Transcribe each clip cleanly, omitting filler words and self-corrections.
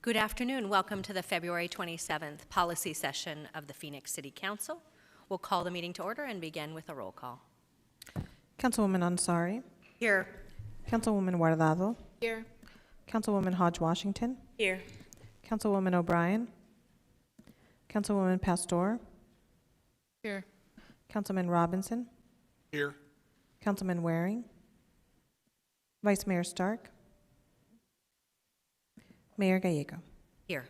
Good afternoon. Welcome to the February 27th policy session of the Phoenix City Council. We'll call the meeting to order and begin with a roll call. Councilwoman Ansari. Here. Councilwoman Guardado. Here. Councilwoman Hodge-Washington. Here. Councilwoman O'Brien. Councilwoman Pastor. Here. Councilman Robinson. Here. Councilman Waring. Vice Mayor Stark. Mayor Gallego. Here.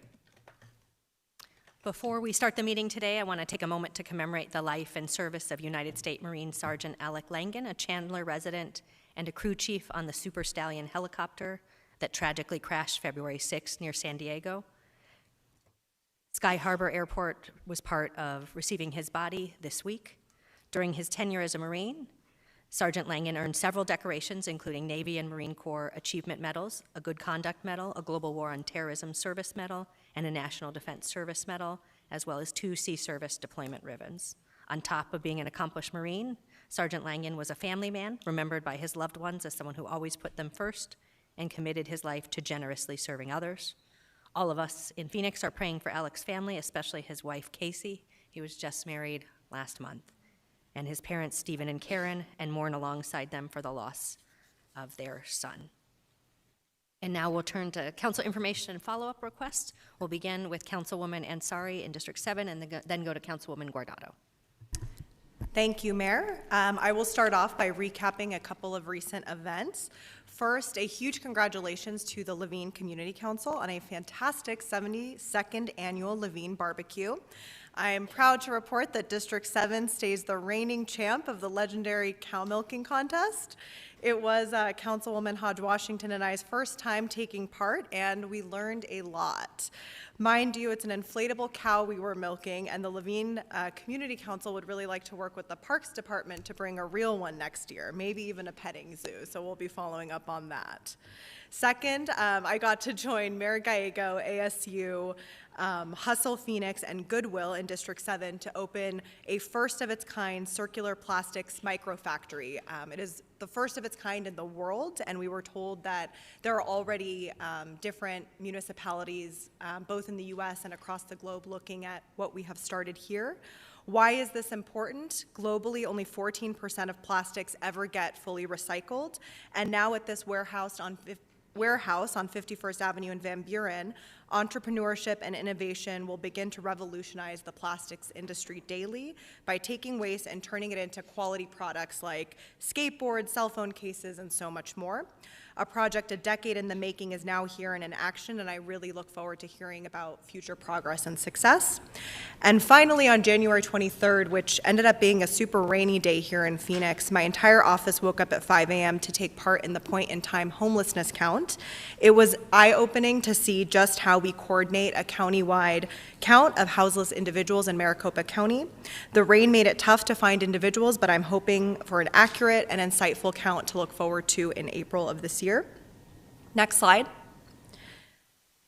Before we start the meeting today, I want to take a moment to commemorate the life and service of United States Marine Sergeant Alec Langan, a Chandler resident and a crew chief on the Super Stallion helicopter that tragically crashed February 6th near San Diego. Sky Harbor Airport was part of receiving his body this week. During his tenure as a Marine, Sergeant Langan earned several decorations, including Navy and Marine Corps Achievement Medals, a Good Conduct Medal, a Global War on Terrorism Service Medal, and a National Defense Service Medal, as well as 2 Sea Service deployment ribbons. On top of being an accomplished Marine, Sergeant Langan was a family man, remembered by his loved ones as someone who always put them first and committed his life to generously serving others. All of us in Phoenix are praying for Alec's family, especially his wife, Casey. He was just married last month, and his parents, Stephen and Karen, and mourn alongside them for the loss of their son. And now we'll turn to council information and follow-up requests. We'll begin with Councilwoman Ansari in District 7 and then go to Councilwoman Guardado. Thank you, Mayor. I will start off by recapping a couple of recent events. First, a huge congratulations to the Levine Community Council on a fantastic 72nd annual Levine barbecue. I am proud to report that District 7 stays the reigning champ of the legendary cow milking contest. It was Councilwoman Hodge-Washington and I's first time taking part, and we learned a lot. Mind you, it's an inflatable cow we were milking, and the Levine Community Council would really like to work with the Parks Department to bring a real one next year, maybe even a petting zoo, so we'll be following up on that. Second, I got to join Mayor Gallego, ASU, Hustle Phoenix, and Goodwill in District 7 to open a first-of-its-kind circular plastics microfactory. It is the first of its kind in the world, and we were told that there are already different municipalities, both in the U.S. and across the globe, looking at what we have started here. Why is this important? Globally, only 14% of plastics ever get fully recycled, and now at this warehouse on 51st Avenue in Van Buren, entrepreneurship and innovation will begin to revolutionize the plastics industry daily by taking waste and turning it into quality products like skateboards, cell phone cases, and so much more. A project a decade in the making is now here and in action, and I really look forward to hearing about future progress and success. And finally, on January 23rd, which ended up being a super rainy day here in Phoenix, my entire office woke up at 5 a.m. to take part in the point-in-time homelessness count. It was eye-opening to see just how we coordinate a county-wide count of houseless individuals in Maricopa County. The rain made it tough to find individuals, but I'm hoping for an accurate and insightful count to look forward to in April of this year. Next slide.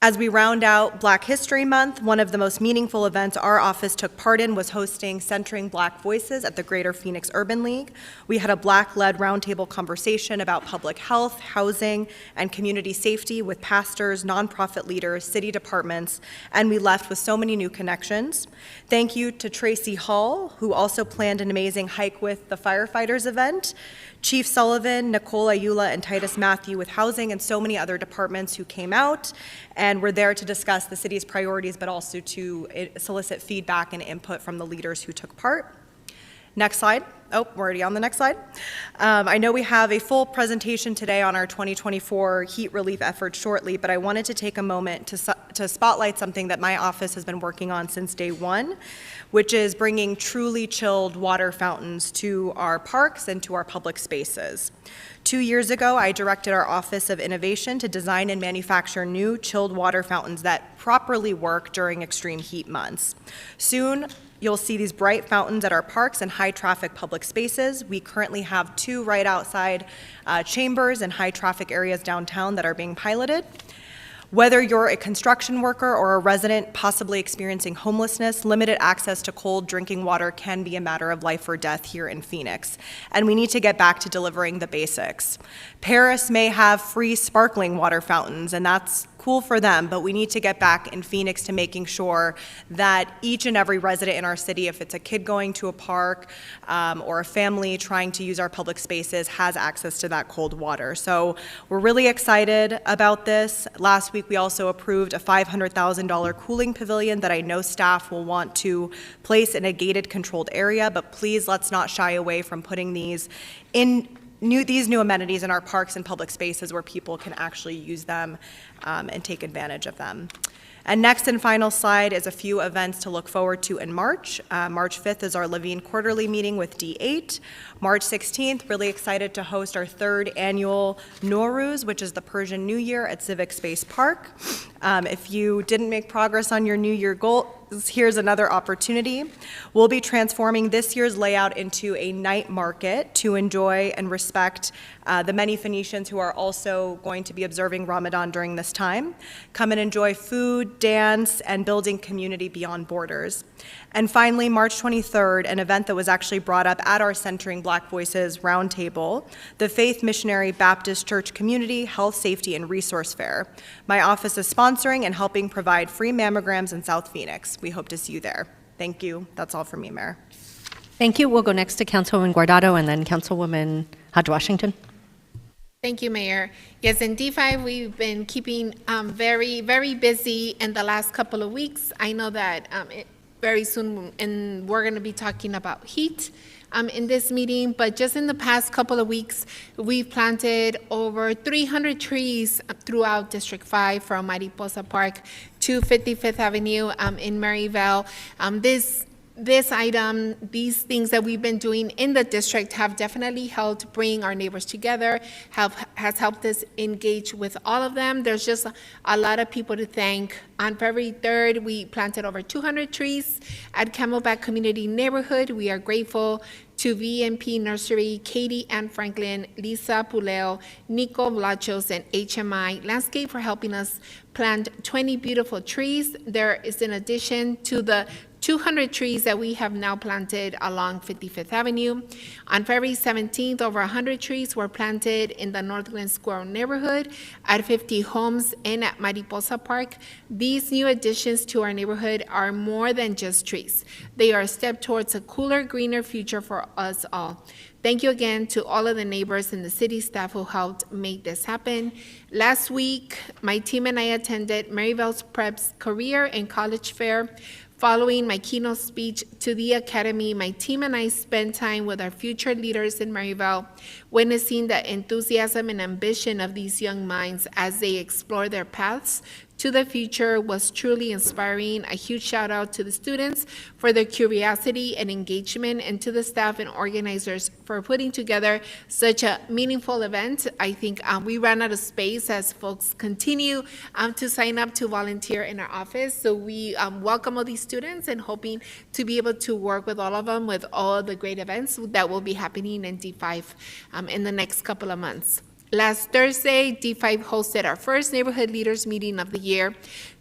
As we round out Black History Month, one of the most meaningful events our office took part in was hosting Centering Black Voices at the Greater Phoenix Urban League. We had a Black-led roundtable conversation about public health, housing, and community safety with pastors, nonprofit leaders, city departments, and we left with so many new connections. Thank you to Tracy Hall, who also planned an amazing Hike with the Firefighters event, Chief Sullivan, Nicole Ayula, and Titus Matthew with housing, and so many other departments who came out and were there to discuss the city's priorities, but also to solicit feedback and input from the leaders who took part. Next slide. Oh, we're already on the next slide. I know we have a full presentation today on our 2024 heat relief efforts shortly, but I wanted to take a moment to spotlight something that my office has been working on since day one, which is bringing truly chilled water fountains to our parks and to our public spaces. 2 years ago, I directed our Office of Innovation to design and manufacture new chilled water fountains that properly work during extreme heat months. Soon, you'll see these bright fountains at our parks and high-traffic public spaces. We currently have 2 right outside chambers in high-traffic areas downtown that are being piloted. Whether you're a construction worker or a resident possibly experiencing homelessness, limited access to cold drinking water can be a matter of life or death here in Phoenix, and we need to get back to delivering the basics. Paris may have free sparkling water fountains, and that's cool for them, but we need to get back in Phoenix to making sure that each and every resident in our city, if it's a kid going to a park or a family trying to use our public spaces, has access to that cold water. So we're really excited about this. Last week, we also approved a $500,000 cooling pavilion that I know staff will want to place in a gated, controlled area, but please let's not shy away from putting these new amenities in our parks and public spaces where people can actually use them and take advantage of them. And next and final slide is a few events to look forward to in March. March 5th is our Levine Quarterly meeting with D8. March 16th, really excited to host our 3rd annual Nowruz, which is the Persian New Year at Civic Space Park. If you didn't make progress on your New Year goals, here's another opportunity. We'll be transforming this year's layout into a night market to enjoy and respect the many Phoenicians who are also going to be observing Ramadan during this time. Come and enjoy food, dance, and building community beyond borders. And finally, March 23rd, an event that was actually brought up at our Centering Black Voices Roundtable, the Faith Missionary Baptist Church Community Health, Safety, and Resource Fair. My office is sponsoring and helping provide free mammograms in South Phoenix. We hope to see you there. Thank you. That's all from me, Mayor. Thank you. We'll go next to Councilwoman Guardado and then Councilwoman Hodge Washington. Thank you, Mayor. Yes, in D5, we've been keeping very, very busy in the last couple of weeks. I know that very soon, and we're going to be talking about heat in this meeting, but just in the past couple of weeks, we've planted over 300 trees throughout District 5 from Mariposa Park to 55th Avenue in Maryvale. This item, these things that we've been doing in the district have definitely helped bring our neighbors together, has helped us engage with all of them. There's just a lot of people to thank. On February 3rd, we planted over 200 trees at Camelback Community Neighborhood. We are grateful to VMP Nursery, Katie Ann Franklin, Lisa Puleo, Nico Vlachos, and HMI Landscape for helping us plant 20 beautiful trees. There is an addition to the 200 trees that we have now planted along 55th Avenue. On February 17th, over 100 trees were planted in the North Glen Square neighborhood at 50 Homes and at Mariposa Park. These new additions to our neighborhood are more than just trees. They are a step towards a cooler, greener future for us all. Thank you again to all of the neighbors and the city staff who helped make this happen. Last week, my team and I attended Maryvale's Prep's Career and College Fair. Following my keynote speech to the Academy, my team and I spent time with our future leaders in Maryvale, witnessing the enthusiasm and ambition of these young minds as they explore their paths to the future was truly inspiring. A huge shout out to the students for their curiosity and engagement, and to the staff and organizers for putting together such a meaningful event. I think we ran out of space as folks continue to sign up to volunteer in our office. So we welcome all these students and hoping to be able to work with all of them with all the great events that will be happening in D5 in the next couple of months. Last Thursday, D5 hosted our first neighborhood leaders meeting of the year.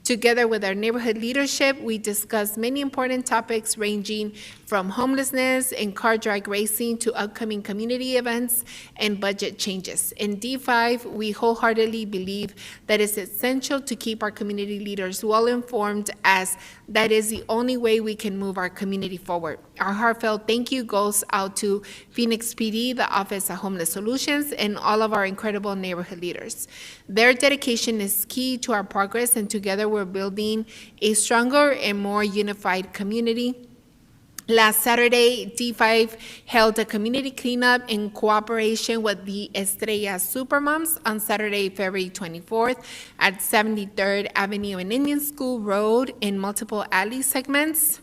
Together with our neighborhood leadership, we discussed many important topics ranging from homelessness and car drag racing to upcoming community events and budget changes. In D5, we wholeheartedly believe that it's essential to keep our community leaders well informed, as that is the only way we can move our community forward. Our heartfelt thank you goes out to Phoenix PD, the Office of Homeless Solutions, and all of our incredible neighborhood leaders. Their dedication is key to our progress, and together we're building a stronger and more unified community. Last Saturday, D5 held a community cleanup in cooperation with the Estrella Supermoms on Saturday, February 24th at 73rd Avenue and Indian School Road in multiple alley segments.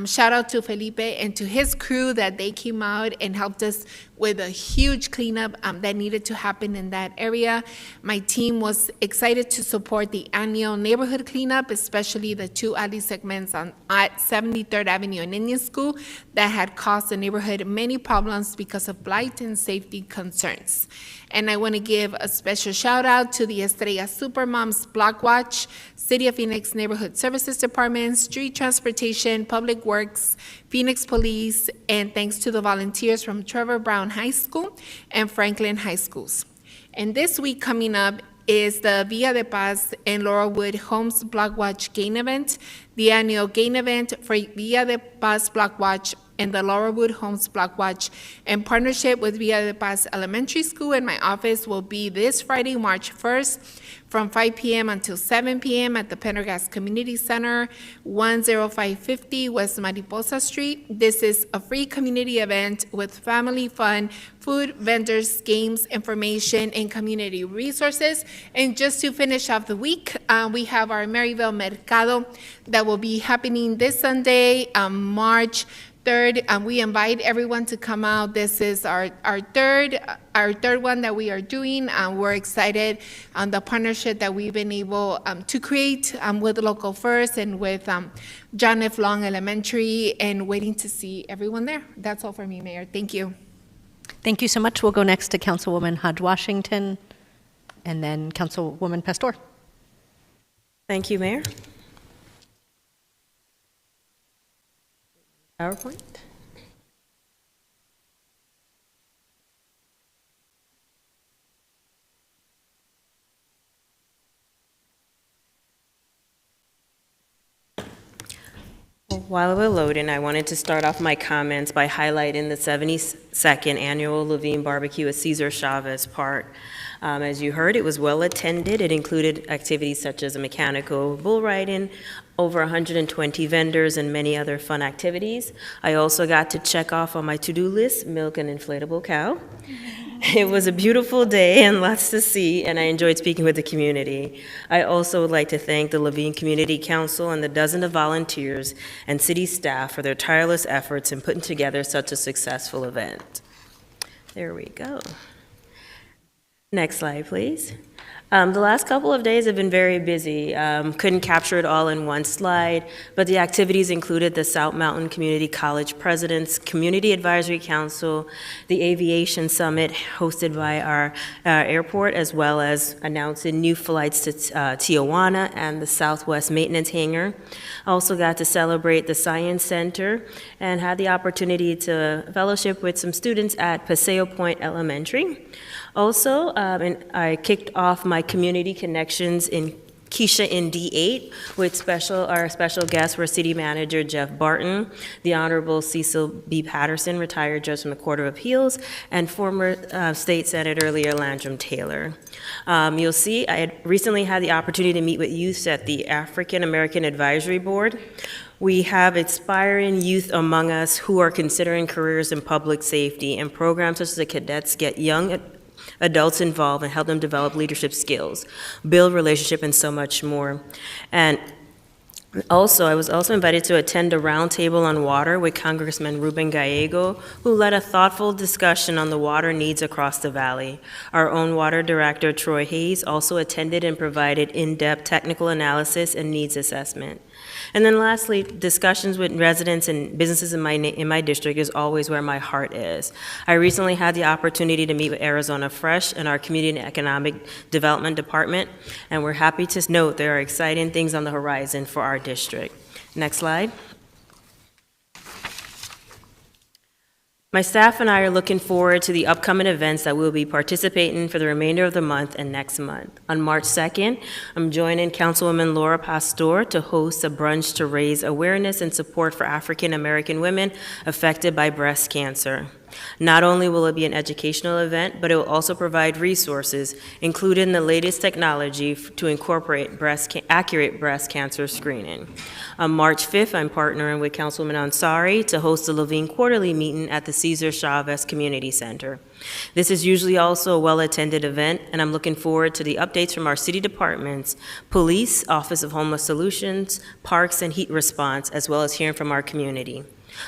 Shout out to Felipe and to his crew that they came out and helped us with a huge cleanup that needed to happen in that area. My team was excited to support the annual neighborhood cleanup, especially the two alley segments at 73rd Avenue and Indian School that had caused the neighborhood many problems because of blight and safety concerns. And I want to give a special shout out to the Estrella Supermoms Block Watch, City of Phoenix Neighborhood Services Department, Street Transportation, Public Works, Phoenix Police, and thanks to the volunteers from Trevor Brown High School and Franklin High Schools. And this week coming up, is the Villa de Paz and Laurelwood Homes Block Watch Gain Event. The annual gain event for Villa de Paz Block Watch and the Laurelwood Homes Block Watch in partnership with Villa de Paz Elementary School and my office will be this Friday, March 1st from 5 p.m. until 7 p.m. at the Pendergast Community Center, 10550 West Mariposa Street. This is a free community event with family fun, food, vendors, games, information, and community resources. And just to finish off the week, we have our Maryville Mercado that will be happening this Sunday, March 3rd. We invite everyone to come out. This is our third one that we are doing. We're excited on the partnership that we've been able to create with Local First and with John F. Long Elementary, and waiting to see everyone there. That's all for me, Mayor. Thank you. Thank you so much. We'll go next to Councilwoman Hodge Washington and then Councilwoman Pastor. Thank you, Mayor. PowerPoint. While we're loading, I wanted to start off my comments by highlighting the 72nd Annual Levine Barbecue at Cesar Chavez Park. As you heard, it was well attended. It included activities such as a mechanical bull riding, over 120 vendors, and many other fun activities. I also got to check off on my to-do list, milk an inflatable cow. It was a beautiful day and lots to see, and I enjoyed speaking with the community. I also would like to thank the Levine Community Council and the dozen of volunteers and city staff for their tireless efforts in putting together such a successful event. There we go. Next slide, please. The last couple of days have been very busy. Couldn't capture it all in one slide, but the activities included the South Mountain Community College President's Community Advisory Council, the Aviation Summit hosted by our airport, as well as announcing new flights to Tijuana and the Southwest Maintenance Hangar. Also got to celebrate the Science Center and had the opportunity to fellowship with some students at Paseo Point Elementary. Also, and I kicked off my community connections in Keisha in D8 with our special guests were City Manager Jeff Barton, the Honorable Cecil B. Patterson, retired judge from the Court of Appeals, and former State Senator Leah Landrum Taylor. You'll see I had recently had the opportunity to meet with youth at the African American Advisory Board. We have aspiring youth among us who are considering careers in public safety, and programs such as the cadets get young adults involved and help them develop leadership skills, build relationship, and so much more. And also, I was also invited to attend a roundtable on water with Congressman Ruben Gallego, who led a thoughtful discussion on the water needs across the valley. Our own water director, Troy Hayes, also attended and provided in-depth technical analysis and needs assessment. And then lastly, discussions with residents and businesses in my district is always where my heart is. I recently had the opportunity to meet with Arizona Fresh and our Community and Economic Development Department, and we're happy to note there are exciting things on the horizon for our district. Next slide. My staff and I are looking forward to the upcoming events that we'll be participating for the remainder of the month and next month. On March 2nd, I'm joining Councilwoman Laura Pastor to host a brunch to raise awareness and support for African American women affected by breast cancer. Not only will it be an educational event, but it will also provide resources, including the latest technology to incorporate accurate breast cancer screening. On March 5th, I'm partnering with Councilwoman Ansari to host the Levine Quarterly Meeting at the Cesar Chavez Community Center. This is usually also a well-attended event, and I'm looking forward to the updates from our city departments, police, Office of Homeless Solutions, parks, and heat response, as well as hearing from our community.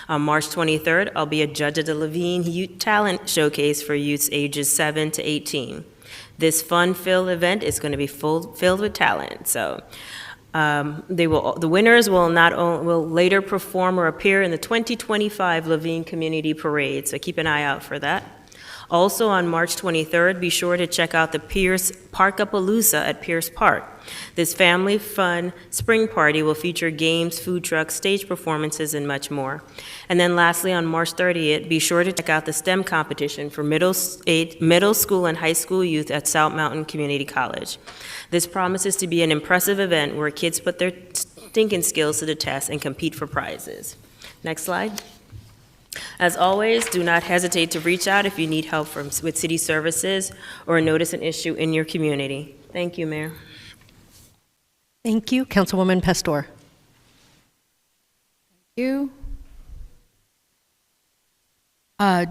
On March 23rd, I'll be a judge at the Levine Youth Talent Showcase for youths ages 7 to 18. This fun-filled event is going to be filled with talent. So the winners will later perform or appear in the 2025 Levine Community Parade. So keep an eye out for that. Also on March 23rd, be sure to check out the Pierce Parkapalooza at Pierce Park. This family fun spring party will feature games, food trucks, stage performances, and much more. And then lastly, on March 30th, be sure to check out the STEM competition for middle school and high school youth at South Mountain Community College. This promises to be an impressive event where kids put their thinking skills to the test and compete for prizes. Next slide. As always, do not hesitate to reach out if you need help with city services or notice an issue in your community. Thank you, Mayor. Thank you. Councilwoman Pastor. You.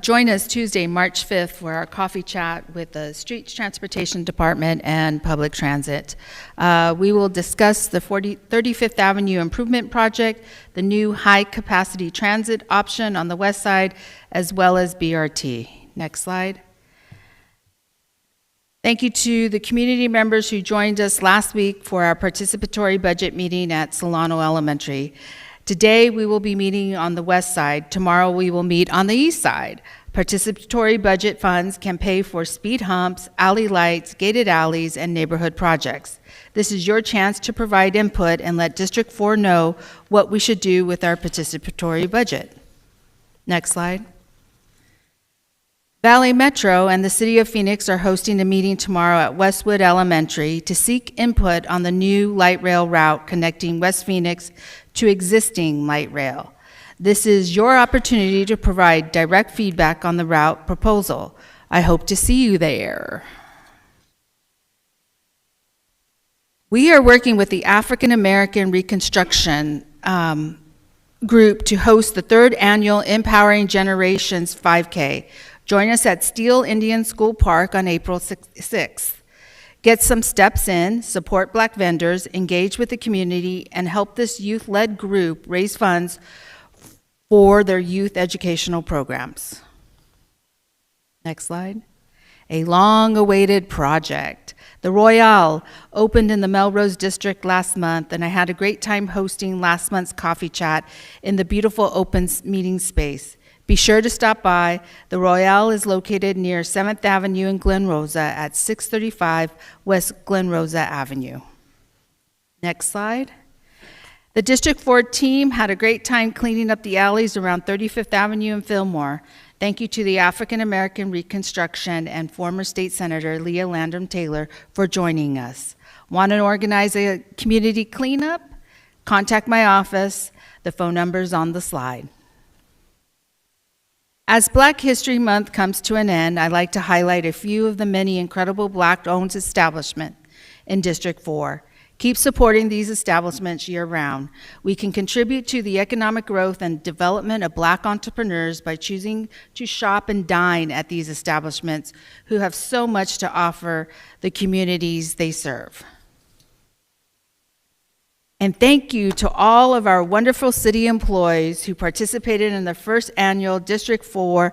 Join us Tuesday, March 5th for our coffee chat with the Streets Transportation Department and Public Transit. We will discuss the 35th Avenue Improvement Project, the new high-capacity transit option on the west side, as well as BRT. Next slide. Thank you to the community members who joined us last week for our participatory budget meeting at Solano Elementary. Today, we will be meeting on the west side. Tomorrow, we will meet on the east side. Participatory budget funds can pay for speed humps, alley lights, gated alleys, and neighborhood projects. This is your chance to provide input and let District 4 know what we should do with our participatory budget. Next slide. Valley Metro and the City of Phoenix are hosting a meeting tomorrow at Westwood Elementary to seek input on the new light rail route connecting West Phoenix to existing light rail. This is your opportunity to provide direct feedback on the route proposal. I hope to see you there. We are working with the African American Reconstruction group to host the 3rd annual Empowering Generations 5K. Join us at Steele Indian School Park on April 6th. Get some steps in, support Black vendors, engage with the community, and help this youth-led group raise funds for their youth educational programs. Next slide. A long-awaited project. The Royale opened in the Melrose District last month, and I had a great time hosting last month's coffee chat in the beautiful open meeting space. Be sure to stop by. The Royale is located near 7th Avenue in Glen Rosa at 635 West Glen Rosa Avenue. Next slide. The District 4 team had a great time cleaning up the alleys around 35th Avenue and Fillmore. Thank you to the African American Reconstruction and former State Senator Leah Landrum Taylor for joining us. Want to organize a community cleanup? Contact my office. The phone number is on the slide. As Black History Month comes to an end, I'd like to highlight a few of the many incredible Black-owned establishments in District 4. Keep supporting these establishments year-round. We can contribute to the economic growth and development of Black entrepreneurs by choosing to shop and dine at these establishments who have so much to offer the communities they serve. And thank you to all of our wonderful city employees who participated in the first annual District 4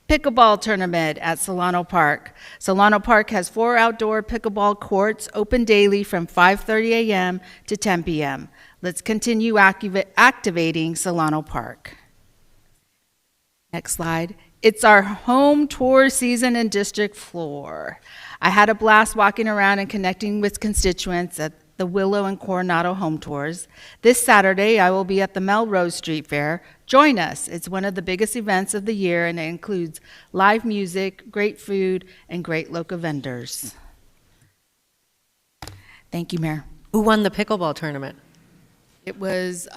pickleball tournament at Solano Park. Solano Park has 4 outdoor pickleball courts open daily from 5:30 a.m. to 10 p.m. Let's continue activating Solano Park. Next slide. It's our home tour season in District 4. I had a blast walking around and connecting with constituents at the Willow and Coronado home tours. This Saturday, I will be at the Melrose Street Fair. Join us. It's one of the biggest events of the year, and it includes live music, great food, and great local vendors. Thank you, Mayor. Who won the pickleball tournament? It was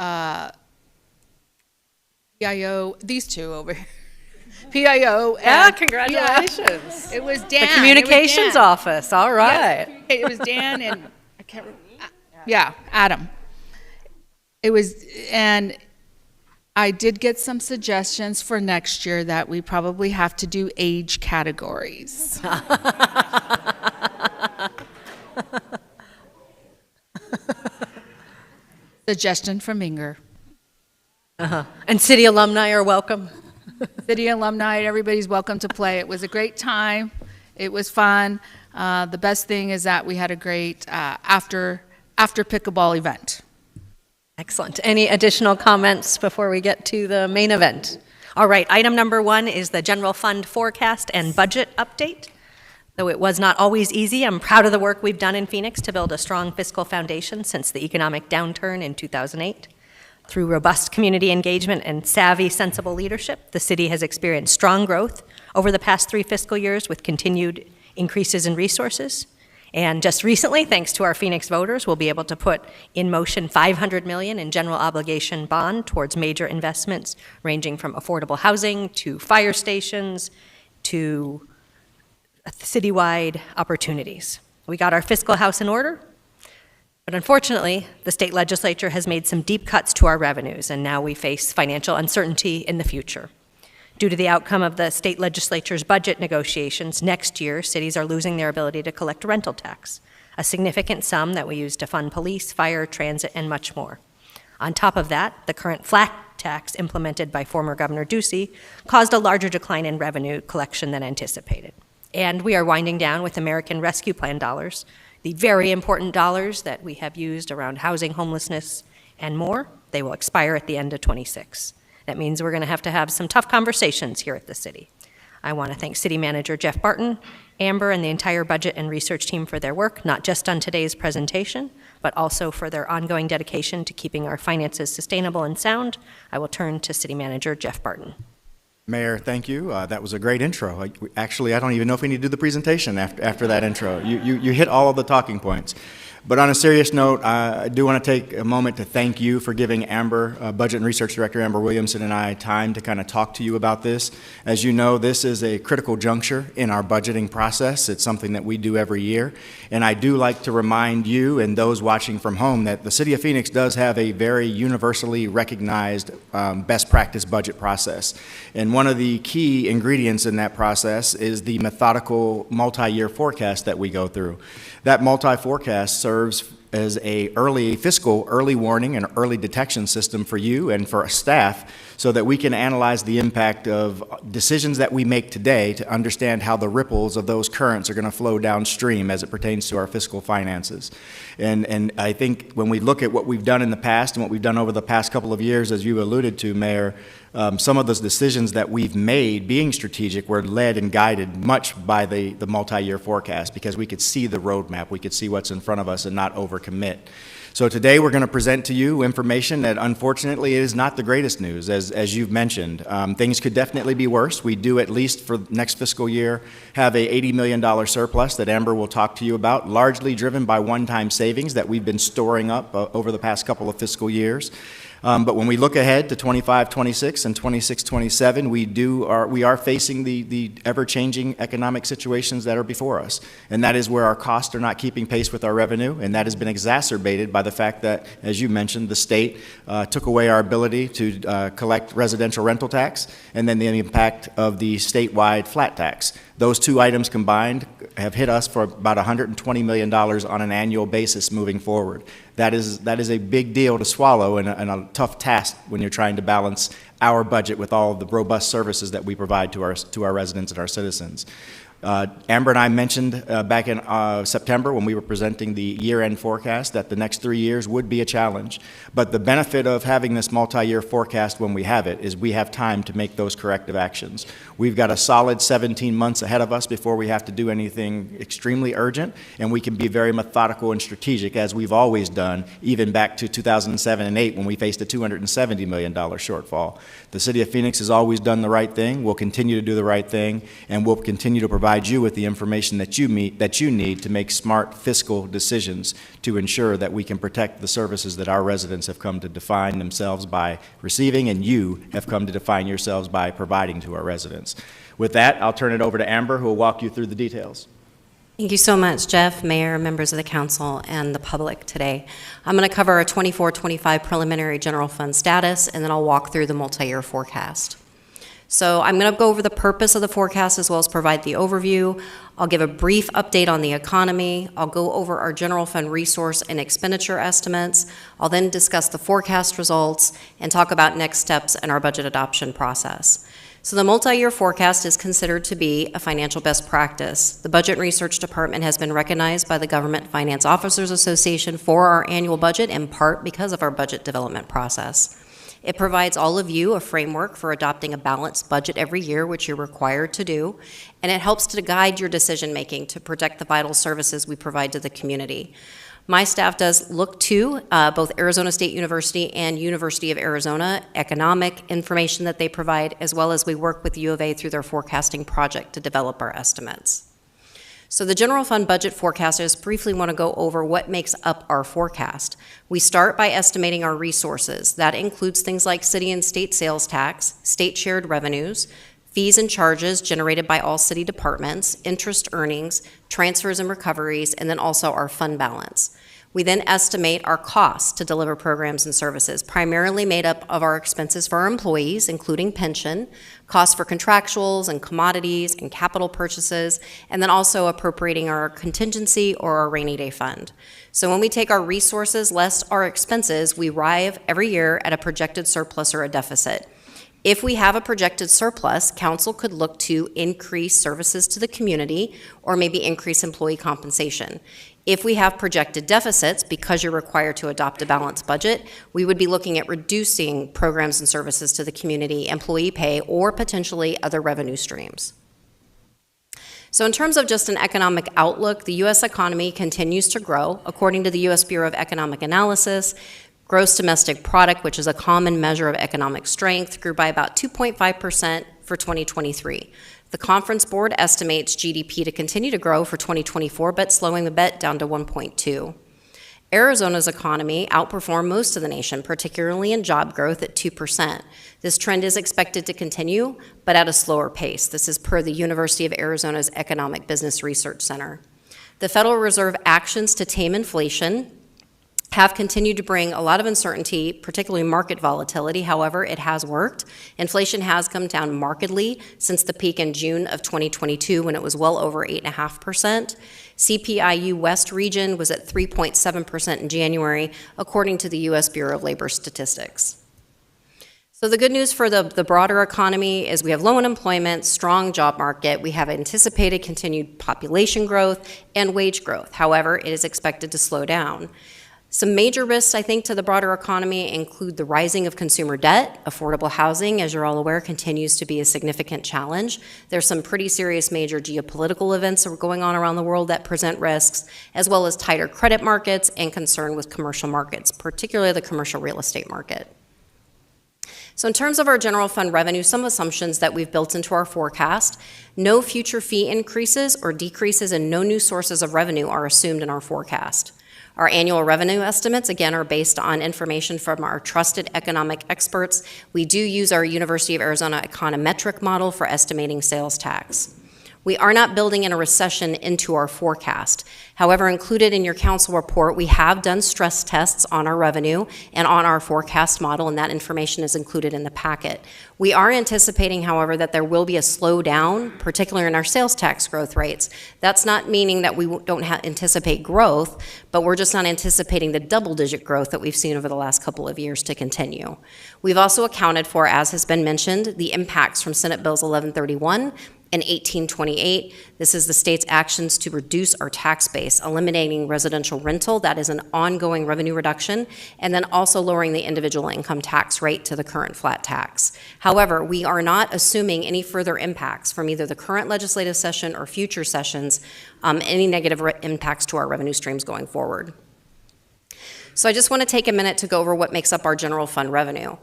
PIO, these two over here. PIO. Yeah, and- congratulations. Yeah. It was Dan. The communications It was Dan. office, all right. Yes, it was Dan and I can't remember. Yeah, Adam. It was, and I did get some suggestions for next year that we probably have to do age categories. Suggestion from Inger. And city alumni are welcome. City alumni, everybody's welcome to play. It was a great time. It was fun. The best thing is that we had a great after pickleball event. Excellent. Any additional comments before we get to the main event? All right, item number 1 is the general fund forecast and budget update. Though it was not always easy, I'm proud of the work we've done in Phoenix to build a strong fiscal foundation since the economic downturn in 2008. Through robust community engagement and savvy, sensible leadership, the city has experienced strong growth over the past 3 fiscal years with continued increases in resources. And just recently, thanks to our Phoenix voters, we'll be able to put in motion $500 million in general obligation bond towards major investments ranging from affordable housing to fire stations to citywide opportunities. We got our fiscal house in order, but unfortunately, the state legislature has made some deep cuts to our revenues, and now we face financial uncertainty in the future. Due to the outcome of the state legislature's budget negotiations, next year, cities are losing their ability to collect rental tax, a significant sum that we use to fund police, fire, transit, and much more. On top of that, the current flat tax implemented by former Governor Ducey caused a larger decline in revenue collection than anticipated. And we are winding down with American Rescue Plan dollars, the very important dollars that we have used around housing, homelessness, and more. They will expire at the end of '26. That means we're going to have some tough conversations here at the city. I want to thank City Manager Jeff Barton, Amber, and the entire budget and research team for their work, not just on today's presentation, but also for their ongoing dedication to keeping our finances sustainable and sound. I will turn to City Manager Jeff Barton. Mayor, thank you. That was a great intro. Actually, I don't even know if we need to do the presentation after that intro. You hit all of the talking points. But on a serious note, I do want to take a moment to thank you for giving Amber, Budget and Research Director Amber Williamson, and I time to kind of talk to you about this. As you know, this is a critical juncture in our budgeting process. It's something that we do every year. And I do like to remind you and those watching from home that the City of Phoenix does have a very universally recognized best practice budget process. And one of the key ingredients in that process is the methodical multi-year forecast that we go through. That multi-forecast serves as a fiscal early warning and early detection system for you and for staff so that we can analyze the impact of decisions that we make today to understand how the ripples of those currents are going to flow downstream as it pertains to our fiscal finances. And I think when we look at what we've done in the past and what we've done over the past couple of years, as you alluded to, Mayor, some of those decisions that we've made being strategic were led and guided much by the multi-year forecast because we could see the roadmap, we could see what's in front of us and not overcommit. So today we're going to present to you information that unfortunately is not the greatest news, as you've mentioned. Things could definitely be worse. We do, at least for next fiscal year, have a $80 million surplus that Amber will talk to you about, largely driven by one-time savings that we've been storing up over the past couple of fiscal years. But when we look ahead to 25-26 and 26-27, we are facing the ever-changing economic situations that are before us. And that is where our costs are not keeping pace with our revenue, and that has been exacerbated by the fact that, as you mentioned, the state took away our ability to collect residential rental tax, and then the impact of the statewide flat tax. Those two items combined have hit us for about $120 million on an annual basis moving forward. That is a big deal to swallow and a tough task when you're trying to balance our budget with all of the robust services that we provide to our residents and our citizens. Amber and I mentioned back in September when we were presenting the year-end forecast that the next 3 years would be a challenge. But the benefit of having this multi-year forecast when we have it is we have time to make those corrective actions. We've got a solid 17 months ahead of us before we have to do anything extremely urgent, and we can be very methodical and strategic as we've always done, even back to 2007 and 8 when we faced a $270 million shortfall. The City of Phoenix has always done the right thing. We'll continue to do the right thing, and we'll continue to provide you with the information that you need to make smart fiscal decisions to ensure that we can protect the services that our residents have come to define themselves by receiving and you have come to define yourselves by providing to our residents. With that, I'll turn it over to Amber, who will walk you through the details. Thank you so much, Jeff, Mayor, members of the council, and the public today. I'm going to cover our 24-25 preliminary general fund status, and then I'll walk through the multi-year forecast. So I'm going to go over the purpose of the forecast as well as provide the overview. I'll give a brief update on the economy. I'll go over our general fund resource and expenditure estimates. I'll then discuss the forecast results and talk about next steps in our budget adoption process. So the multi-year forecast is considered to be a financial best practice. The Budget and Research Department has been recognized by the Government Finance Officers Association for our annual budget, in part because of our budget development process. It provides all of you a framework for adopting a balanced budget every year, which you're required to do, and it helps to guide your decision-making to protect the vital services we provide to the community. My staff does look to both Arizona State University and University of Arizona economic information that they provide, as well as we work with U of A through their forecasting project to develop our estimates. So the general fund budget forecast, I just briefly want to go over what makes up our forecast. We start by estimating our resources. That includes things like city and state sales tax, state shared revenues, fees and charges generated by all city departments, interest earnings, transfers and recoveries, and then also our fund balance. We then estimate our costs to deliver programs and services, primarily made up of our expenses for our employees, including pension, costs for contractuals and commodities and capital purchases, and then also appropriating our contingency or our rainy day fund. So when we take our resources less our expenses, we arrive every year at a projected surplus or a deficit. If we have a projected surplus, council could look to increase services to the community or maybe increase employee compensation. If we have projected deficits, because you're required to adopt a balanced budget, we would be looking at reducing programs and services to the community, employee pay, or potentially other revenue streams. So in terms of just an economic outlook, the U.S. economy continues to grow. According to the U.S. Bureau of Economic Analysis, gross domestic product, which is a common measure of economic strength, grew by about 2.5% for 2023. The Conference Board estimates GDP to continue to grow for 2024, but slowing the bet down to 1.2. Arizona's economy outperformed most of the nation, particularly in job growth at 2%. This trend is expected to continue, but at a slower pace. This is per the University of Arizona's Economic Business Research Center. The Federal Reserve actions to tame inflation have continued to bring a lot of uncertainty, particularly market volatility. However, it has worked. Inflation has come down markedly since the peak in June of 2022 when it was well over 8.5%. CPIU West region was at 3.7% in January, according to the U.S. Bureau of Labor Statistics. So the good news for the broader economy is we have low unemployment, strong job market, we have anticipated continued population growth and wage growth. However, it is expected to slow down. Some major risks, I think, to the broader economy include the rising of consumer debt. Affordable housing, as you're all aware, continues to be a significant challenge. There's some pretty serious major geopolitical events that are going on around the world that present risks, as well as tighter credit markets and concern with commercial markets, particularly the commercial real estate market. So in terms of our general fund revenue, some assumptions that we've built into our forecast: no future fee increases or decreases and no new sources of revenue are assumed in our forecast. Our annual revenue estimates, again, are based on information from our trusted economic experts. We do use our University of Arizona econometric model for estimating sales tax. We are not building in a recession into our forecast. However, included in your council report, we have done stress tests on our revenue and on our forecast model, and that information is included in the packet. We are anticipating, however, that there will be a slowdown, particularly in our sales tax growth rates. That's not meaning that we don't anticipate growth, but we're just not anticipating the double-digit growth that we've seen over the last couple of years to continue. We've also accounted for, as has been mentioned, the impacts from Senate Bills 1131 and 1828. This is the state's actions to reduce our tax base, eliminating residential rental. That is an ongoing revenue reduction, and then also lowering the individual income tax rate to the current flat tax. However, we are not assuming any further impacts from either the current legislative session or future sessions, any negative impacts to our revenue streams going forward. So I just want to take a minute to go over what makes up our general fund revenue.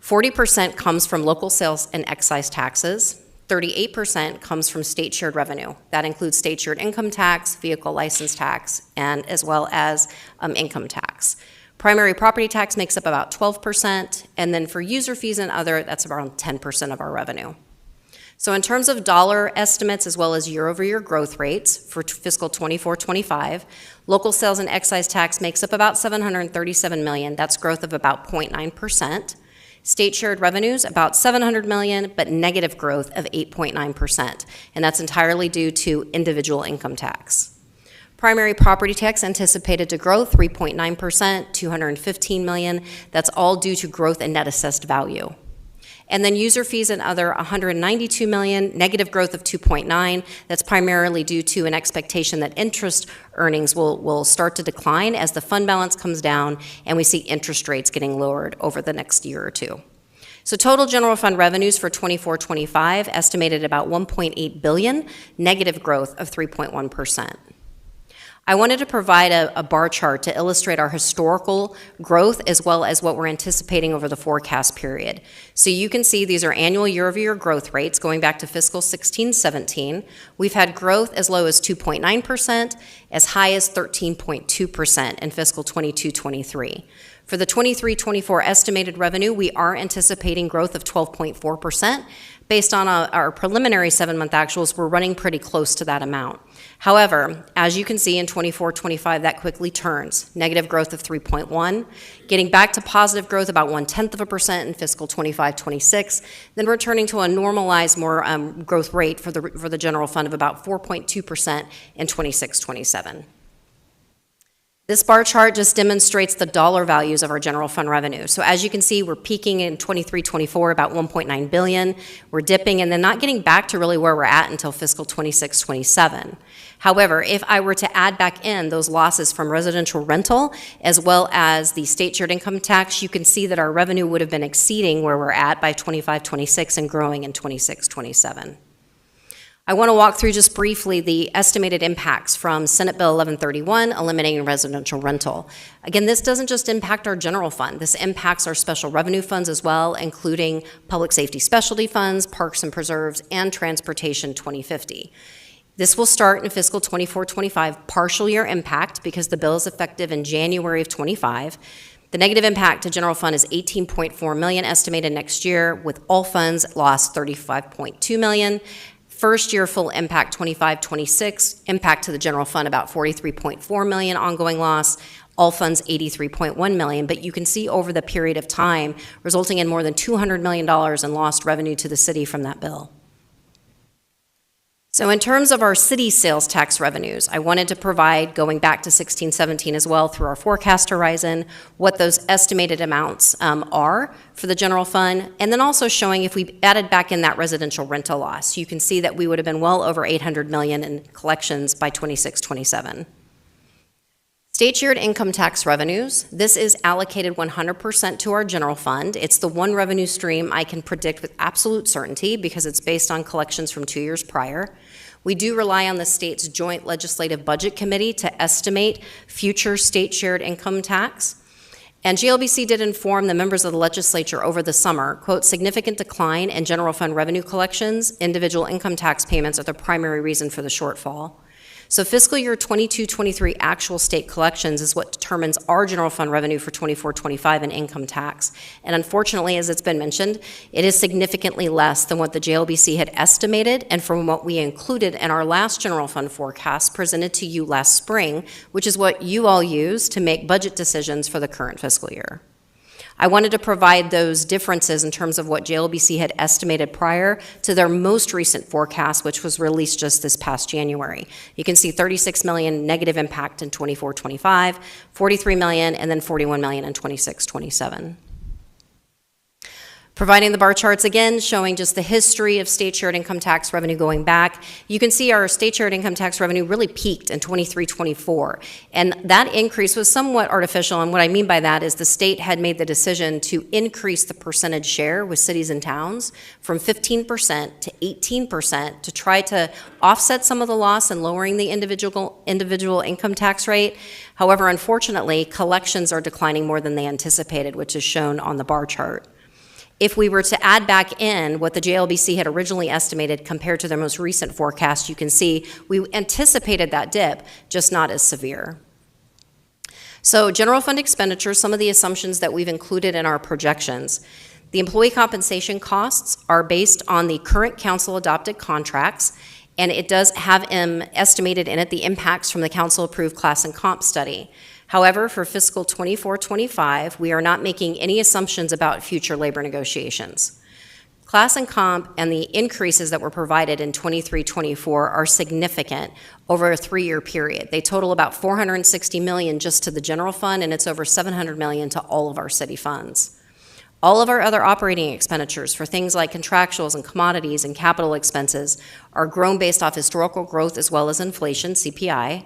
40% comes from local sales and excise taxes. 38% comes from state shared revenue. That includes state shared income tax, vehicle license tax, and as well as income tax. Primary property tax makes up about 12%, and then for user fees and other, that's around 10% of our revenue. So in terms of dollar estimates as well as year-over-year growth rates for fiscal 24-25, local sales and excise tax makes up about $737 million. That's growth of about 0.9%. State shared revenues, about $700 million, but negative growth of 8.9%, and that's entirely due to individual income tax. Primary property tax anticipated to grow 3.9%, $215 million. That's all due to growth in net assessed value. And then user fees and other, 192 million, negative growth of 2.9. That's primarily due to an expectation that interest earnings will start to decline as the fund balance comes down and we see interest rates getting lowered over the next year or two. So total general fund revenues for 24-25 estimated about 1.8 billion, negative growth of 3.1%. I wanted to provide a bar chart to illustrate our historical growth as well as what we're anticipating over the forecast period. So you can see these are annual year-over-year growth rates going back to fiscal 16-17. We've had growth as low as 2.9%, as high as 13.2% in fiscal 22-23. For the 23-24 estimated revenue, we are anticipating growth of 12.4%. Based on our preliminary 7-month actuals, we're running pretty close to that amount. However, as you can see in 24-25, that quickly turns. Negative growth of 3.1, getting back to positive growth about 0.1% in fiscal 25-26, then returning to a normalized more growth rate for the general fund of about 4.2% in 26-27. This bar chart just demonstrates the dollar values of our general fund revenue. So as you can see, we're peaking in 23-24, about 1.9 billion. We're dipping and then not getting back to really where we're at until fiscal 26-27. However, if I were to add back in those losses from residential rental as well as the state shared income tax, you can see that our revenue would have been exceeding where we're at by 25-26 and growing in 26-27. I want to walk through just briefly the estimated impacts from Senate Bill 1131, eliminating residential rental. Again, this doesn't just impact our general fund. This impacts our special revenue funds as well, including public safety specialty funds, parks and preserves, and transportation 2050. This will start in fiscal 24-25, partial year impact because the bill is effective in January of 25. The negative impact to general fund is 18.4 million estimated next year, with all funds lost 35.2 million. First year full impact 25-26, impact to the general fund about 43.4 million ongoing loss, all funds 83.1 million, but you can see over the period of time resulting in more than $200 million in lost revenue to the city from that bill. So in terms of our city sales tax revenues, I wanted to provide, going back to 16-17 as well through our forecast horizon, what those estimated amounts are for the general fund, and then also showing if we added back in that residential rental loss. You can see that we would have been well over 800 million in collections by 26-27. State shared income tax revenues, this is allocated 100% to our general fund. It's the one revenue stream I can predict with absolute certainty because it's based on collections from 2 years prior. We do rely on the state's Joint Legislative Budget Committee to estimate future state shared income tax. And GLBC did inform the members of the legislature over the summer, quote, significant decline in general fund revenue collections, individual income tax payments are the primary reason for the shortfall. So fiscal year 22-23 actual state collections is what determines our general fund revenue for 24-25 in income tax. And unfortunately, as it's been mentioned, it is significantly less than what the JLBC had estimated and from what we included in our last general fund forecast presented to you last spring, which is what you all use to make budget decisions for the current fiscal year. I wanted to provide those differences in terms of what JLBC had estimated prior to their most recent forecast, which was released just this past January. You can see 36 million negative impact in 24-25, 43 million, and then 41 million in 26-27. Providing the bar charts again, showing just the history of state shared income tax revenue going back. You can see our state shared income tax revenue really peaked in 23-24. And that increase was somewhat artificial. And what I mean by that is the state had made the decision to increase the percentage share with cities and towns from 15% to 18% to try to offset some of the loss and lowering the individual income tax rate. However, unfortunately, collections are declining more than they anticipated, which is shown on the bar chart. If we were to add back in what the JLBC had originally estimated compared to their most recent forecast, you can see we anticipated that dip, just not as severe. So general fund expenditures, some of the assumptions that we've included in our projections. The employee compensation costs are based on the current council adopted contracts, and it does have estimated in it the impacts from the council approved class and comp study. However, for fiscal 24-25, we are not making any assumptions about future labor negotiations. Class and comp and the increases that were provided in 23-24 are significant over a 3-year period. They total about $460 million just to the general fund, and it's over $700 million to all of our city funds. All of our other operating expenditures for things like contractuals and commodities and capital expenses are grown based off historical growth as well as inflation, CPI.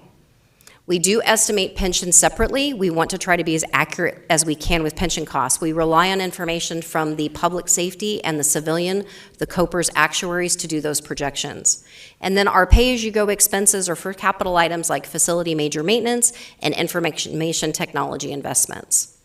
We do estimate pensions separately. We want to try to be as accurate as we can with pension costs. We rely on information from the public safety and the civilian, the COPERS actuaries, to do those projections. And then our pay-as-you-go expenses are for capital items like facility major maintenance and information technology investments.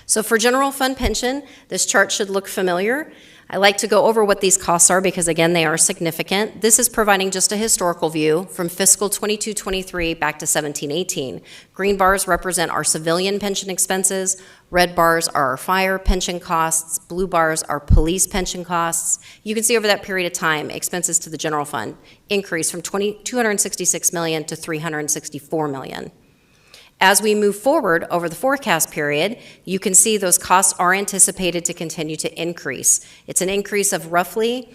So for general fund pension, this chart should look familiar. I like to go over what these costs are because, again, they are significant. This is providing just a historical view from fiscal 22-23 back to 17-18. Green bars represent our civilian pension expenses. Red bars are our fire pension costs. Blue bars are police pension costs. You can see over that period of time, expenses to the general fund increased from $266 million to $364 million. As we move forward over the forecast period, you can see those costs are anticipated to continue to increase. It's an increase of roughly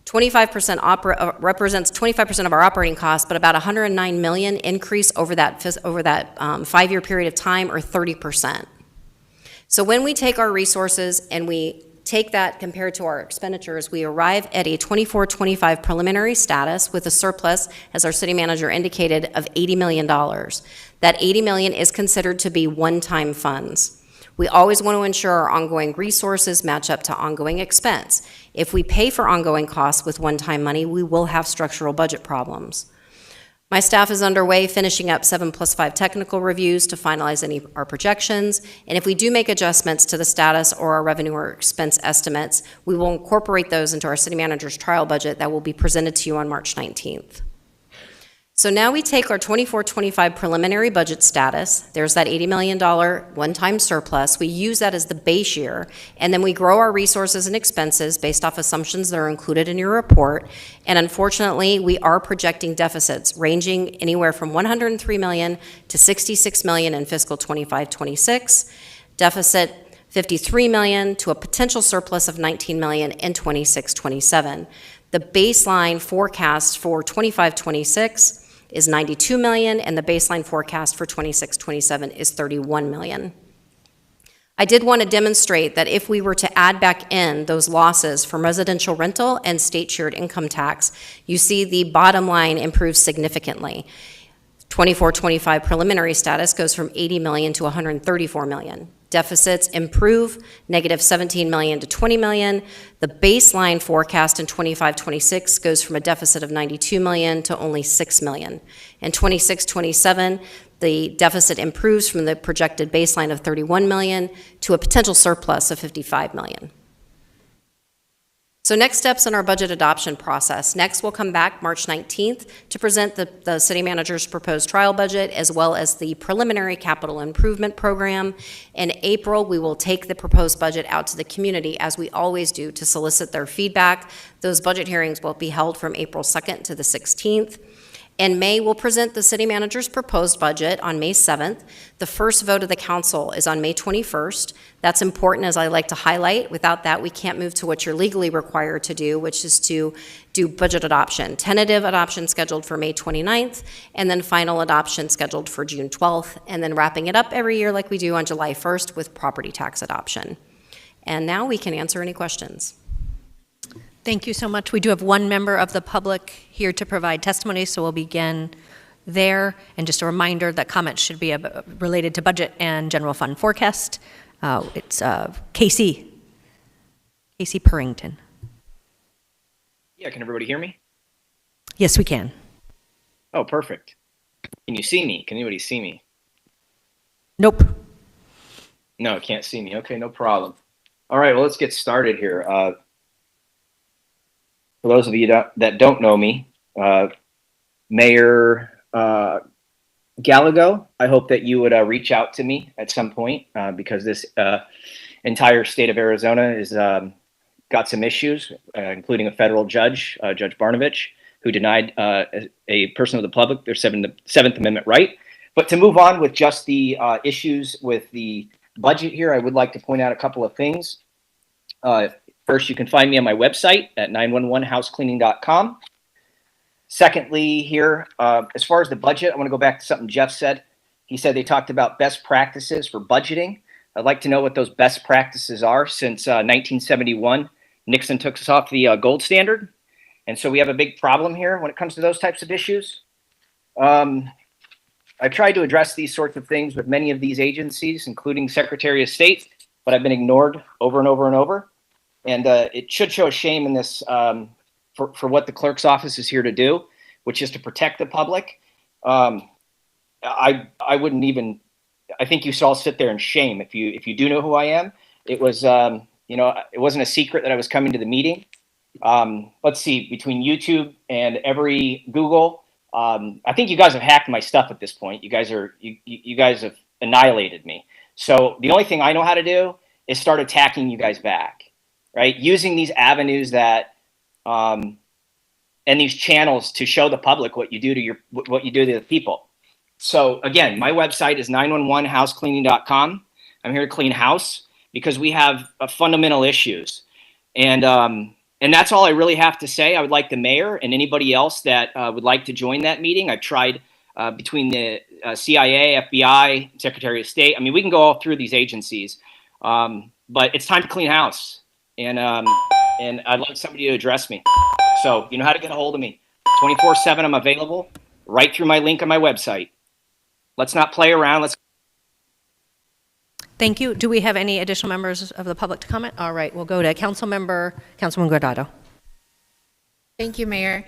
25%, represents 25% of our operating costs, but about $109 million increase over that 5-year period of time, or 30%. So when we take our resources and we take that compared to our expenditures, we arrive at a 24-25 preliminary status with a surplus, as our city manager indicated, of $80 million. That $80 million is considered to be one-time funds. We always want to ensure our ongoing resources match up to ongoing expense. If we pay for ongoing costs with one-time money, we will have structural budget problems. My staff is underway finishing up 7+5 technical reviews to finalize any of our projections, and if we do make adjustments to the status or our revenue or expense estimates, we will incorporate those into our city manager's trial budget that will be presented to you on March 19th. So now we take our 24-25 preliminary budget status. There's that $80 million one-time surplus. We use that as the base year, and then we grow our resources and expenses based off assumptions that are included in your report. And unfortunately, we are projecting deficits ranging anywhere from $103 million to $66 million in fiscal 25-26, deficit $53 million to a potential surplus of $19 million in 26-27. The baseline forecast for 25-26 is $92 million, and the baseline forecast for 26-27 is $31 million. I did want to demonstrate that if we were to add back in those losses from residential rental and state shared income tax, you see the bottom line improves significantly. 24-25 preliminary status goes from $80 million to $134 million. Deficits improve, negative $17 million to $20 million. The baseline forecast in 25-26 goes from a deficit of $92 million to only $6 million. In 26-27, the deficit improves from the projected baseline of $31 million to a potential surplus of $55 million. So next steps in our budget adoption process. Next, we'll come back March 19th to present the city manager's proposed trial budget as well as the preliminary capital improvement program. In April, we will take the proposed budget out to the community, as we always do, to solicit their feedback. Those budget hearings will be held from April 2nd to the 16th. In May, we'll present the city manager's proposed budget on May 7th. The first vote of the council is on May 21st. That's important, as I like to highlight. Without that, we can't move to what you're legally required to do, which is to do budget adoption. Tentative adoption scheduled for May 29th, and then final adoption scheduled for June 12th, and then wrapping it up every year like we do on July 1st with property tax adoption. And now we can answer any questions. Thank you so much. We do have one member of the public here to provide testimony, so we'll begin there. And just a reminder that comments should be related to budget and general fund forecast. It's Casey Purrington. Yeah, can everybody hear me? Yes, we can. Oh, perfect. Can you see me? Can anybody see me? Nope. No, can't see me. Okay, no problem. All right, well, let's get started here. For those of you that don't know me, Mayor Gallego, I hope that you would reach out to me at some point because this entire state of Arizona is got some issues, including a federal judge, Judge Barnovich, who denied a person of the public their Seventh Amendment right. But to move on with just the issues with the budget here, I would like to point out a couple of things. First, you can find me on my website at 911housecleaning.com. Secondly, here, as far as the budget, I want to go back to something Jeff said. He said they talked about best practices for budgeting. I'd like to know what those best practices are since 1971. Nixon took us off the gold standard. And so we have a big problem here when it comes to those types of issues. I've tried to address these sorts of things with many of these agencies, including Secretary of State, but I've been ignored over and over and over. And it should show a shame in this for what the clerk's office is here to do, which is to protect the public. I wouldn't even, I think you should all sit there in shame if you do know who I am. It was, it wasn't a secret that I was coming to the meeting. Let's see, between YouTube and every Google, I think you guys have hacked my stuff at this point. You guys have annihilated me. So the only thing I know how to do is start attacking you guys back, right? Using these avenues that, and these channels to show the public what you do to the people. So again, my website is 911housecleaning.com. I'm here to clean house because we have fundamental issues. And that's all I really have to say. I would like the mayor and anybody else that would like to join that meeting. I've tried between the CIA, FBI, Secretary of State. I mean, we can go all through these agencies, but it's time to clean house. And I'd like somebody to address me. So you know how to get a hold of me. 24/7, I'm available right through my link on my website. Let's not play around. Thank you. Do we have any additional members of the public to comment? All right, we'll go to Councilwoman Guardado. Thank you, Mayor.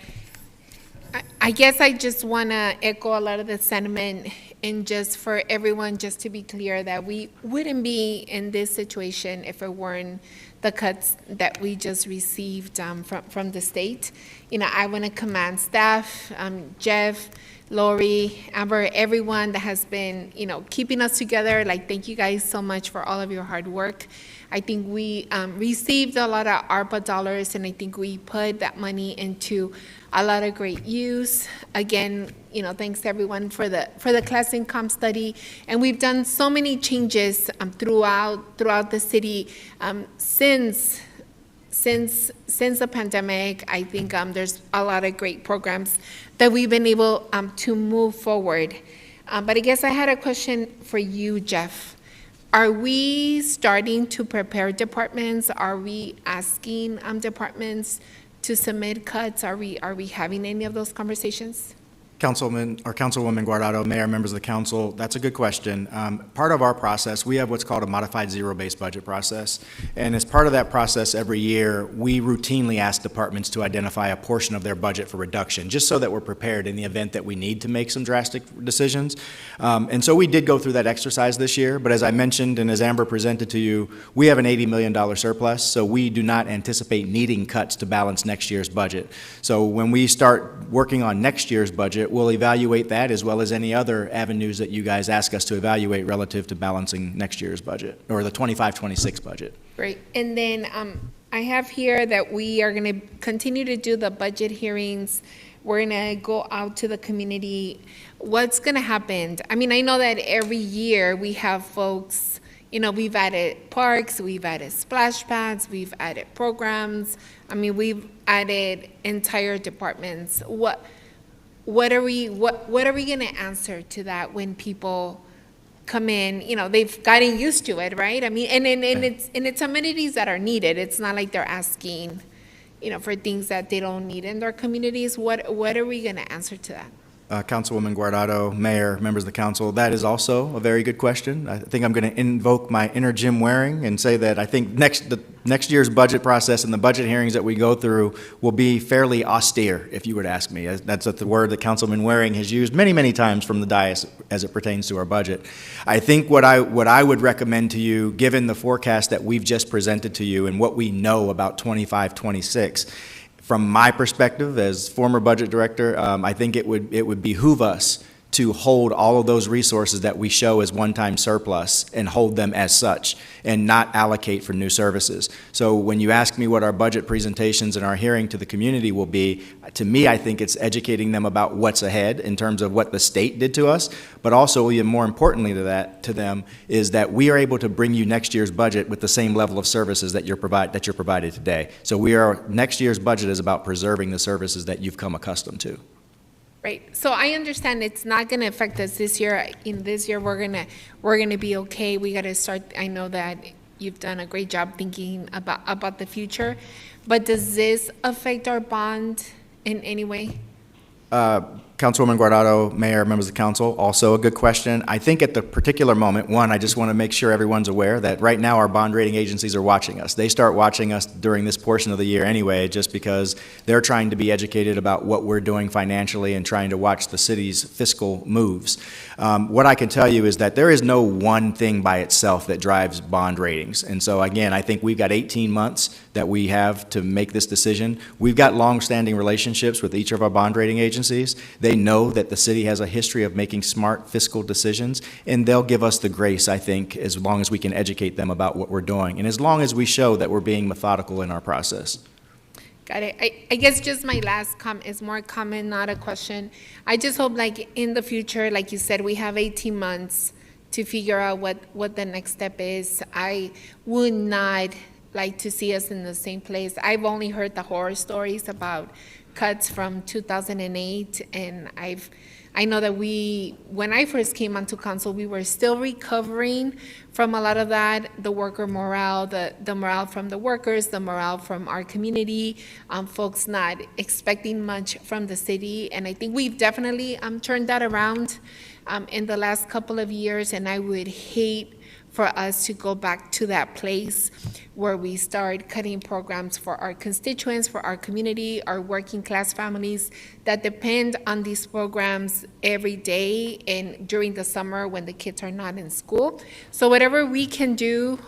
I guess I just want to echo a lot of the sentiment, and just for everyone, just to be clear, that we wouldn't be in this situation if it weren't the cuts that we just received from the state. I want to commend staff, Jeff, Lori, Amber, everyone that has been, keeping us together. Thank you guys so much for all of your hard work. I think we received a lot of ARPA dollars, and I think we put that money into a lot of great use. Again, thanks to everyone for the class income study. And we've done so many changes throughout the city since the pandemic. I think there's a lot of great programs that we've been able to move forward. But I guess I had a question for you, Jeff. Are we starting to prepare departments? Are we asking departments to submit cuts? Are we having any of those conversations? Councilwoman Guardado, Mayor, members of the council, that's a good question. Part of our process, we have what's called a modified zero-based budget process. And as part of that process every year, we routinely ask departments to identify a portion of their budget for reduction, just so that we're prepared in the event that we need to make some drastic decisions. And so we did go through that exercise this year, but as I mentioned and as Amber presented to you, we have an $80 million surplus, so we do not anticipate needing cuts to balance next year's budget. So when we start working on next year's budget, we'll evaluate that as well as any other avenues that you guys ask us to evaluate relative to balancing next year's budget, or the 25-26 budget. Great. And then I have here that we are going to continue to do the budget hearings. We're going to go out to the community. What's going to happen? I mean, I know that every year we have folks, we've added parks, we've added splash pads, we've added programs. I mean, we've added entire departments. What are we going to answer to that when people come in? They've gotten used to it, right? I mean, and it's amenities that are needed. It's not like they're asking, for things that they don't need in their communities. What are we going to answer to that? Councilwoman Guardado, Mayor, members of the council, that is also a very good question. I think I'm going to invoke my inner Jim Waring and say that I think next year's budget process and the budget hearings that we go through will be fairly austere, if you would ask me. That's the word that Councilman Waring has used many, many times from the dais as it pertains to our budget. I think what I would recommend to you, given the forecast that we've just presented to you and what we know about 25-26, from my perspective as former budget director, I think it would behoove us to hold all of those resources that we show as one-time surplus and hold them as such and not allocate for new services. So when you ask me what our budget presentations and our hearing to the community will be, to me, I think it's educating them about what's ahead in terms of what the state did to us, but also even more importantly to them is that we are able to bring you next year's budget with the same level of services that you're provided today. So next year's budget is about preserving the services that you've come accustomed to. Right. So I understand it's not going to affect us this year. In this year, we're gonna be okay. We got to start. I know that you've done a great job thinking about the future, but does this affect our bond in any way? Councilwoman Guardado, Mayor, members of the council, also a good question. I think at the particular moment, one, I just want to make sure everyone's aware that right now our bond rating agencies are watching us. They start watching us during this portion of the year anyway, just because they're trying to be educated about what we're doing financially and trying to watch the city's fiscal moves. What I can tell you is that there is no one thing by itself that drives bond ratings. And so again, I think we've got 18 months that we have to make this decision. We've got long-standing relationships with each of our bond rating agencies. They know that the city has a history of making smart fiscal decisions, and they'll give us the grace, I think, as long as we can educate them about what we're doing, and as long as we show that we're being methodical in our process. Got it. I guess just my last comment is more a comment, not a question. I just hope, like, in the future, like you said, we have 18 months to figure out what the next step is. I would not like to see us in the same place. I've only heard the horror stories about cuts from 2008, and I know that when I first came onto council, we were still recovering from a lot of that, the worker morale, the morale from the workers, the morale from our community, folks not expecting much from the city, and I think we've definitely turned that around in the last couple of years, and I would hate for us to go back to that place where we start cutting programs for our constituents, for our community, our working class families that depend on these programs every day and during the summer when the kids are not in school. So whatever we can do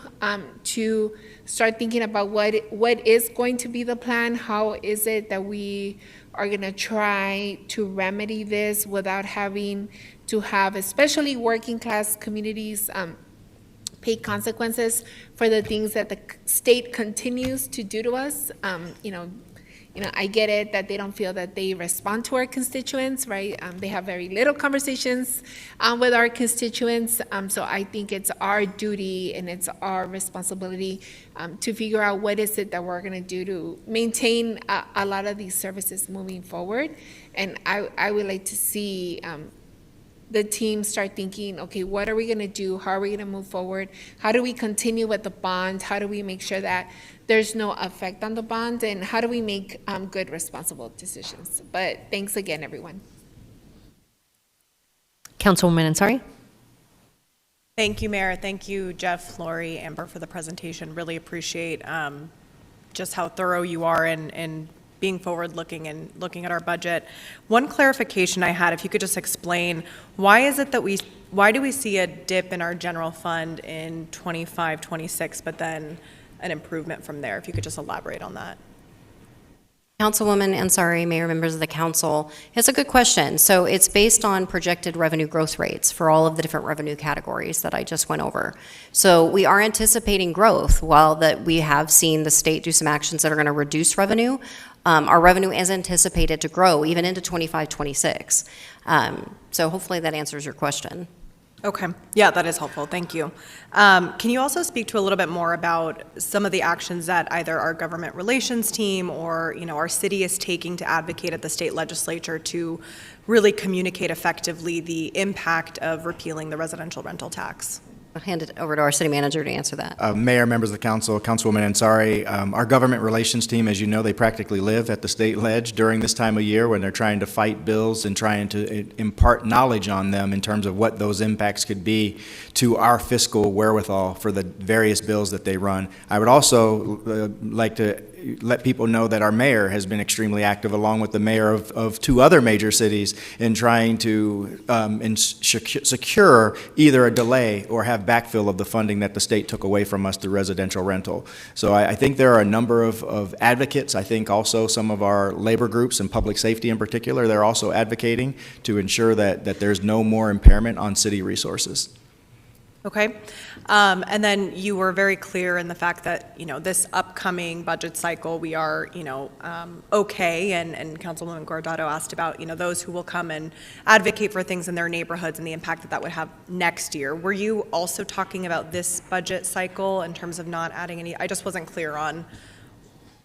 to start thinking about what is going to be the plan, how is it that we are gonna try to remedy this without having to have, especially working class communities, pay consequences for the things that the state continues to do to us. I get it that they don't feel that they respond to our constituents, right? They have very little conversations with our constituents. So I think it's our duty and it's our responsibility to figure out what is it that we're gonna do to maintain a lot of these services moving forward. And I would like to see the team start thinking, okay, what are we going to do? How are we going to move forward? How do we continue with the bond? How do we make sure that there's no effect on the bond? And how do we make good, responsible decisions? But thanks again, everyone. Councilwoman Ansari? Thank you, Mayor. Thank you, Jeff, Lori, Amber, for the presentation. Really appreciate just how thorough you are in being forward-looking and looking at our budget. One clarification I had, if you could just explain, why do we see a dip in our general fund in 25, 26, but then an improvement from there? If you could just elaborate on that. Councilwoman Ansari, Mayor, members of the council, it's a good question. So it's based on projected revenue growth rates for all of the different revenue categories that I just went over. So we are anticipating growth. While that we have seen the state do some actions that are going to reduce revenue, our revenue is anticipated to grow even into 25, 26. So hopefully that answers your question. Okay, yeah, that is helpful, thank you. Can you also speak to a little bit more about some of the actions that either our government relations team or our city is taking to advocate at the state legislature to really communicate effectively the impact of repealing the residential rental tax? I'll hand it over to our city manager to answer that. Mayor, members of the council, Councilwoman Ansari, our government relations team, as you know, they practically live at the state ledge during this time of year when they're trying to fight bills and trying to impart knowledge on them in terms of what those impacts could be to our fiscal wherewithal for the various bills that they run. I would also like to let people know that our mayor has been extremely active, along with the mayor of two other major cities, in trying to secure either a delay or have backfill of the funding that the state took away from us through residential rental. So I think there are a number of advocates. I think also some of our labor groups and public safety in particular, they're also advocating to ensure that there's no more impairment on city resources. Okay, and then you were very clear in the fact that, this upcoming budget cycle, we are, okay, and Councilwoman Guardado asked about, those who will come and advocate for things in their neighborhoods and the impact that would have next year. Were you also talking about this budget cycle in terms of not adding any? I just wasn't clear on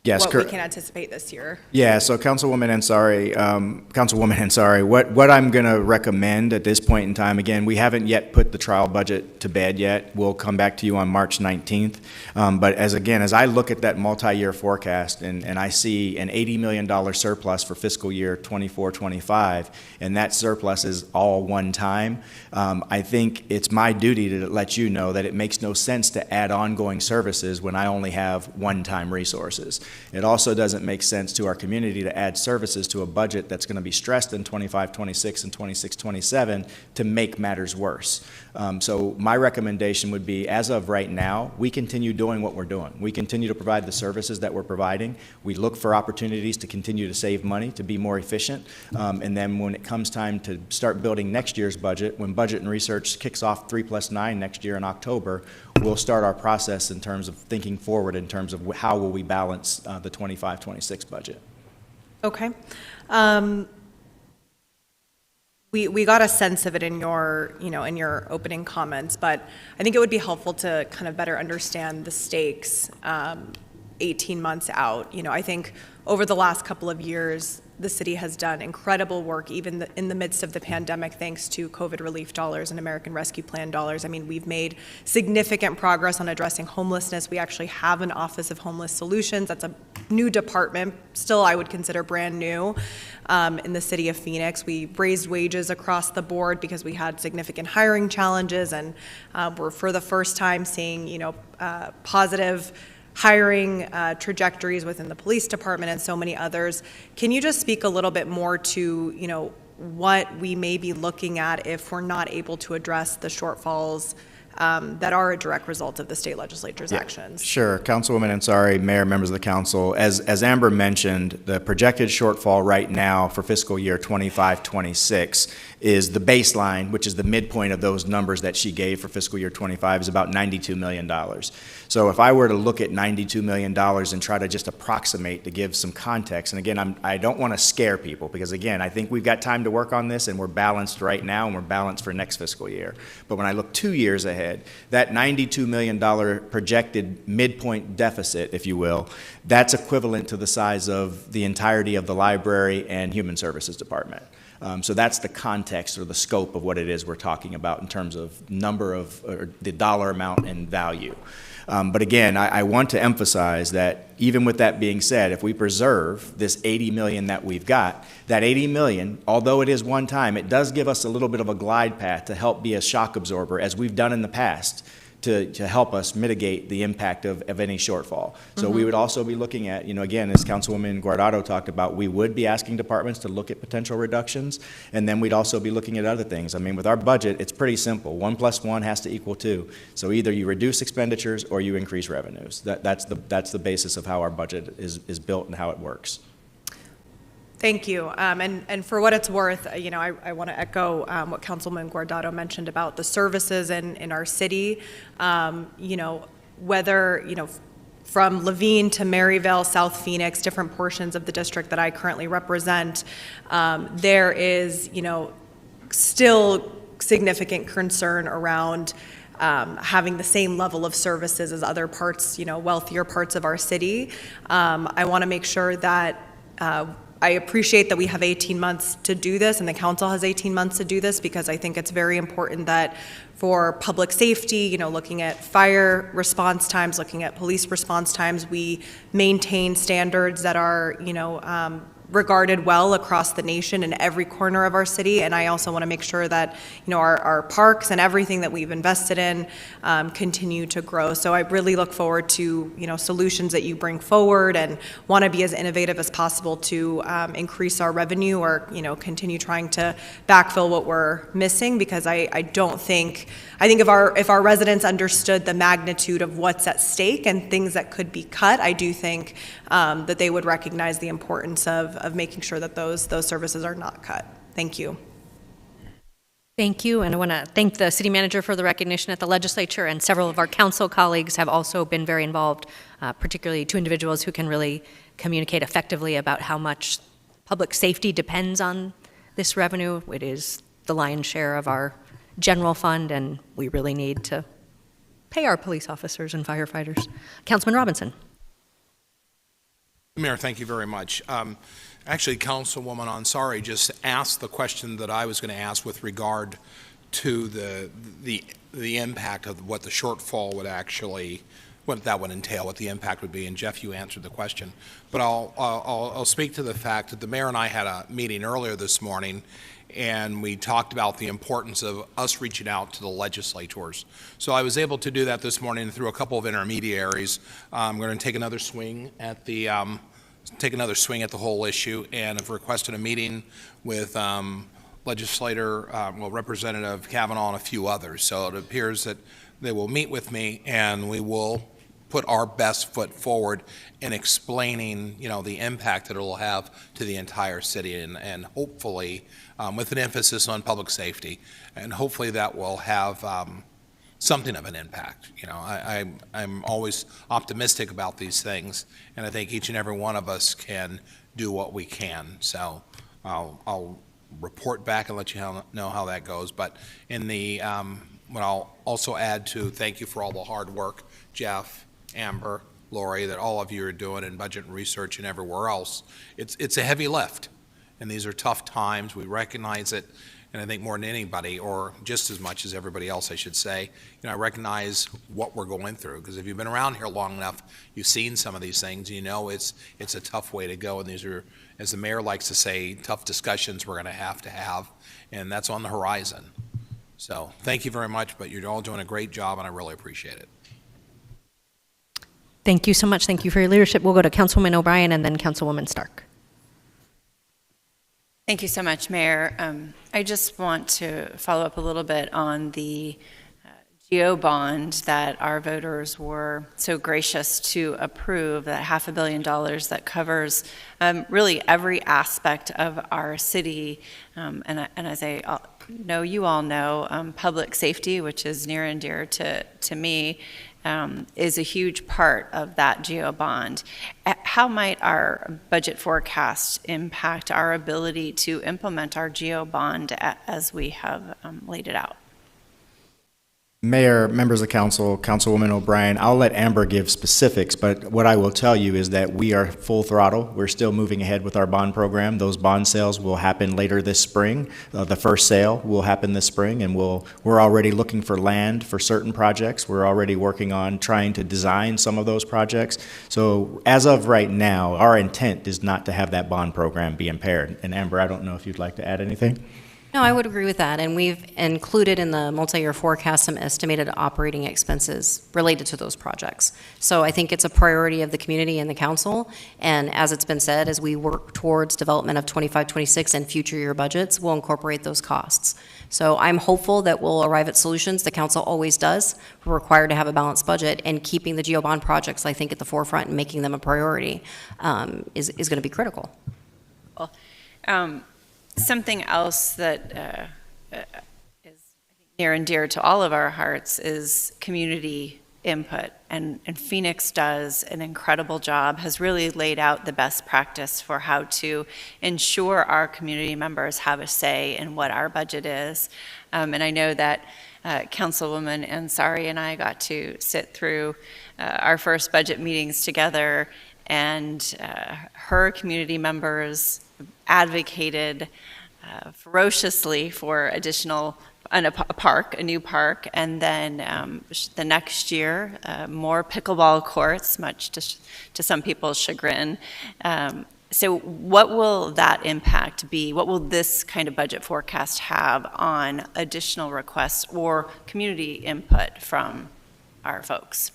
Yes, what we can anticipate this year. Yeah, so Councilwoman Ansari, what I'm going to recommend at this point in time, again, we haven't yet put the trial budget to bed yet. We'll come back to you on March 19th. But as I look at that multi-year forecast and I see an $80 million surplus for fiscal year 24-25, and that surplus is all one time, I think it's my duty to let you know that it makes no sense to add ongoing services when I only have one-time resources. It also doesn't make sense to our community to add services to a budget that's going to be stressed in 25-26 and 26-27 to make matters worse. So my recommendation would be, as of right now, we continue doing what we're doing. We continue to provide the services that we're providing. We look for opportunities to continue to save money, to be more efficient. And then when it comes time to start building next year's budget, when Budget and Research kicks off 3+9 next year in October, we'll start our process in terms of thinking forward in terms of how will we balance the 25-26 budget. Okay. We got a sense of it in your, in your opening comments, but I think it would be helpful to kind of better understand the stakes 18 months out. I think over the last couple of years, the city has done incredible work, even in the midst of the pandemic, thanks to COVID relief dollars and American Rescue Plan dollars. I mean, we've made significant progress on addressing homelessness. We actually have an Office of Homeless Solutions. That's a new department, still I would consider brand new, in the city of Phoenix. We raised wages across the board because we had significant hiring challenges, and we're for the first time seeing, positive hiring trajectories within the police department and so many others. Can you just speak a little bit more to, what we may be looking at if we're not able to address the shortfalls that are a direct result of the state legislature's actions? Sure. Councilwoman Ansari, Mayor, members of the council, as Amber mentioned, the projected shortfall right now for fiscal year 25-26 is the baseline, which is the midpoint of those numbers that she gave for fiscal year 25, is about $92 million. So if I were to look at $92 million and try to just approximate to give some context, and again, I don't want to scare people because, again, I think we've got time to work on this and we're balanced right now and we're balanced for next fiscal year. But when I look 2 years ahead, that $92 million projected midpoint deficit, if you will, that's equivalent to the size of the entirety of the library and human services department. So that's the context or the scope of what it is we're talking about in terms of number of, or the dollar amount and value. But again, I want to emphasize that even with that being said, if we preserve this $80 million that we've got, that $80 million, although it is one time, it does give us a little bit of a glide path to help be a shock absorber, as we've done in the past, to help us mitigate the impact of any shortfall. So we would also be looking at, again, as Councilwoman Guardado talked about, we would be asking departments to look at potential reductions, and then we'd also be looking at other things. I mean, with our budget, it's pretty simple. 1 + 1 has to equal 2. So either you reduce expenditures or you increase revenues. That's the basis of how our budget is built and how it works. Thank you. And for what it's worth, I want to echo what Councilman Guardado mentioned about the services in our city. Whether, from Levine to Maryvale, South Phoenix, different portions of the district that I currently represent, there is, still significant concern around having the same level of services as other parts, wealthier parts of our city. I want to make sure that I appreciate that we have 18 months to do this and the council has 18 months to do this, because I think it's very important that for public safety, looking at fire response times, looking at police response times, we maintain standards that are, regarded well across the nation in every corner of our city. And I also want to make sure that, our parks and everything that we've invested in continue to grow. So I really look forward to, solutions that you bring forward, and want to be as innovative as possible to increase our revenue or, continue trying to backfill what we're missing, because I think if our residents understood the magnitude of what's at stake and things that could be cut, I do think that they would recognize the importance of making sure that those services are not cut. Thank you. Thank you, and I want to thank the city manager for the recognition at the legislature, and several of our council colleagues have also been very involved, particularly 2 individuals who can really communicate effectively about how much public safety depends on this revenue. It is the lion's share of our general fund, and we really need to pay our police officers and firefighters. Councilman Robinson. Mayor, thank you very much. Actually, Councilwoman Ansari just asked the question that I was going to ask with regard to the impact of what the shortfall would actually, what that would entail, what the impact would be. And Jeff, you answered the question. But I'll speak to the fact that the mayor and I had a meeting earlier this morning, and we talked about the importance of us reaching out to the legislators. So I was able to do that this morning through a couple of intermediaries. I'm going to take another swing at the whole issue, and have requested a meeting with Representative Kavanaugh and a few others. So it appears that they will meet with me, and we will put our best foot forward in explaining, the impact that it will have to the entire city, and hopefully, with an emphasis on public safety, and hopefully that will have something of an impact. I'm always optimistic about these things, and I think each and every one of us can do what we can. So I'll report back and let you know how that goes. But what I'll also add to thank you for all the hard work, Jeff, Amber, Lori, that all of you are doing in budget and research and everywhere else. It's a heavy lift, and these are tough times. We recognize it, and I think more than anybody, or just as much as everybody else, I should say, I recognize what we're going through, because if you've been around here long enough, you've seen some of these things. It's a tough way to go, and these are, as the mayor likes to say, tough discussions we're going to have, and that's on the horizon. So thank you very much, but you're all doing a great job, and I really appreciate it. Thank you so much. Thank you for your leadership. We'll go to Councilwoman O'Brien and then Councilwoman Stark. Thank you so much, Mayor. I just want to follow up a little bit on the GO bond that our voters were so gracious to approve, that $500 million that covers really every aspect of our city. And as I know you all know, public safety, which is near and dear to me, is a huge part of that GO bond. How might our budget forecast impact our ability to implement our GO bond as we have laid it out? Mayor, members of council, Councilwoman O'Brien, I'll let Amber give specifics, but what I will tell you is that we are full throttle. We're still moving ahead with our bond program. Those bond sales will happen later this spring. The first sale will happen this spring, and we're already looking for land for certain projects. We're already working on trying to design some of those projects. So as of right now, our intent is not to have that bond program be impaired. And Amber, I don't know if you'd like to add anything? No, I would agree with that, and we've included in the multi-year forecast some estimated operating expenses related to those projects. So I think it's a priority of the community and the council, and as it's been said, as we work towards development of 25-26 and future year budgets, we'll incorporate those costs. So I'm hopeful that we'll arrive at solutions. The council always does. We're required to have a balanced budget, and keeping the GO bond projects, I think, at the forefront and making them a priority is going to be critical. Well, something else that is near and dear to all of our hearts is community input. And Phoenix does an incredible job, has really laid out the best practice for how to ensure our community members have a say in what our budget is. And I know that Councilwoman Ansari and I got to sit through our first budget meetings together, and her community members advocated ferociously for a new park, and then the next year, more pickleball courts, much to some people's chagrin. So what will that impact be? What will this kind of budget forecast have on additional requests or community input from our folks?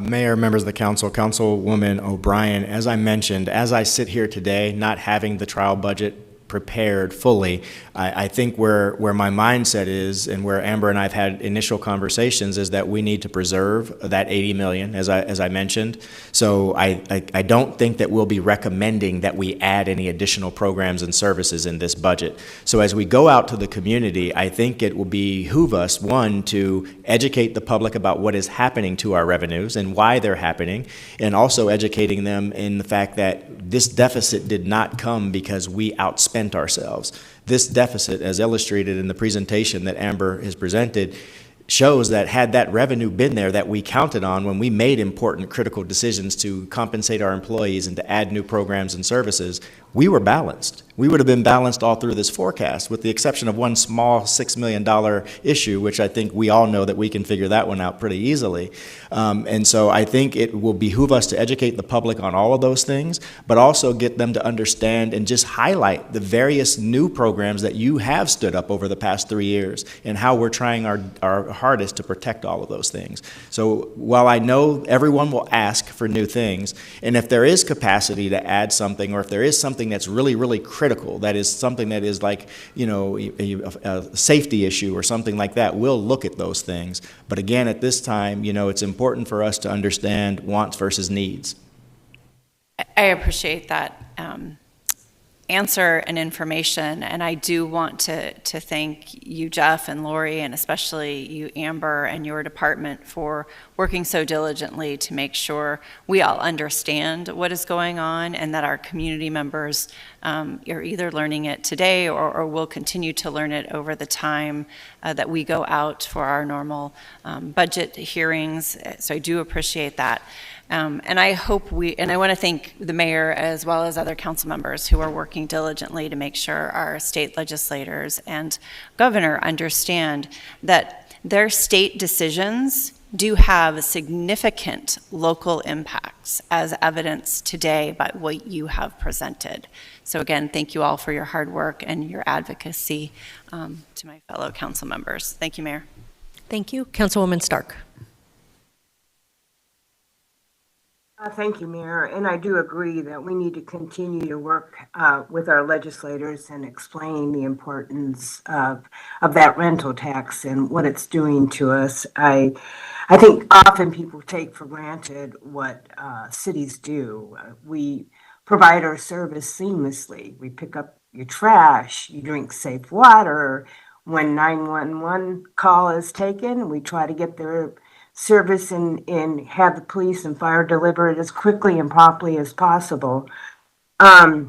Mayor, members of the council, Councilwoman O'Brien, as I mentioned, as I sit here today, not having the trial budget prepared fully, I think where my mindset is, and where Amber and I have had initial conversations, is that we need to preserve that $80 million, as I mentioned. So I don't think that we'll be recommending that we add any additional programs and services in this budget. So as we go out to the community, I think it will behoove us, one, to educate the public about what is happening to our revenues and why they're happening, and also educating them in the fact that this deficit did not come because we outspent ourselves. This deficit, as illustrated in the presentation that Amber has presented, shows that had that revenue been there that we counted on when we made important critical decisions to compensate our employees and to add new programs and services, we were balanced. We would have been balanced all through this forecast, with the exception of one small $6 million issue, which I think we all know that we can figure that one out pretty easily. And so I think it will behoove us to educate the public on all of those things, but also get them to understand and just highlight the various new programs that you have stood up over the past 3 years and how we're trying our hardest to protect all of those things. So while I know everyone will ask for new things, and if there is capacity to add something, or if there is something that's really, really critical, that is something that is like, a safety issue or something like that, we'll look at those things. But again, at this time, it's important for us to understand wants versus needs. I appreciate that answer and information, and I do want to thank you, Jeff and Lori, and especially you, Amber, and your department for working so diligently to make sure we all understand what is going on and that our community members are either learning it today or will continue to learn it over the time that we go out for our normal budget hearings. So I do appreciate that. And I hope and I want to thank the mayor as well as other council members who are working diligently to make sure our state legislators and governor understand that their state decisions do have significant local impacts, as evidenced today by what you have presented. So again, thank you all for your hard work and your advocacy to my fellow council members. Thank you, Mayor. Thank you. Councilwoman Stark. Thank you, Mayor. And I do agree that we need to continue to work with our legislators and explain the importance of that rental tax and what it's doing to us. I think often people take for granted what cities do. We provide our service seamlessly. We pick up your trash, you drink safe water. When 911 call is taken, we try to get their service and have the police and fire deliver it as quickly and promptly as possible. But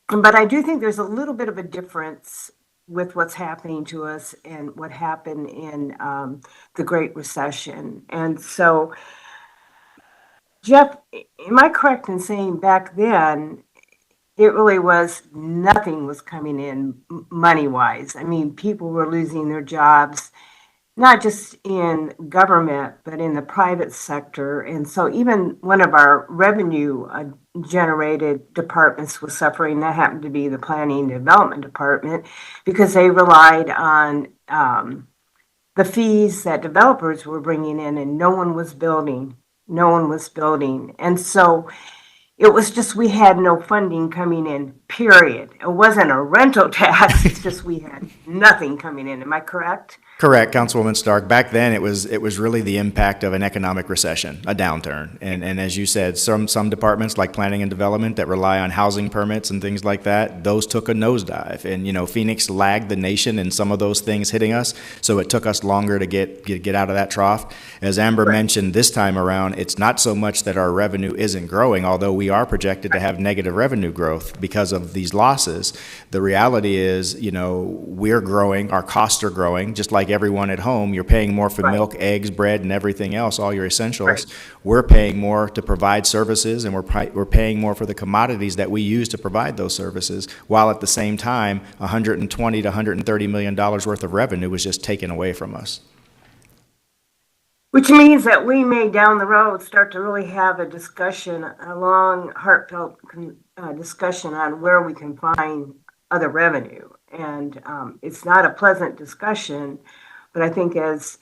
I do think there's a little bit of a difference with what's happening to us and what happened in the Great Recession. And so, Jeff, am I correct in saying back then, it really was nothing was coming in money-wise? I mean, people were losing their jobs, not just in government, but in the private sector. And so even one of our revenue generated departments was suffering. That happened to be the Planning and Development Department, because they relied on the fees that developers were bringing in, and no one was building. No one was building. And so it was just, we had no funding coming in, period. It wasn't a rental tax, it's just we had nothing coming in. Am I correct? Correct, Councilwoman Stark. Back then, it was really the impact of an economic recession, a downturn. And as you said, some departments like planning and development that rely on housing permits and things like that, those took a nosedive. And Phoenix lagged the nation in some of those things hitting us, so it took us longer to get out of that trough. As Amber mentioned, this time around, it's not so much that our revenue isn't growing, although we are projected to have negative revenue growth because of these losses. The reality is, we're growing, our costs are growing, just like everyone at home. You're paying more for milk, eggs, bread, and everything else, all your essentials. We're paying more to provide services, and we're paying more for the commodities that we use to provide those services, while at the same time, $120 to $130 million worth of revenue was just taken away from us. Which means that we may down the road start to really have a discussion, a long, heartfelt discussion on where we can find other revenue. And it's not a pleasant discussion, but I think as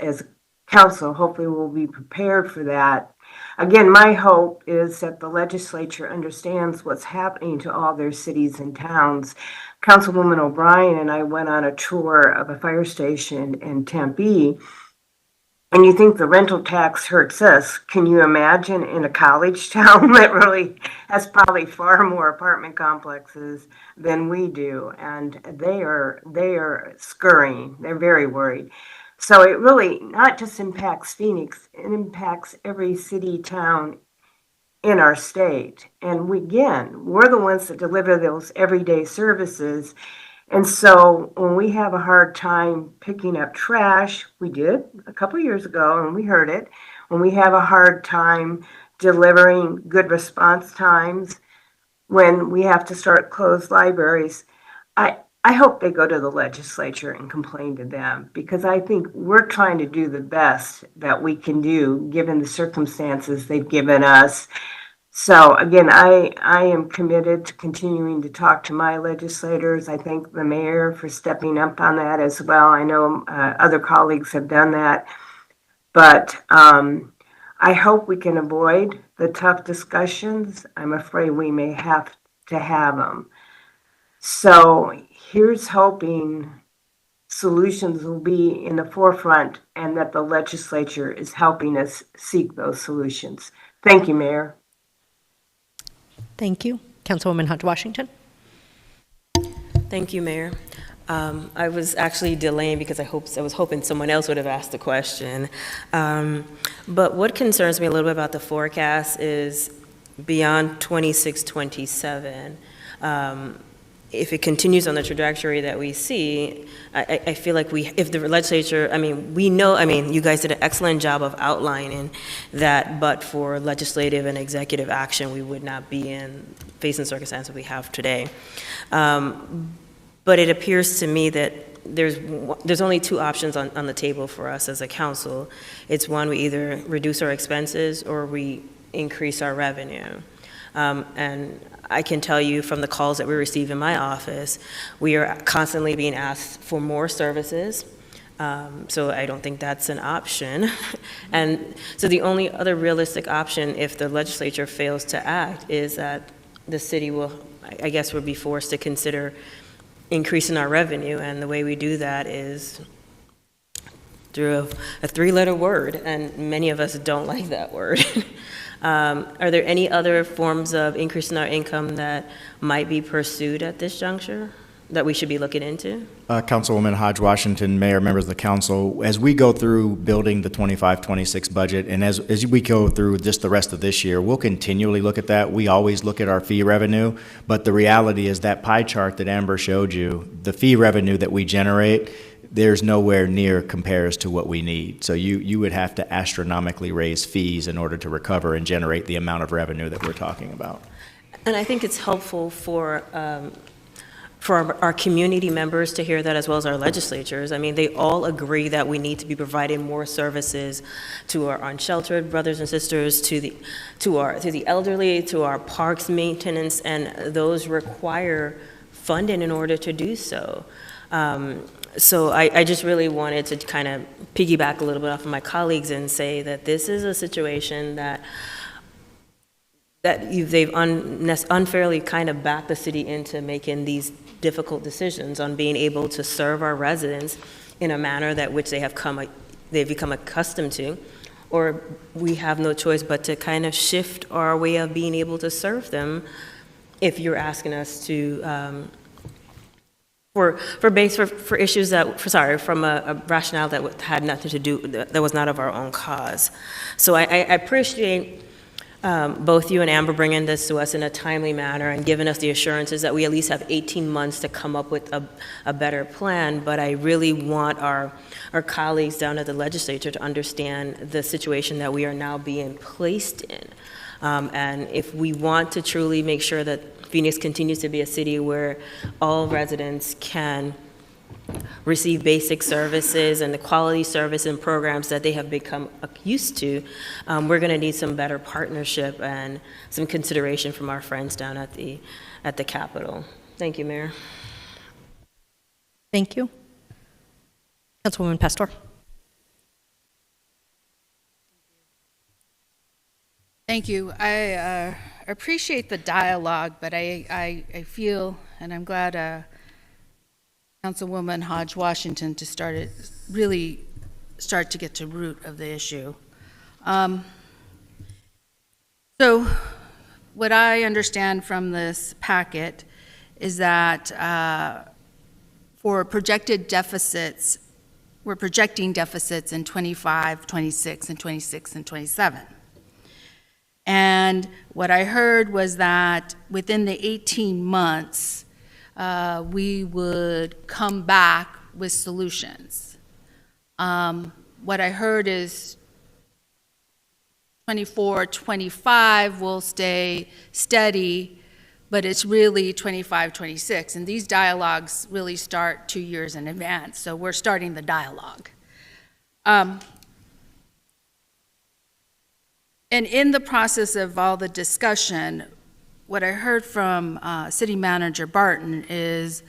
council, hopefully we'll be prepared for that. Again, my hope is that the legislature understands what's happening to all their cities and towns. Councilwoman O'Brien and I went on a tour of a fire station in Tempe, and you think the rental tax hurts us. Can you imagine in a college town that really has probably far more apartment complexes than we do? And they are scurrying. They're very worried. So it really not just impacts Phoenix, it impacts every city, town in our state. And we're the ones that deliver those everyday services. And so when we have a hard time picking up trash, we did a couple years ago and we heard it. When we have a hard time delivering good response times, when we have to start closed libraries, I hope they go to the legislature and complain to them, because I think we're trying to do the best that we can do given the circumstances they've given us. So again, I am committed to continuing to talk to my legislators. I thank the mayor for stepping up on that as well. I know other colleagues have done that, but I hope we can avoid the tough discussions. I'm afraid we may have to have them. So here's hoping solutions will be in the forefront and that the legislature is helping us seek those solutions. Thank you, Mayor. Thank you. Councilwoman Hodge Washington. Thank you, Mayor. I was actually delaying because I was hoping someone else would have asked the question. But what concerns me a little bit about the forecast is beyond 26, 27, if it continues on the trajectory that we see, I feel like if the legislature, you guys did an excellent job of outlining that, but for legislative and executive action, we would not be facing the circumstances we have today. But it appears to me that there's only two options on the table for us as a council. It's one, we either reduce our expenses or we increase our revenue. And I can tell you from the calls that we receive in my office, we are constantly being asked for more services. So I don't think that's an option. And so the only other realistic option, if the legislature fails to act, is that the city will be forced to consider increasing our revenue. And the way we do that is through a three-letter word, and many of us don't like that word. Are there any other forms of increasing our income that might be pursued at this juncture that we should be looking into? Councilwoman Hodge Washington, Mayor, members of the council, as we go through building the 25-26 budget, and as we go through just the rest of this year, we'll continually look at that. We always look at our fee revenue, but the reality is that pie chart that Amber showed you, the fee revenue that we generate, there's nowhere near compares to what we need. So you would have to astronomically raise fees in order to recover and generate the amount of revenue that we're talking about. And I think it's helpful for our community members to hear that, as well as our legislatures. I mean, they all agree that we need to be providing more services to our unsheltered brothers and sisters, to the elderly, to our parks maintenance, and those require funding in order to do so. So I just really wanted to kind of piggyback a little bit off of my colleagues and say that this is a situation that they've unfairly kind of backed the city into making these difficult decisions on being able to serve our residents in a manner that which they've become accustomed to, or we have no choice but to kind of shift our way of being able to serve them if you're asking us to for issues from a rationale that had nothing to do, that was not of our own cause. So I appreciate both you and Amber bringing this to us in a timely manner and giving us the assurances that we at least have 18 months to come up with a better plan, but I really want our colleagues down at the legislature to understand the situation that we are now being placed in. And if we want to truly make sure that Phoenix continues to be a city where all residents can receive basic services and the quality service and programs that they have become used to, we're going to need some better partnership and some consideration from our friends down at the Capitol. Thank you, Mayor. Thank you. Councilwoman Pastor. Thank you. I appreciate the dialogue, but I feel, and I'm glad Councilwoman Hodge Washington to really start to get to the root of the issue. So what I understand from this packet is that for projected deficits, we're projecting deficits in 25, 26, and 26 and 27. And what I heard was that within the 18 months, we would come back with solutions. What I heard is 24, 25 will stay steady, but it's really 25, 26. And these dialogues really start 2 years in advance, so we're starting the dialogue. And in the process of all the discussion, what I heard from City Manager Barton is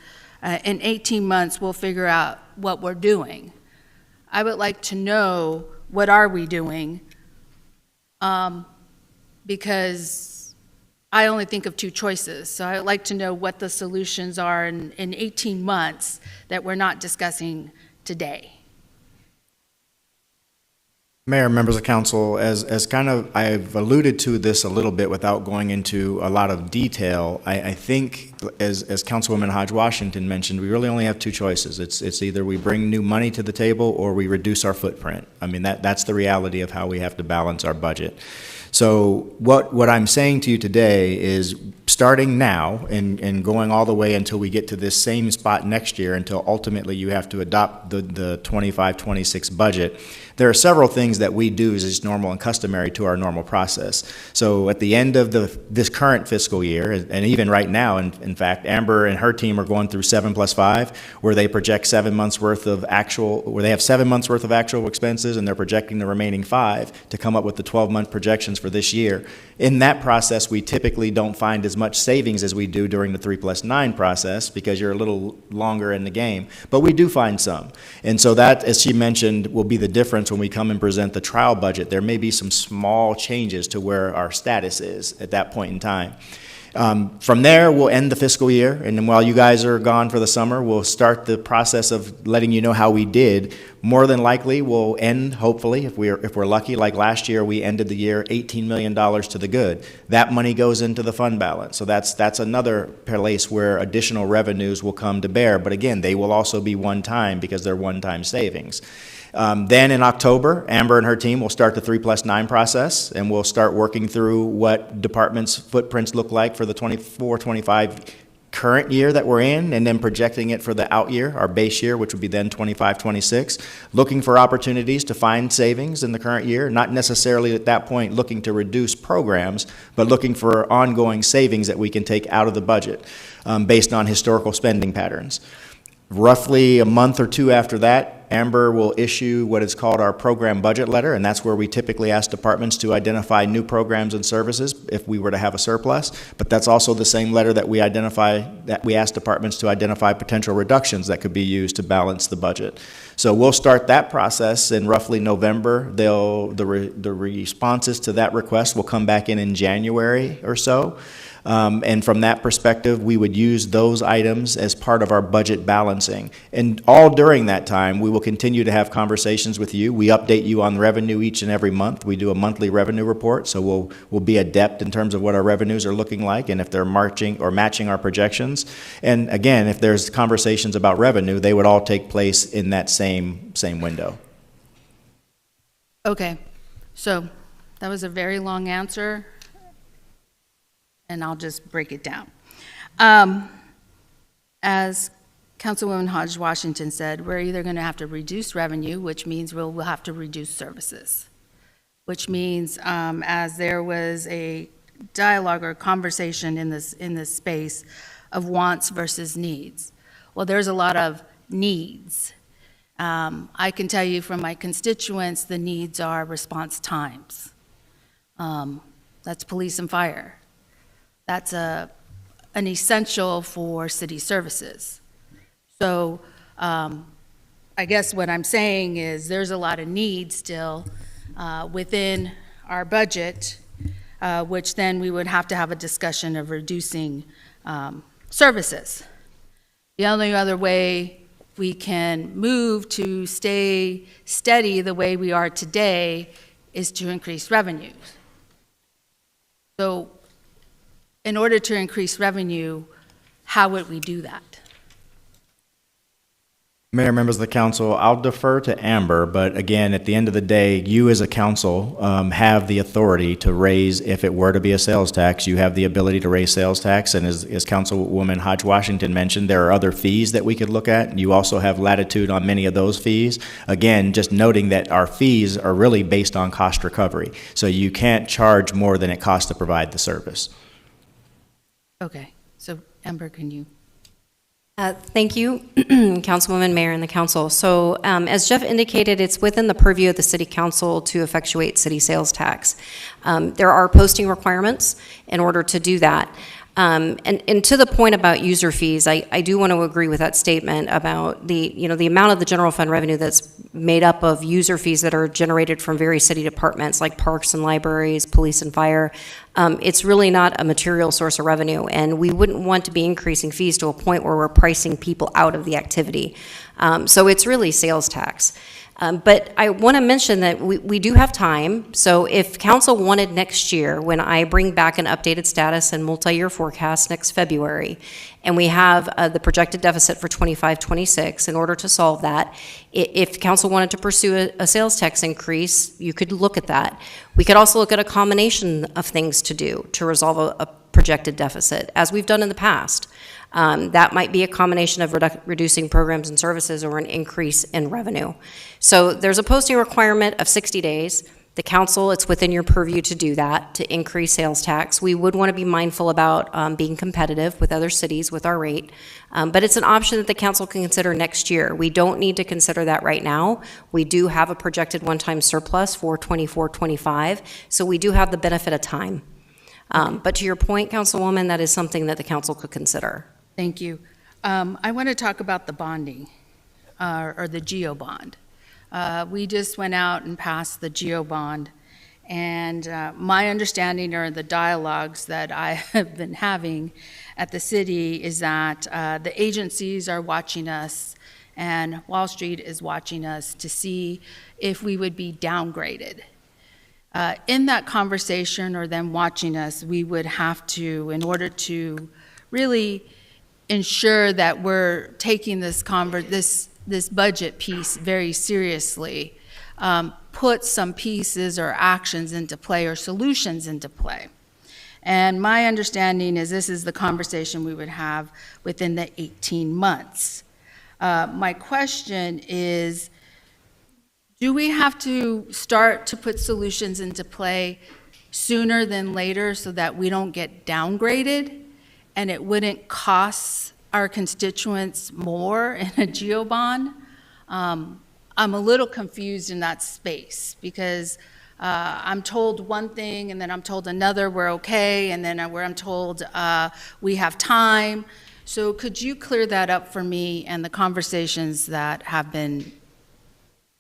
in 18 months, we'll figure out what we're doing. I would like to know, what are we doing? Because I only think of two choices. So I'd like to know what the solutions are in 18 months that we're not discussing today. Mayor, members of council, as kind of, I've alluded to this a little bit without going into a lot of detail. I think, as Councilwoman Hodge Washington mentioned, we really only have two choices. It's either we bring new money to the table or we reduce our footprint. I mean, that's the reality of how we have to balance our budget. So what I'm saying to you today is, starting now and going all the way until we get to this same spot next year, until ultimately you have to adopt the 25-26 budget, there are several things that we do as is normal and customary to our normal process. So at the end of this current fiscal year, and even right now, in fact, Amber and her team are going through 7+5, where they project 7 months worth of actual, where they have 7 months worth of actual expenses, and they're projecting the remaining 5 to come up with the 12-month projections for this year. In that process, we typically don't find as much savings as we do during the 3+9 process, because you're a little longer in the game, but we do find some. And so that, as she mentioned, will be the difference when we come and present the trial budget. There may be some small changes to where our status is at that point in time. From there, we'll end the fiscal year, and then while you guys are gone for the summer, we'll start the process of letting you know how we did. More than likely, we'll end, hopefully, if we're lucky, like last year, we ended the year $18 million to the good. That money goes into the fund balance, so that's another place where additional revenues will come to bear. But again, they will also be one-time because they're one-time savings. Then in October, Amber and her team will start the 3+9 process, and we'll start working through what departments' footprints look like for the 24-25 current year that we're in, and then projecting it for the out year, our base year, which would be then 25-26, looking for opportunities to find savings in the current year, not necessarily at that point looking to reduce programs, but looking for ongoing savings that we can take out of the budget based on historical spending patterns. Roughly a month or two after that, Amber will issue what is called our program budget letter, and that's where we typically ask departments to identify new programs and services if we were to have a surplus. But that's also the same letter that we ask departments to identify potential reductions that could be used to balance the budget. So we'll start that process in roughly November. The responses to that request will come back in January or so. And from that perspective, we would use those items as part of our budget balancing. And all during that time, we will continue to have conversations with you. We update you on revenue each and every month. We do a monthly revenue report, so we'll be adept in terms of what our revenues are looking like and if they're marching or matching our projections. And again, if there's conversations about revenue, they would all take place in that same window. Okay, so that was a very long answer, and I'll just break it down. As Councilwoman Hodge Washington said, we're either going to have to reduce revenue, which means we'll have to reduce services, which means as there was a dialogue or conversation in this space of wants versus needs. Well, there's a lot of needs. I can tell you from my constituents, the needs are response times. That's police and fire. That's an essential for city services. So I guess what I'm saying is there's a lot of needs still within our budget, which then we would have to have a discussion of reducing services. The only other way we can move to stay steady the way we are today is to increase revenues. So in order to increase revenue, how would we do that? Mayor, members of the council, I'll defer to Amber, but again, at the end of the day, you as a council have the authority to raise, if it were to be a sales tax, you have the ability to raise sales tax, and as Councilwoman Hodge Washington mentioned, there are other fees that we could look at. You also have latitude on many of those fees. Again, just noting that our fees are really based on cost recovery, so you can't charge more than it costs to provide the service. Okay, so Amber, can you? Thank you, Councilwoman, Mayor, and the council. So as Jeff indicated, it's within the purview of the city council to effectuate city sales tax. There are posting requirements in order to do that. And to the point about user fees, I do want to agree with that statement about the amount of the general fund revenue that's made up of user fees that are generated from various city departments like parks and libraries, police and fire. It's really not a material source of revenue, and we wouldn't want to be increasing fees to a point where we're pricing people out of the activity. So it's really sales tax. But I want to mention that we do have time. So if council wanted next year, when I bring back an updated status and multi-year forecast next February, and we have the projected deficit for 25-26, in order to solve that, if council wanted to pursue a sales tax increase, you could look at that. We could also look at a combination of things to do to resolve a projected deficit, as we've done in the past. That might be a combination of reducing programs and services or an increase in revenue. So there's a posting requirement of 60 days. The council, it's within your purview to do that, to increase sales tax. We would want to be mindful about being competitive with other cities with our rate, but it's an option that the council can consider next year. We don't need to consider that right now. We do have a projected one-time surplus for 24-25, so we do have the benefit of time. But to your point, Councilwoman, that is something that the council could consider. Thank you. I want to talk about the bonding, or the GEO bond. We just went out and passed the GEO bond, and my understanding or the dialogues that I have been having at the city is that the agencies are watching us, and Wall Street is watching us to see if we would be downgraded. In that conversation, or them watching us, we would have to, in order to really ensure that we're taking this budget piece very seriously, put some pieces or actions into play or solutions into play. And my understanding is this is the conversation we would have within the 18 months. My question is, do we have to start to put solutions into play sooner than later so that we don't get downgraded and it wouldn't cost our constituents more in a GEO bond? I'm a little confused in that space because I'm told one thing and then I'm told another, we're okay, and then where I'm told we have time. So could you clear that up for me and the conversations that have been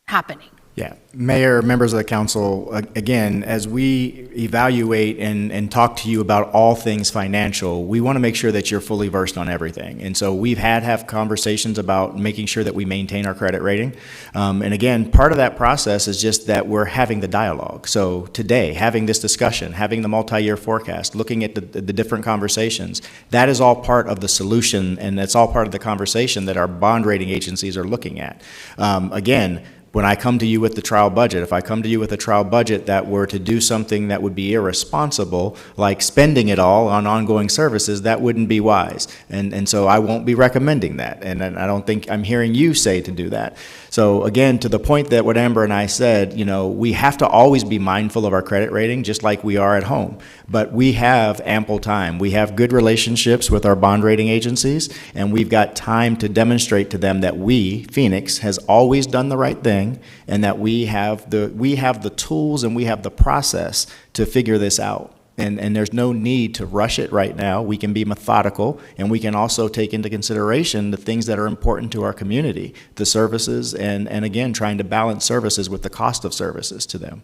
happening? Yeah, Mayor, members of the council, again, as we evaluate and talk to you about all things financial, we want to make sure that you're fully versed on everything. And so we've have conversations about making sure that we maintain our credit rating. And again, part of that process is just that we're having the dialogue. So today, having this discussion, having the multi-year forecast, looking at the different conversations, that is all part of the solution, and that's all part of the conversation that our bond rating agencies are looking at. Again, when I come to you with the trial budget, if I come to you with a trial budget that were to do something that would be irresponsible, like spending it all on ongoing services, that wouldn't be wise. And so I won't be recommending that. And I don't think I'm hearing you say to do that. So again, to the point that what Amber and I said, we have to always be mindful of our credit rating, just like we are at home. But we have ample time. We have good relationships with our bond rating agencies, and we've got time to demonstrate to them that we, Phoenix, has always done the right thing, and that we have the tools and we have the process to figure this out. And there's no need to rush it right now. We can be methodical, and we can also take into consideration the things that are important to our community, the services, and again, trying to balance services with the cost of services to them.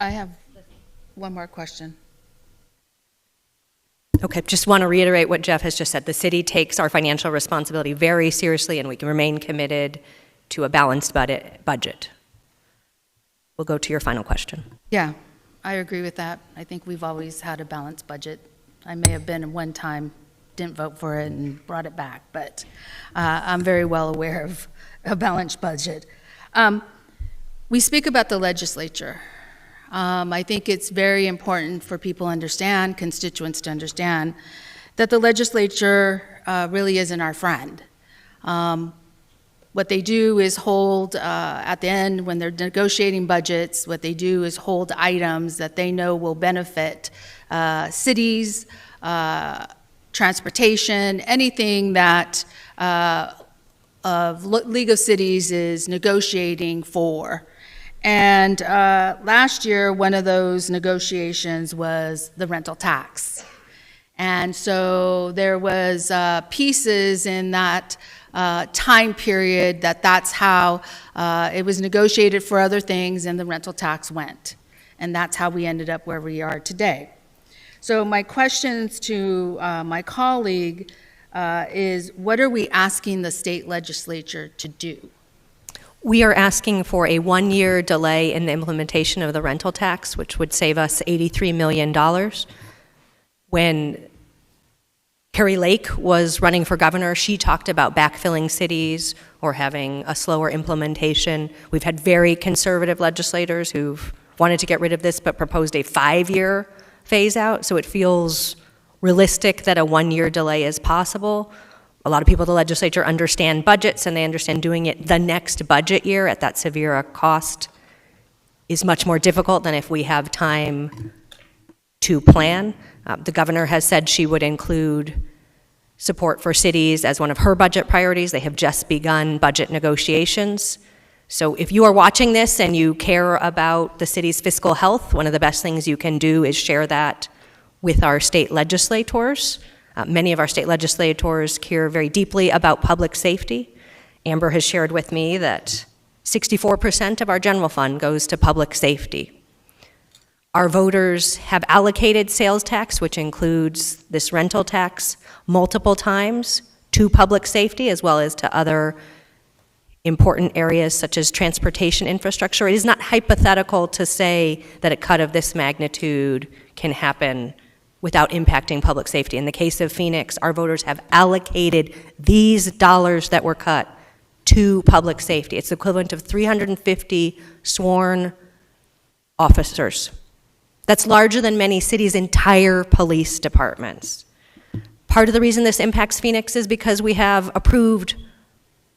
I have one more question. Okay, just want to reiterate what Jeff has just said. The city takes our financial responsibility very seriously, and we can remain committed to a balanced budget. We'll go to your final question. Yeah, I agree with that. I think we've always had a balanced budget. I may have been one time didn't vote for it and brought it back, but I'm very well aware of a balanced budget. We speak about the legislature. I think it's very important for people to understand, constituents to understand, that the legislature really isn't our friend. What they do is hold, at the end, when they're negotiating budgets, what they do is hold items that they know will benefit cities, transportation, anything that League of Cities is negotiating for. And last year, one of those negotiations was the rental tax. And so there was pieces in that time period that's how it was negotiated for other things, and the rental tax went. And that's how we ended up where we are today. So my questions to my colleague is, what are we asking the state legislature to do? We are asking for a 1-year delay in the implementation of the rental tax, which would save us $83 million. When Carrie Lake was running for governor, she talked about backfilling cities or having a slower implementation. We've had very conservative legislators who've wanted to get rid of this but proposed a 5-year phase out, so it feels realistic that a 1-year delay is possible. A lot of people in the legislature understand budgets, and they understand doing it the next budget year at that severe a cost is much more difficult than if we have time to plan. The governor has said she would include support for cities as one of her budget priorities. They have just begun budget negotiations. So if you are watching this and you care about the city's fiscal health, one of the best things you can do is share that with our state legislators. Many of our state legislators care very deeply about public safety. Amber has shared with me that 64% of our general fund goes to public safety. Our voters have allocated sales tax, which includes this rental tax, multiple times to public safety as well as to other important areas such as transportation infrastructure. It is not hypothetical to say that a cut of this magnitude can happen without impacting public safety. In the case of Phoenix, our voters have allocated these dollars that were cut to public safety. It's the equivalent of 350 sworn officers. That's larger than many cities' entire police departments. Part of the reason this impacts Phoenix is because we have approved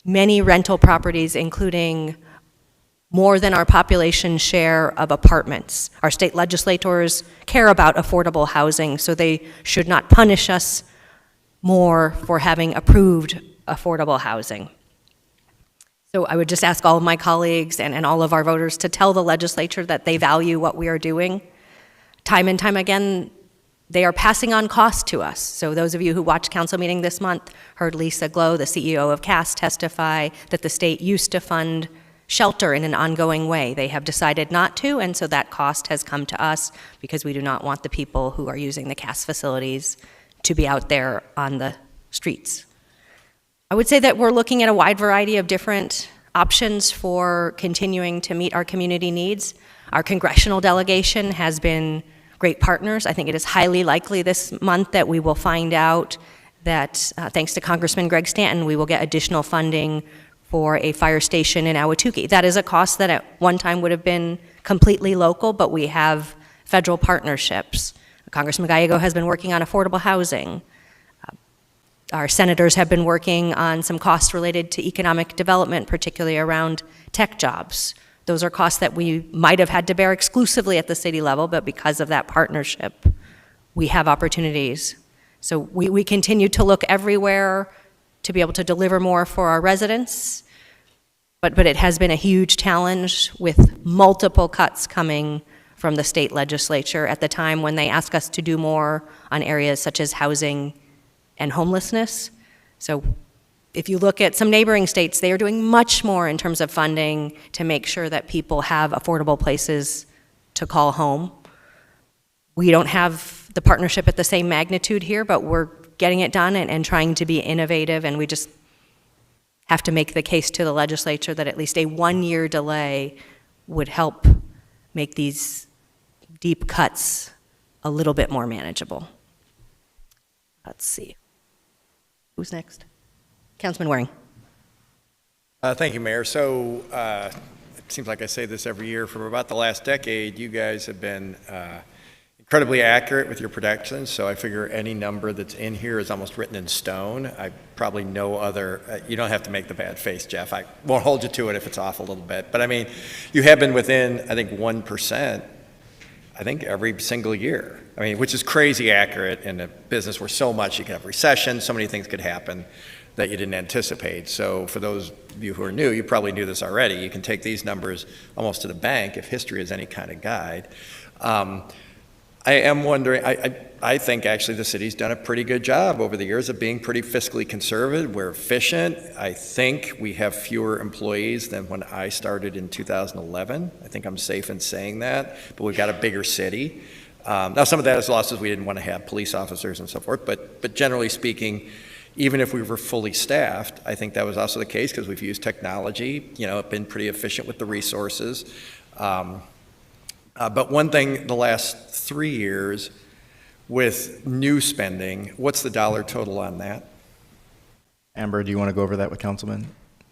many rental properties, including more than our population share of apartments. Our state legislators care about affordable housing, so they should not punish us more for having approved affordable housing. So I would just ask all of my colleagues and all of our voters to tell the legislature that they value what we are doing. Time and time again, they are passing on costs to us. So those of you who watched council meeting this month heard Lisa Glow, the CEO of CAST, testify that the state used to fund shelter in an ongoing way. They have decided not to, and so that cost has come to us because we do not want the people who are using the CAST facilities to be out there on the streets. I would say that we're looking at a wide variety of different options for continuing to meet our community needs. Our congressional delegation has been great partners. I think it is highly likely this month that we will find out that, thanks to Congressman Greg Stanton, we will get additional funding for a fire station in Ahwatukee. That is a cost that at one time would have been completely local, but we have federal partnerships. Congressman Gallego has been working on affordable housing. Our senators have been working on some costs related to economic development, particularly around tech jobs. Those are costs that we might have had to bear exclusively at the city level, but because of that partnership, we have opportunities. So we continue to look everywhere to be able to deliver more for our residents, but it has been a huge challenge with multiple cuts coming from the state legislature at the time when they ask us to do more on areas such as housing and homelessness. So if you look at some neighboring states, they are doing much more in terms of funding to make sure that people have affordable places to call home. We don't have the partnership at the same magnitude here, but we're getting it done and trying to be innovative, and we just have to make the case to the legislature that at least a 1-year delay would help make these deep cuts a little bit more manageable. Let's see. Who's next? Councilman Waring. Thank you, Mayor. So it seems like I say this every year. For about the last decade, you guys have been incredibly accurate with your predictions. So I figure any number that's in here is almost written in stone. I probably no other, you don't have to make the bad face, Jeff. I won't hold you to it if it's off a little bit. But I mean, you have been within, I think, 1%, I think, every single year. I mean, which is crazy accurate in a business where so much, you could have recession, so many things could happen that you didn't anticipate. So for those of you who are new, you probably knew this already. You can take these numbers almost to the bank if history is any kind of guide. I am wondering, I think actually the city's done a pretty good job over the years of being pretty fiscally conservative. We're efficient. I think we have fewer employees than when I started in 2011. I think I'm safe in saying that, but we've got a bigger city. Now some of that is losses. We didn't want to have police officers and so forth, but generally speaking, even if we were fully staffed, I think that was also the case because we've used technology, been pretty efficient with the resources. But one thing the last 3 years with new spending, what's the dollar total on that? Amber, do you want to go over that with Councilman?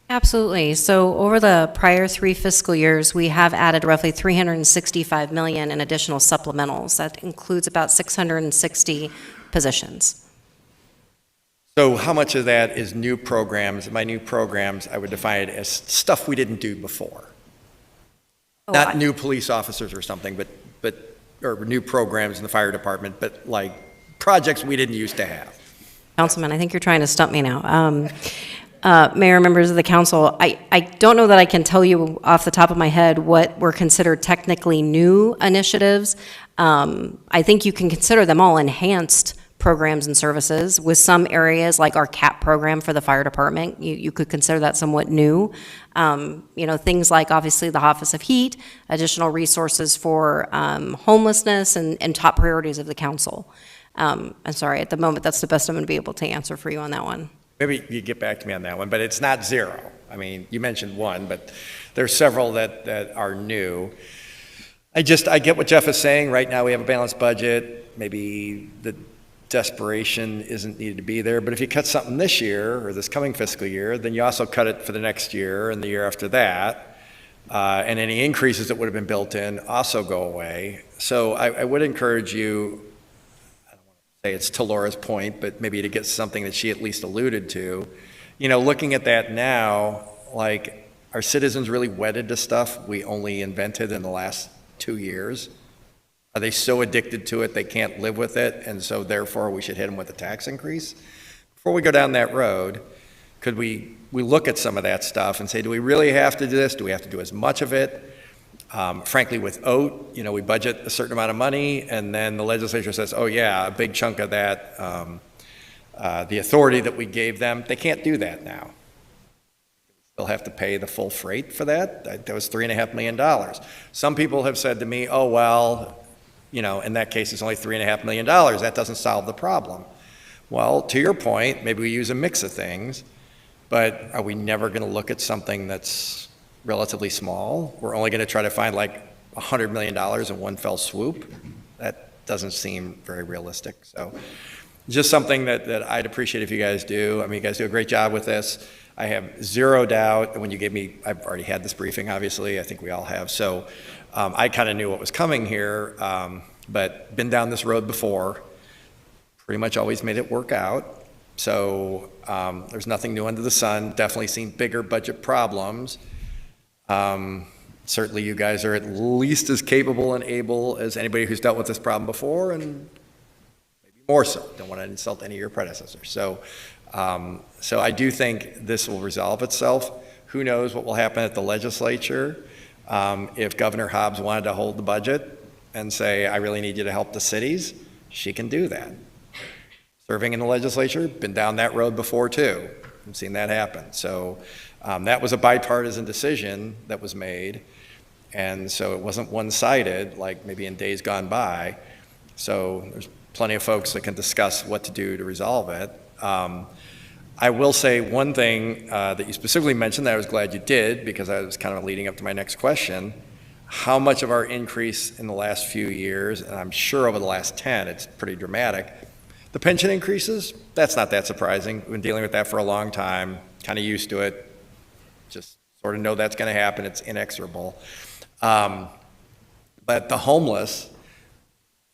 Absolutely. So over the prior 3 fiscal years, we have added roughly $365 million in additional supplementals. That includes about 660 positions. So how much of that is new programs? By new programs, I would define it as stuff we didn't do before. Not new police officers or something, or new programs in the fire department, but like projects we didn't used to have. Councilman, I think you're trying to stump me now. Mayor, members of the council, I don't know that I can tell you off the top of my head what were considered technically new initiatives. I think you can consider them all enhanced programs and services, with some areas like our CAP program for the fire department. You could consider that somewhat new. Things like obviously the Office of Heat, additional resources for homelessness, and top priorities of the council. I'm sorry, at the moment, that's the best I'm going to be able to answer for you on that one. Maybe you get back to me on that one, but it's not zero. I mean, you mentioned one, but there's several that are new. I get what Jeff is saying. Right now we have a balanced budget. Maybe the desperation isn't needed to be there, but if you cut something this year or this coming fiscal year, then you also cut it for the next year and the year after that, and any increases that would have been built in also go away. So I would encourage you, I don't want to say it's to Laura's point, but maybe to get something that she at least alluded to, looking at that now, like, are citizens really wedded to stuff we only invented in the last 2 years? Are they so addicted to it they can't live with it, and so therefore we should hit them with a tax increase? Before we go down that road, could we look at some of that stuff and say, do we really have to do this? Do we have to do as much of it? Frankly, with OAT, we budget a certain amount of money, and then the legislature says, oh yeah, a big chunk of that, the authority that we gave them, they can't do that now. They'll have to pay the full freight for that. That was $3.5 million. Some people have said to me, oh, well, in that case, it's only $3.5 million. That doesn't solve the problem. Well, to your point, maybe we use a mix of things, but are we never going to look at something that's relatively small? We're only going to try to find like $100 million in one fell swoop? That doesn't seem very realistic. So just something that I'd appreciate if you guys do. I mean, you guys do a great job with this. I have zero doubt, and when you gave me, I've already had this briefing, obviously, I think we all have, so I kind of knew what was coming here, but been down this road before, pretty much always made it work out, so there's nothing new under the sun, definitely seen bigger budget problems. Certainly you guys are at least as capable and able as anybody who's dealt with this problem before, and maybe more so, don't want to insult any of your predecessors. So I do think this will resolve itself. Who knows what will happen at the legislature? If Governor Hobbs wanted to hold the budget and say, I really need you to help the cities, she can do that. Serving in the legislature, been down that road before too. I've seen that happen. So that was a bipartisan decision that was made. And so it wasn't one-sided like maybe in days gone by. So there's plenty of folks that can discuss what to do to resolve it. I will say one thing that you specifically mentioned that I was glad you did, because I was kind of leading up to my next question. How much of our increase in the last few years, and I'm sure over the last 10, it's pretty dramatic, the pension increases, That's not that surprising. We've been dealing with that for a long time, kind of used to it. Just sort of know that's going to happen. It's inexorable. But the homeless,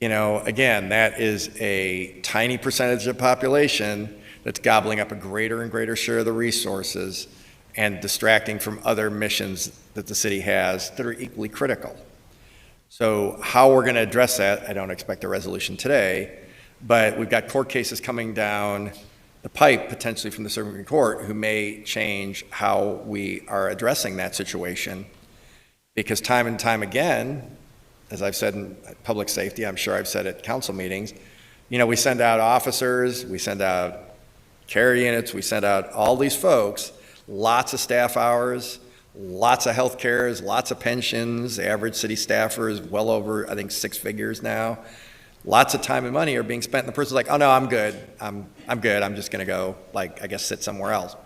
again, that is a tiny percentage of the population that's gobbling up a greater and greater share of the resources and distracting from other missions that the city has that are equally critical. So how we're going to address that, I don't expect a resolution today, but we've got court cases coming down the pipe, potentially from the Supreme Court, who may change how we are addressing that situation. Because time and time again, as I've said in public safety, I'm sure I've said at council meetings, we send out officers, we send out care units, we send out all these folks, lots of staff hours, lots of health cares, lots of pensions. The average city staffer is well over, I think, 6 figures now. Lots of time and money are being spent, and the person's like, oh no, I'm good. I'm good. I'm just going to go, I guess, sit somewhere else. At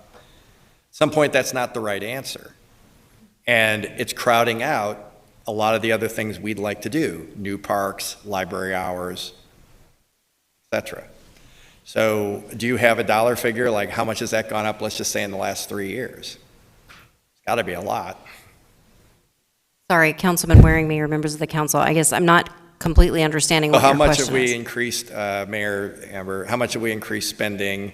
some point, that's not the right answer. And it's crowding out a lot of the other things we'd like to do, new parks, library hours, etc. So do you have a dollar figure? Like, how much has that gone up, let's just say, in the last 3 years? It's got to be a lot. Sorry, Councilman Waring, Mayor, members of the council. I guess I'm not completely understanding what Well, your question is. how much have we increased, Mayor Amber, how much have we increased spending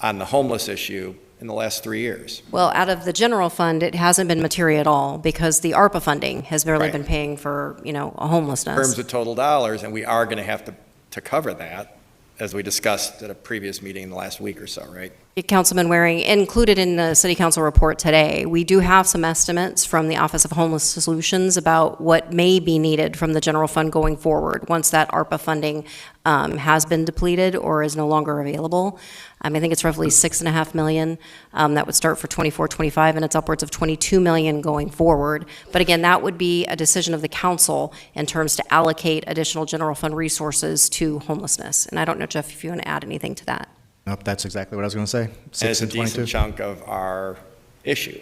on the homeless issue in the last 3 years? Well, out of the general fund, it hasn't been material at all because the ARPA funding has barely Right. been paying for, a In homelessness. terms of total dollars, and we are going to have to cover that, as we discussed at a previous meeting in the last week or so, right? Councilman Waring, included in the City Council report today, we do have some estimates from the Office of Homeless Solutions about what may be needed from the general fund going forward once that ARPA funding has been depleted or is no longer available. I think it's roughly $6.5 million that would start for 24-25, and it's upwards of $22 million going forward. But again, that would be a decision of the council in terms to allocate additional general fund resources to homelessness. And I don't know, Jeff, if you want to add anything to that. Nope, that's exactly what I was going to say. And it's a decent chunk of our issue.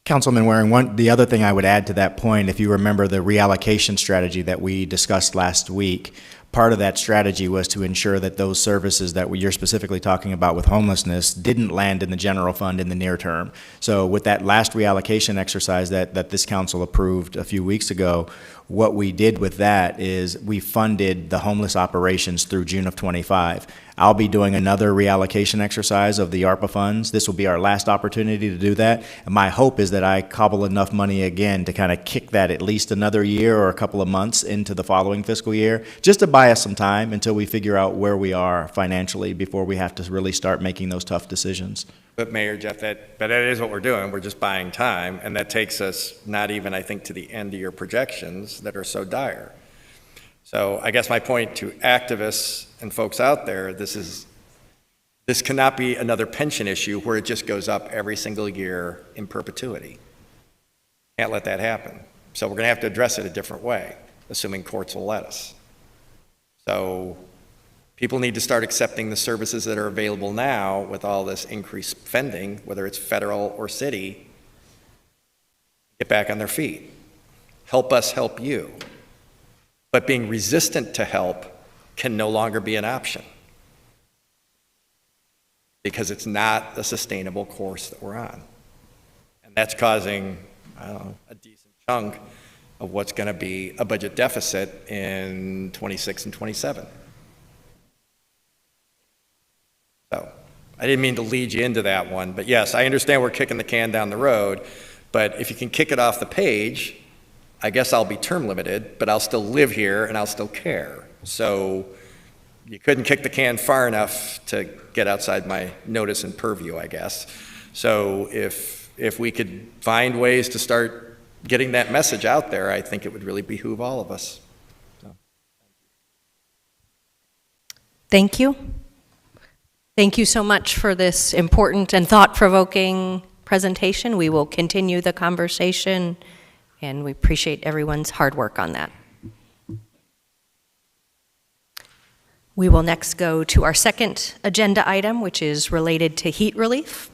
Councilman Waring, the other thing I would add to that point, if you remember the reallocation strategy that we discussed last week, part of that strategy was to ensure that those services that you're specifically talking about with homelessness didn't land in the general fund in the near term. So with that last reallocation exercise that this council approved a few weeks ago, what we did with that is we funded the homeless operations through June of 25. I'll be doing another reallocation exercise of the ARPA funds. This will be our last opportunity to do that. And my hope is that I cobble enough money again to kind of kick that at least another year or a couple of months into the following fiscal year, just to buy us some time until we figure out where we are financially before we have to really start making those tough decisions. But Mayor Jeff, that is what we're doing. We're just buying time, and that takes us not even, I think, to the end of your projections that are so dire. So I guess my point to activists and folks out there, this cannot be another pension issue where it just goes up every single year in perpetuity. Can't let that happen. So we're going to have to address it a different way, assuming courts will let us. So people need to start accepting the services that are available now with all this increased spending, whether it's federal or city, get back on their feet. Help us help you. But being resistant to help can no longer be an option because it's not a sustainable course that we're on. And that's causing, a decent chunk of what's going to be a budget deficit in 26 and 27. So I didn't mean to lead you into that one, but yes, I understand we're kicking the can down the road, but if you can kick it off the page, I guess I'll be term limited, but I'll still live here and I'll still care. So you couldn't kick the can far enough to get outside my notice and purview, I guess. So if we could find ways to start getting that message out there, I think it would really behoove all of us. So. Thank you. Thank you so much for this important and thought-provoking presentation. We will continue the conversation, and we appreciate everyone's hard work on that. We will next go to our second agenda item, which is related to heat relief.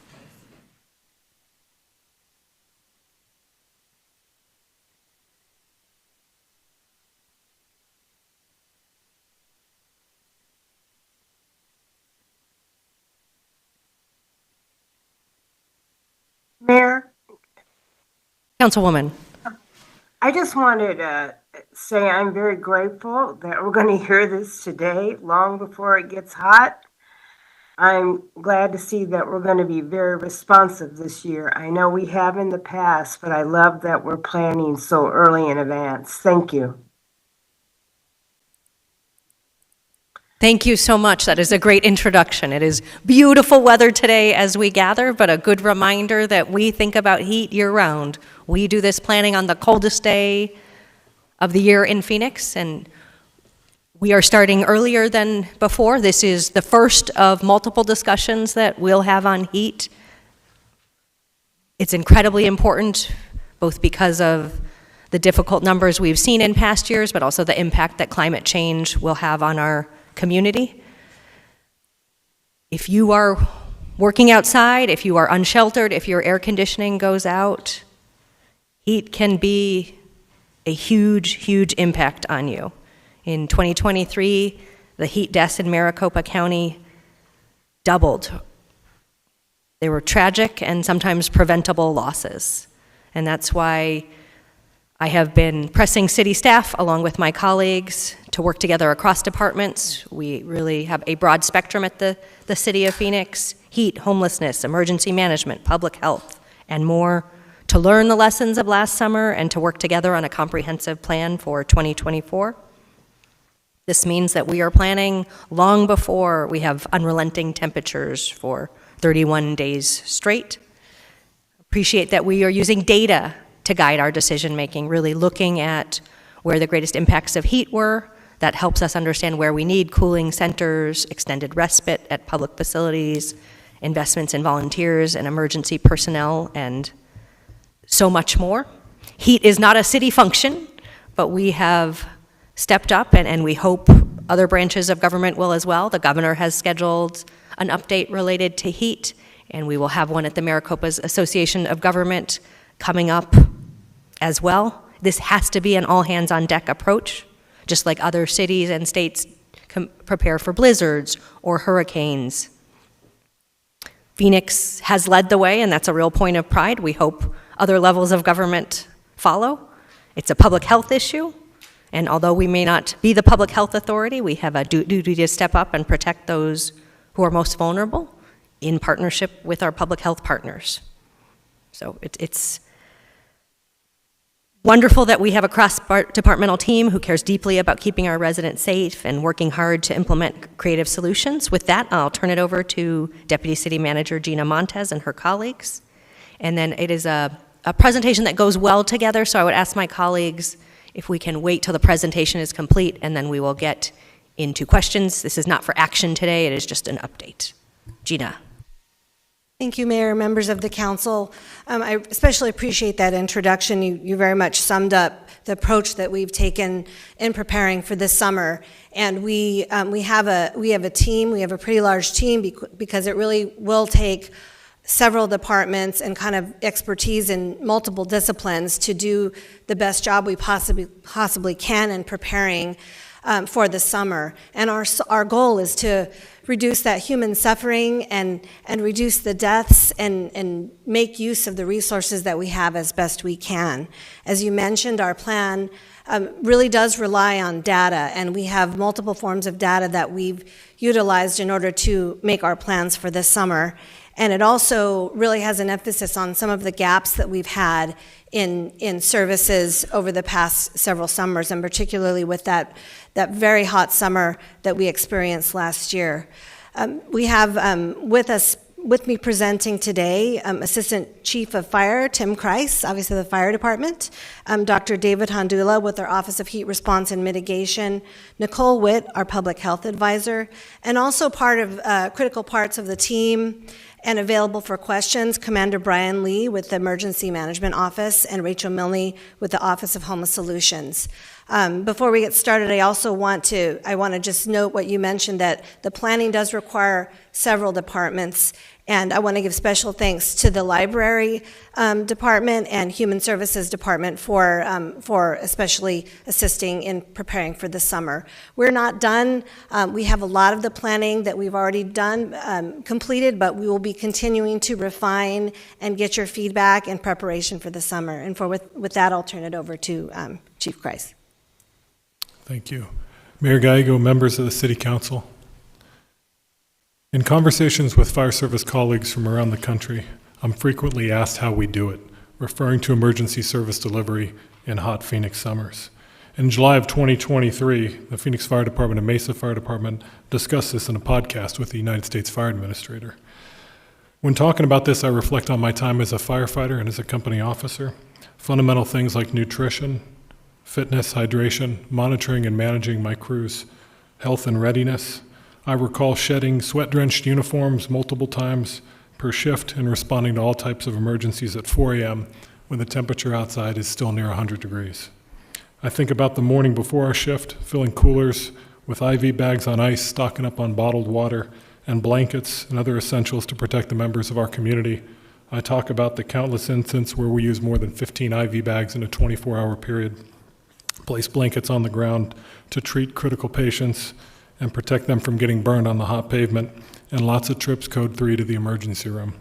Councilwoman. I just wanted to say I'm very grateful that we're going to hear this today, long before it gets hot. I'm glad to see that we're going to be very responsive this year. I know we have in the past, but I love that we're planning so early in advance. Thank you. Thank you so much. That is a great introduction. It is beautiful weather today as we gather, but a good reminder that we think about heat year-round. We do this planning on the coldest day of the year in Phoenix, and we are starting earlier than before. This is the first of multiple discussions that we'll have on heat. It's incredibly important, both because of the difficult numbers we've seen in past years, but also the impact that climate change will have on our community. If you are working outside, if you are unsheltered, if your air conditioning goes out, heat can be a huge, huge impact on you. In 2023, the heat deaths in Maricopa County doubled. They were tragic and sometimes preventable losses. And that's why I have been pressing city staff, along with my colleagues, to work together across departments. We really have a broad spectrum at the city of Phoenix: heat, homelessness, emergency management, public health, and more, to learn the lessons of last summer and to work together on a comprehensive plan for 2024. This means that we are planning long before we have unrelenting temperatures for 31 days straight. Appreciate that we are using data to guide our decision-making, really looking at where the greatest impacts of heat were. That helps us understand where we need cooling centers, extended respite at public facilities, investments in volunteers and emergency personnel, and so much more. Heat is not a city function, but we have stepped up, and we hope other branches of government will as well. The governor has scheduled an update related to heat, and we will have one at the Maricopa's Association of Government coming up as well. This has to be an all-hands-on-deck approach, just like other cities and states prepare for blizzards or hurricanes. Phoenix has led the way, and that's a real point of pride. We hope other levels of government follow. It's a public health issue, and although we may not be the public health authority, we have a duty to step up and protect those who are most vulnerable in partnership with our public health partners. So it's wonderful that we have a cross-departmental team who cares deeply about keeping our residents safe and working hard to implement creative solutions. With that, I'll turn it over to Deputy City Manager Gina Montez and her colleagues. And then it is a presentation that goes well together, so I would ask my colleagues if we can wait till the presentation is complete, and then we will get into questions. This is not for action today, it is just an update. Gina. Thank you, Mayor, members of the council. I especially appreciate that introduction. You very much summed up the approach that we've taken in preparing for this summer. And we have a team. We have a pretty large team because it really will take several departments and kind of expertise in multiple disciplines to do the best job we possibly can in preparing for the summer. And our goal is to reduce that human suffering and reduce the deaths and make use of the resources that we have as best we can. As you mentioned, our plan really does rely on data, and we have multiple forms of data that we've utilized in order to make our plans for this summer. And it also really has an emphasis on some of the gaps that we've had in services over the past several summers, and particularly with that very hot summer that we experienced last year. We have with me presenting today, Assistant Chief of Fire, Tim Kreis, obviously the fire department, Dr. David Handula with our Office of Heat Response and Mitigation, Nicole Witt, our Public Health Advisor, and also part of critical parts of the team and available for questions, Commander Brian Lee with the Emergency Management Office and Rachel Milne with the Office of Homeless Solutions. Before we get started, I want to just note what you mentioned, that the planning does require several departments, And I want to give special thanks to the library department and human services department for especially assisting in preparing for the summer. We're not done. We have a lot of the planning that we've already done completed, but we will be continuing to refine and get your feedback in preparation for the summer. And with that, I'll turn it over to Chief Kreis. Thank you. Mayor Gallego, members of the City Council. In conversations with fire service colleagues from around the country, I'm frequently asked how we do it, referring to emergency service delivery in hot Phoenix summers. In July of 2023, the Phoenix Fire Department and Mesa Fire Department discussed this in a podcast with the United States Fire Administrator. When talking about this, I reflect on my time as a firefighter and as a company officer. Fundamental things like nutrition, fitness, hydration, monitoring and managing my crew's health and readiness. I recall shedding sweat-drenched uniforms multiple times per shift and responding to all types of emergencies at 4 a.m. when the temperature outside is still near 100 degrees. I think about the morning before our shift, filling coolers with IV bags on ice, stocking up on bottled water and blankets and other essentials to protect the members of our community. I talk about the countless instances where we use more than 15 IV bags in a 24-hour period, place blankets on the ground to treat critical patients, and protect them from getting burned on the hot pavement, and lots of trips code 3 to the emergency room.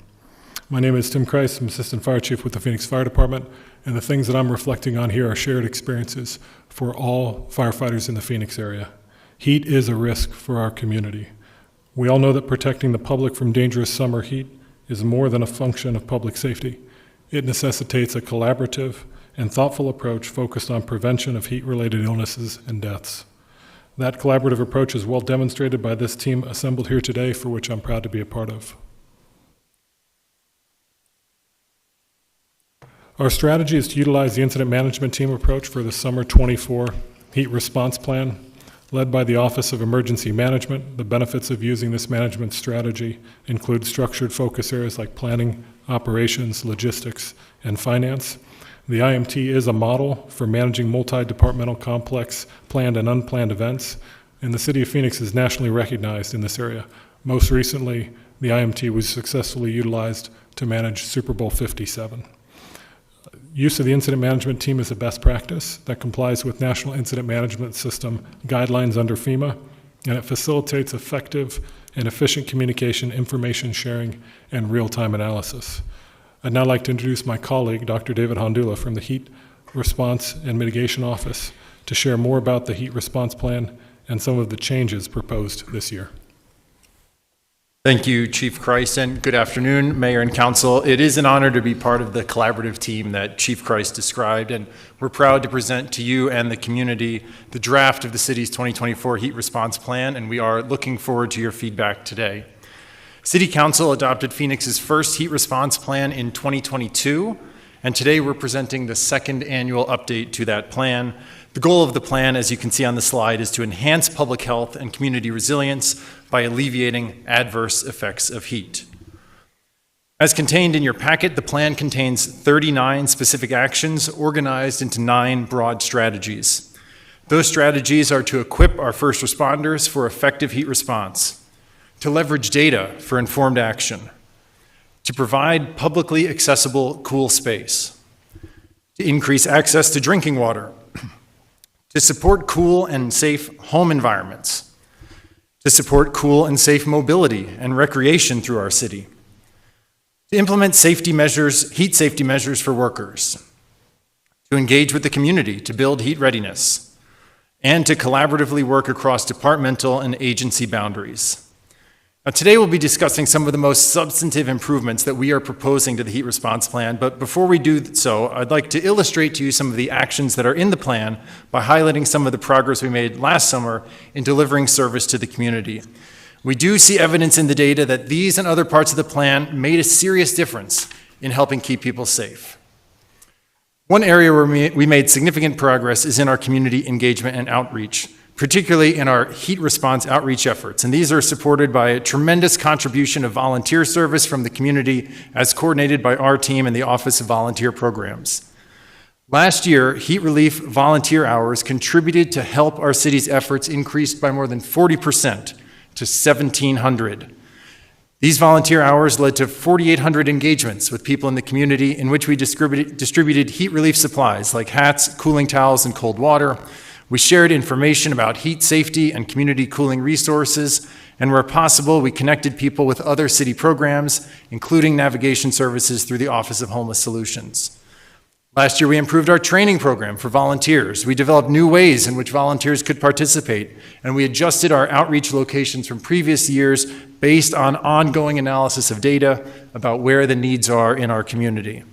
My name is Tim Kreis. I'm Assistant Fire Chief with the Phoenix Fire Department, and the things that I'm reflecting on here are shared experiences for all firefighters in the Phoenix area. Heat is a risk for our community. We all know that protecting the public from dangerous summer heat is more than a function of public safety. It necessitates a collaborative and thoughtful approach focused on prevention of heat-related illnesses and deaths. That collaborative approach is well demonstrated by this team assembled here today, for which I'm proud to be a part of. Our strategy is to utilize the incident management team approach for the Summer 24 Heat Response Plan, led by the Office of Emergency Management. The benefits of using this management strategy include structured focus areas like planning, operations, logistics, and finance. The IMT is a model for managing multi-departmental complex planned and unplanned events, and the City of Phoenix is nationally recognized in this area. Most recently, the IMT was successfully utilized to manage Super Bowl 57. Use of the incident management team is a best practice that complies with National Incident Management System guidelines under FEMA, and it facilitates effective and efficient communication, information sharing, and real-time analysis. I'd now like to introduce my colleague, Dr. David Hondula from the Heat Response and Mitigation Office, to share more about the Heat Response Plan and some of the changes proposed this year. Thank you, Chief Kreis, and good afternoon, Mayor and Council. It is an honor to be part of the collaborative team that Chief Kreis described, and we're proud to present to you and the community the draft of the city's 2024 Heat Response Plan, and we are looking forward to your feedback today. City Council adopted Phoenix's first heat response plan in 2022, and today we're presenting the second annual update to that plan. The goal of the plan, as you can see on the slide, is to enhance public health and community resilience by alleviating adverse effects of heat. As contained in your packet, the plan contains 39 specific actions organized into 9 broad strategies. Those strategies are to equip our first responders for effective heat response, to leverage data for informed action, to provide publicly accessible cool space, to increase access to drinking water, to support cool and safe home environments, to support cool and safe mobility and recreation through our city, to implement safety measures, heat safety measures for workers, to engage with the community to build heat readiness, and to collaboratively work across departmental and agency boundaries. Now, today we'll be discussing some of the most substantive improvements that we are proposing to the heat response plan, but before we do so, I'd like to illustrate to you some of the actions that are in the plan by highlighting some of the progress we made last summer in delivering service to the community. We do see evidence in the data that these and other parts of the plan made a serious difference in helping keep people safe. One area where we made significant progress is in our community engagement and outreach, particularly in our heat response outreach efforts. And these are supported by a tremendous contribution of volunteer service from the community as coordinated by our team and the Office of Volunteer Programs. Last year, heat relief volunteer hours contributed to help our city's efforts increase by more than 40% to 1,700. These volunteer hours led to 4,800 engagements with people in the community in which we distributed heat relief supplies like hats, cooling towels, and cold water. We shared information about heat safety and community cooling resources, and where possible, we connected people with other city programs, including navigation services through the Office of Homeless Solutions. Last year, we improved our training program for volunteers. We developed new ways in which volunteers could participate, and we adjusted our outreach locations from previous years based on ongoing analysis of data about where the needs are in our community.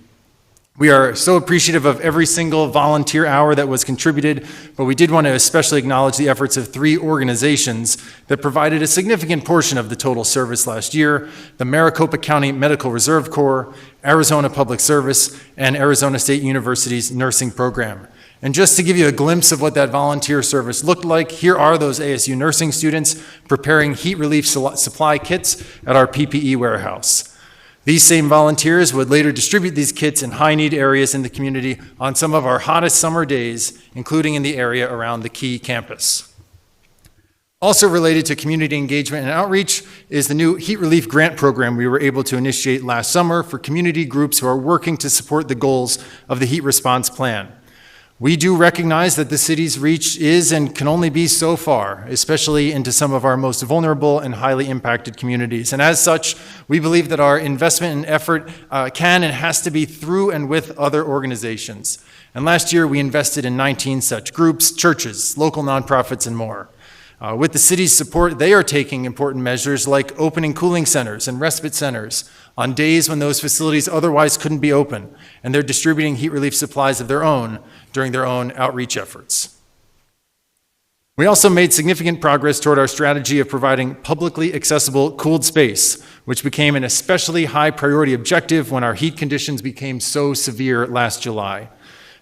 We are so appreciative of every single volunteer hour that was contributed, but we did want to especially acknowledge the efforts of 3 organizations that provided a significant portion of the total service last year: the Maricopa County Medical Reserve Corps, Arizona Public Service, and Arizona State University's nursing program. And just to give you a glimpse of what that volunteer service looked like, here are those ASU nursing students preparing heat relief supply kits at our PPE warehouse. These same volunteers would later distribute these kits in high-need areas in the community on some of our hottest summer days, including in the area around the Key campus. Also related to community engagement and outreach is the new heat relief grant program we were able to initiate last summer for community groups who are working to support the goals of the heat response plan. We do recognize that the city's reach is and can only be so far, especially into some of our most vulnerable and highly impacted communities. And as such, we believe that our investment and effort can and has to be through and with other organizations. And last year, we invested in 19 such groups, churches, local nonprofits, and more. With the city's support, they are taking important measures like opening cooling centers and respite centers on days when those facilities otherwise couldn't be open, and they're distributing heat relief supplies of their own during their own outreach efforts. We also made significant progress toward our strategy of providing publicly accessible cooled space, which became an especially high priority objective when our heat conditions became so severe last July.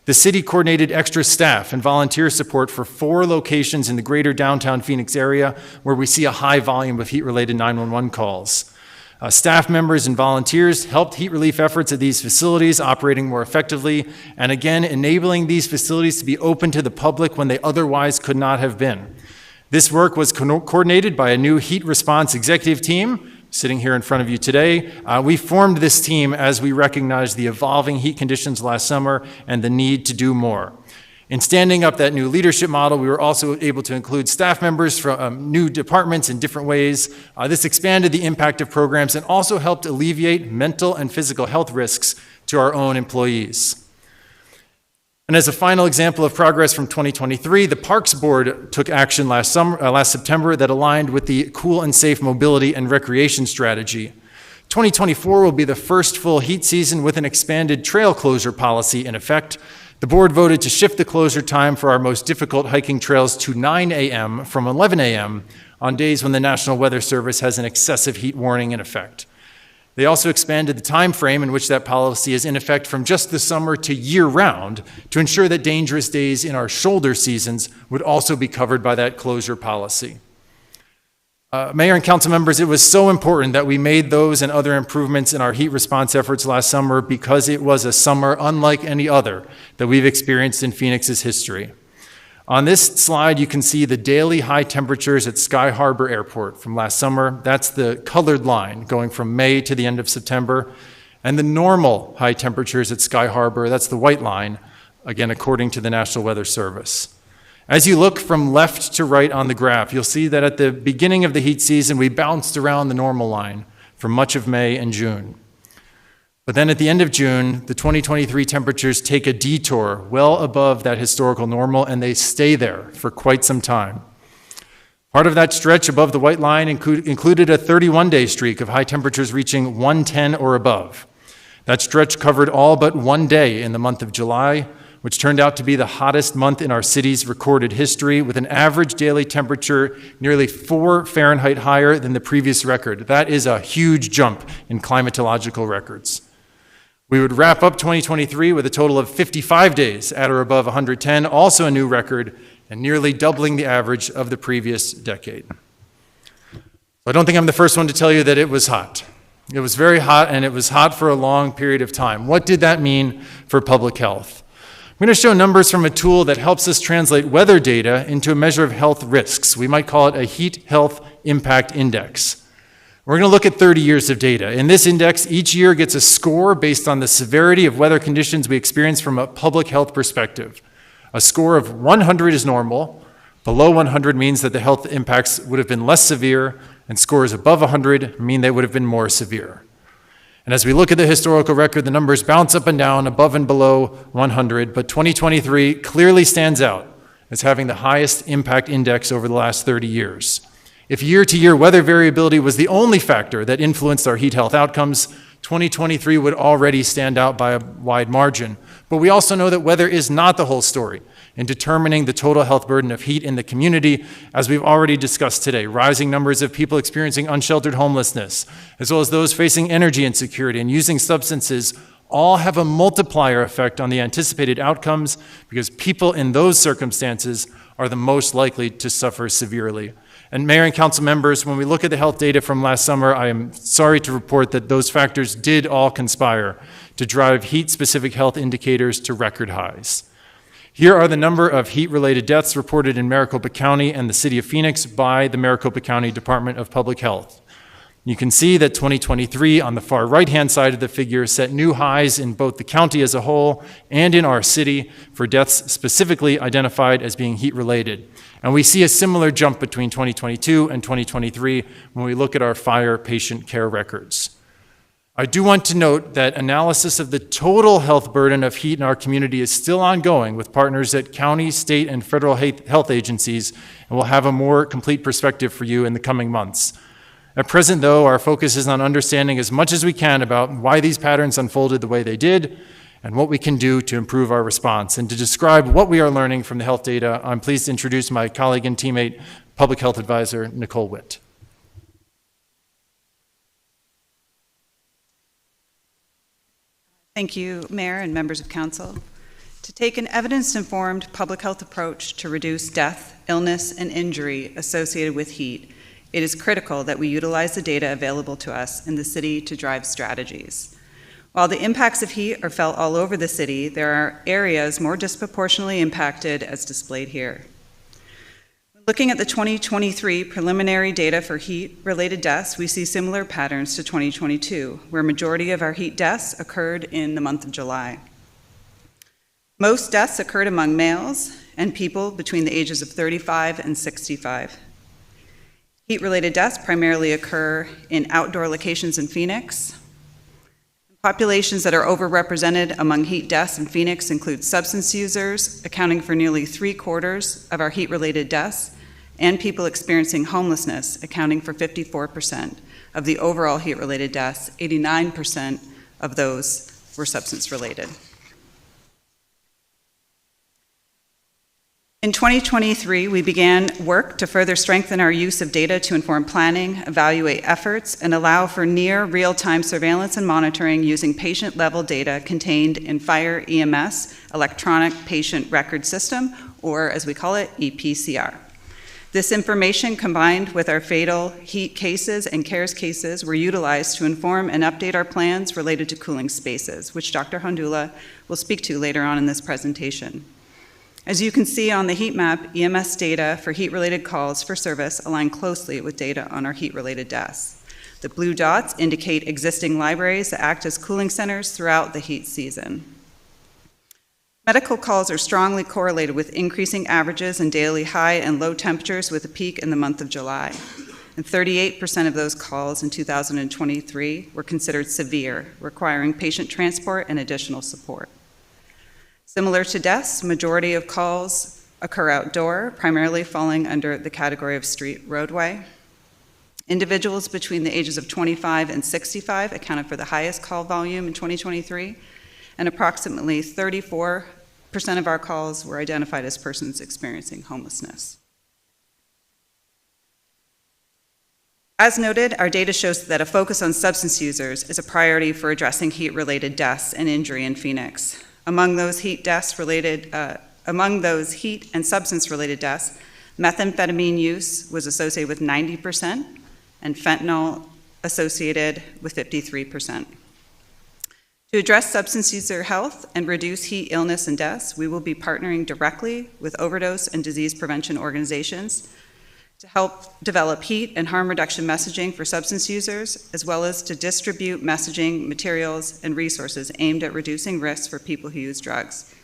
The city coordinated extra staff and volunteer support for 4 locations in the greater downtown Phoenix area where we see a high volume of heat-related 911 calls. Staff members and volunteers helped heat relief efforts at these facilities operating more effectively, and again, enabling these facilities to be open to the public when they otherwise could not have been. This work was coordinated by a new heat response executive team sitting here in front of you today. We formed this team as we recognized the evolving heat conditions last summer and the need to do more. In standing up that new leadership model, we were also able to include staff members from new departments in different ways. This expanded the impact of programs and also helped alleviate mental and physical health risks to our own employees. And as a final example of progress from 2023, the Parks Board took action last September that aligned with the Cool and Safe Mobility and Recreation Strategy. 2024 will be the first full heat season with an expanded trail closure policy in effect. The board voted to shift the closure time for our most difficult hiking trails to 9 a.m. from 11 a.m. on days when the National Weather Service has an excessive heat warning in effect. They also expanded the time frame in which that policy is in effect from just the summer to year-round to ensure that dangerous days in our shoulder seasons would also be covered by that closure policy. Mayor and council members, it was so important that we made those and other improvements in our heat response efforts last summer because it was a summer unlike any other that we've experienced in Phoenix's history. On this slide, you can see the daily high temperatures at Sky Harbor Airport from last summer. That's the colored line going from May to the end of September. And the normal high temperatures at Sky Harbor, that's the white line, again, according to the National Weather Service. As you look from left to right on the graph, you'll see that at the beginning of the heat season, we bounced around the normal line for much of May and June. But then at the end of June, the 2023 temperatures take a detour well above that historical normal, and they stay there for quite some time. Part of that stretch above the white line included a 31-day streak of high temperatures reaching 110 or above. That stretch covered all but one day in the month of July, which turned out to be the hottest month in our city's recorded history, with an average daily temperature nearly 4 Fahrenheit higher than the previous record. That is a huge jump in climatological records. We would wrap up 2023 with a total of 55 days at or above 110, also a new record, and nearly doubling the average of the previous decade. I don't think I'm the first one to tell you that it was hot. It was very hot, and it was hot for a long period of time. What did that mean for public health? I'm going to show numbers from a tool that helps us translate weather data into a measure of health risks. We might call it a heat health impact index. We're going to look at 30 years of data. In this index, each year gets a score based on the severity of weather conditions we experience from a public health perspective. A score of 100 is normal. Below 100 means that the health impacts would have been less severe, and scores above 100 mean they would have been more severe. And as we look at the historical record, the numbers bounce up and down, above and below 100, but 2023 clearly stands out as having the highest impact index over the last 30 years. If year-to-year weather variability was the only factor that influenced our heat health outcomes, 2023 would already stand out by a wide margin. But we also know that weather is not the whole story in determining the total health burden of heat in the community, as we've already discussed today. Rising numbers of people experiencing unsheltered homelessness, as well as those facing energy insecurity and using substances, all have a multiplier effect on the anticipated outcomes because people in those circumstances are the most likely to suffer severely. And Mayor and Council members, when we look at the health data from last summer, I am sorry to report that those factors did all conspire to drive heat-specific health indicators to record highs. Here are the number of heat-related deaths reported in Maricopa County and the City of Phoenix by the Maricopa County Department of Public Health. You can see that 2023 on the far right-hand side of the figure set new highs in both the county as a whole and in our city for deaths specifically identified as being heat-related. And we see a similar jump between 2022 and 2023 when we look at our fire patient care records. I do want to note that analysis of the total health burden of heat in our community is still ongoing with partners at county, state, and federal health agencies, and we'll have a more complete perspective for you in the coming months. At present, though, our focus is on understanding as much as we can about why these patterns unfolded the way they did and what we can do to improve our response. And to describe what we are learning from the health data, I'm pleased to introduce my colleague and teammate, Public Health Advisor Nicole Witt. Thank you, Mayor and members of Council. To take an evidence-informed public health approach to reduce death, illness, and injury associated with heat, it is critical that we utilize the data available to us in the city to drive strategies. While the impacts of heat are felt all over the city, there are areas more disproportionately impacted as displayed here. Looking at the 2023 preliminary data for heat-related deaths, we see similar patterns to 2022, where a majority of our heat deaths occurred in the month of July. Most deaths occurred among males and people between the ages of 35 and 65. Heat-related deaths primarily occur in outdoor locations in Phoenix. Populations that are overrepresented among heat deaths in Phoenix include substance users, accounting for nearly 3/4 of our heat-related deaths, and people experiencing homelessness, accounting for 54% of the overall heat-related deaths. 89% of those were substance-related. In 2023, we began work to further strengthen our use of data to inform planning, evaluate efforts, and allow for near real-time surveillance and monitoring using patient-level data contained in Fire EMS, Electronic Patient Record System, or as we call it, EPCR. This information, combined with our fatal heat cases and CARES cases, were utilized to inform and update our plans related to cooling spaces, which Dr. Hondula will speak to later on in this presentation. As you can see on the heat map, EMS data for heat-related calls for service align closely with data on our heat-related deaths. The blue dots indicate existing libraries that act as cooling centers throughout the heat season. Medical calls are strongly correlated with increasing averages in daily high and low temperatures with a peak in the month of July. And 38% of those calls in 2023 were considered severe, requiring patient transport and additional support. Similar to deaths, majority of calls occur outdoor, primarily falling under the category of street roadway. Individuals between the ages of 25 and 65 accounted for the highest call volume in 2023, and approximately 34% of our calls were identified as persons experiencing homelessness. As noted, our data shows that a focus on substance users is a priority for addressing heat-related deaths and injury in Phoenix. Among those heat and substance-related deaths, methamphetamine use was associated with 90%, and fentanyl associated with 53%. To address substance user health and reduce heat illness and deaths, we will be partnering directly with overdose and disease prevention organizations to help develop heat and harm reduction messaging for substance users, as well as to distribute messaging, materials, and resources aimed at reducing risks for people who use drugs.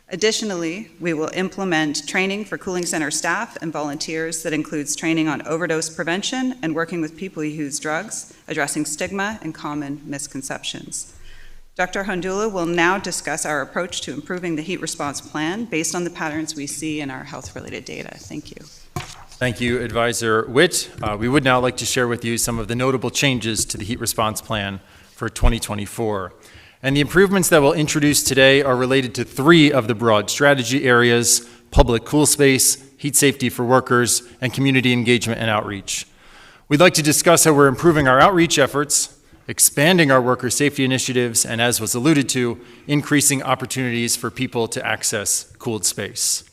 Additionally, we will implement training for cooling center staff and volunteers that includes training on overdose prevention and working with people who use drugs, addressing stigma and common misconceptions. Dr. Hondula will now discuss our approach to improving the heat response plan based on the patterns we see in our health-related data. Thank you. Thank you, Advisor Witt. We would now like to share with you some of the notable changes to the heat response plan for 2024. And the improvements that we'll introduce today are related to 3 of the broad strategy areas: public cool space, heat safety for workers, and community engagement and outreach. We'd like to discuss how we're improving our outreach efforts, expanding our worker safety initiatives, and as was alluded to, increasing opportunities for people to access cooled space.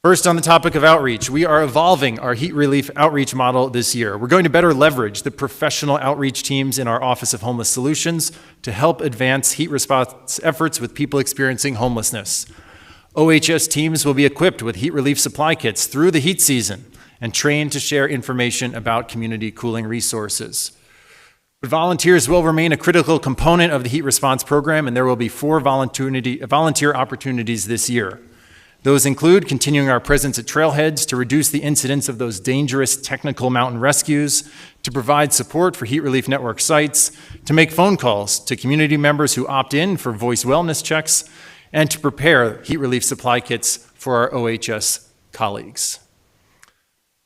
First, on the topic of outreach, we are evolving our heat relief outreach model this year. We're going to better leverage the professional outreach teams in our Office of Homeless Solutions to help advance heat response efforts with people experiencing homelessness. OHS teams will be equipped with heat relief supply kits through the heat season and trained to share information about community cooling resources. But volunteers will remain a critical component of the heat response program, and there will be 4 volunteer opportunities this year. Those include continuing our presence at trailheads to reduce the incidence of those dangerous technical mountain rescues, to provide support for Heat Relief Network sites, to make phone calls to community members who opt in for voice wellness checks, and to prepare heat relief supply kits for our OHS colleagues.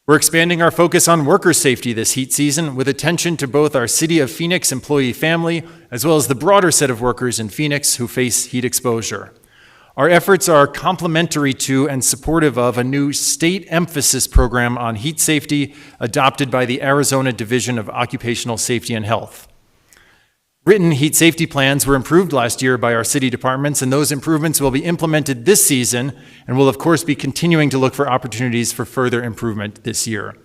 We're expanding our focus on worker safety this heat season with attention to both our City of Phoenix employee family as well as the broader set of workers in Phoenix who face heat exposure. Our efforts are complementary to and supportive of a new state emphasis program on heat safety adopted by the Arizona Division of Occupational Safety and Health. Written heat safety plans were improved last year by our city departments, and those improvements will be implemented this season and will, of course, be continuing to look for opportunities for further improvement this year.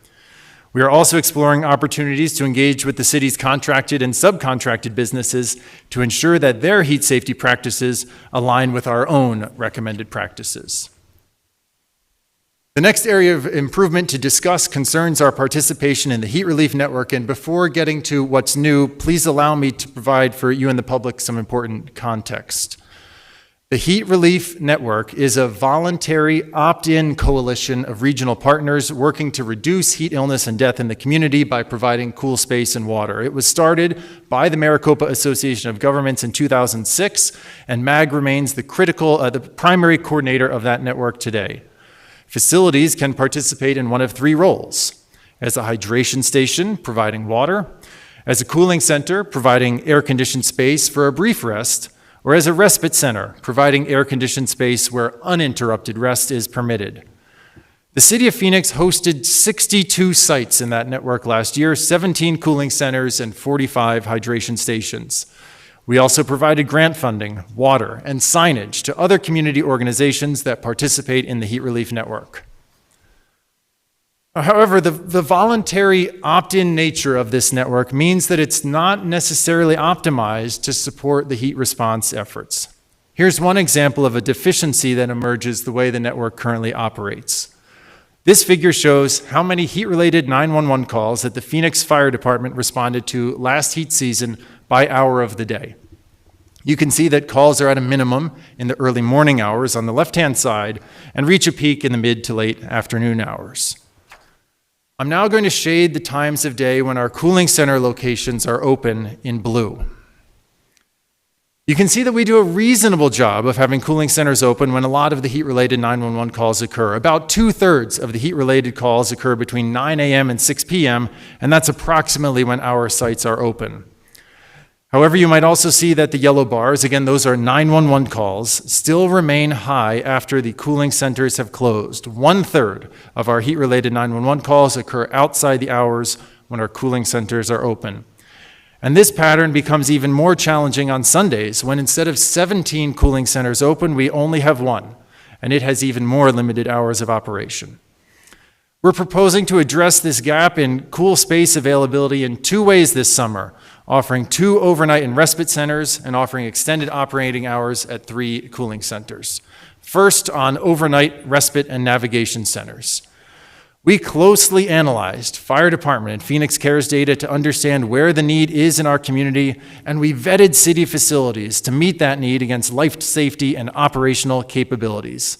We are also exploring opportunities to engage with the city's contracted and subcontracted businesses to ensure that their heat safety practices align with our own recommended practices. The next area of improvement to discuss concerns our participation in the Heat Relief Network, and before getting to what's new, please allow me to provide for you and the public some important context. The Heat Relief Network is a voluntary opt-in coalition of regional partners working to reduce heat illness and death in the community by providing cool space and water. It was started by the Maricopa Association of Governments in 2006, and MAG remains the primary coordinator of that network today. Facilities can participate in one of 3 roles: as a hydration station, providing water; as a cooling center, providing air-conditioned space for a brief rest; or as a respite center, providing air-conditioned space where uninterrupted rest is permitted. The City of Phoenix hosted 62 sites in that network last year, 17 cooling centers, and 45 hydration stations. We also provided grant funding, water, and signage to other community organizations that participate in the Heat Relief Network. However, the voluntary opt-in nature of this network means that it's not necessarily optimized to support the heat response efforts. Here's one example of a deficiency that emerges the way the network currently operates. This figure shows how many heat-related 911 calls that the Phoenix Fire Department responded to last heat season by hour of the day. You can see that calls are at a minimum in the early morning hours on the left-hand side and reach a peak in the mid to late afternoon hours. I'm now going to shade the times of day when our cooling center locations are open in blue. You can see that we do a reasonable job of having cooling centers open when a lot of the heat-related 911 calls occur. About 2/3 of the heat-related calls occur between 9 a.m. and 6 p.m., and that's approximately when our sites are open. However, you might also see that the yellow bars, again, those are 911 calls, still remain high after the cooling centers have closed. 1/3 of our heat-related 911 calls occur outside the hours when our cooling centers are open. And this pattern becomes even more challenging on Sundays, when instead of 17 cooling centers open, we only have 1, and it has even more limited hours of operation. We're proposing to address this gap in cool space availability in 2 ways this summer, offering 2 overnight and respite centers and offering extended operating hours at 3 cooling centers. First, on overnight respite and navigation centers. We closely analyzed fire department and Phoenix Cares data to understand where the need is in our community, and we vetted city facilities to meet that need against life safety and operational capabilities.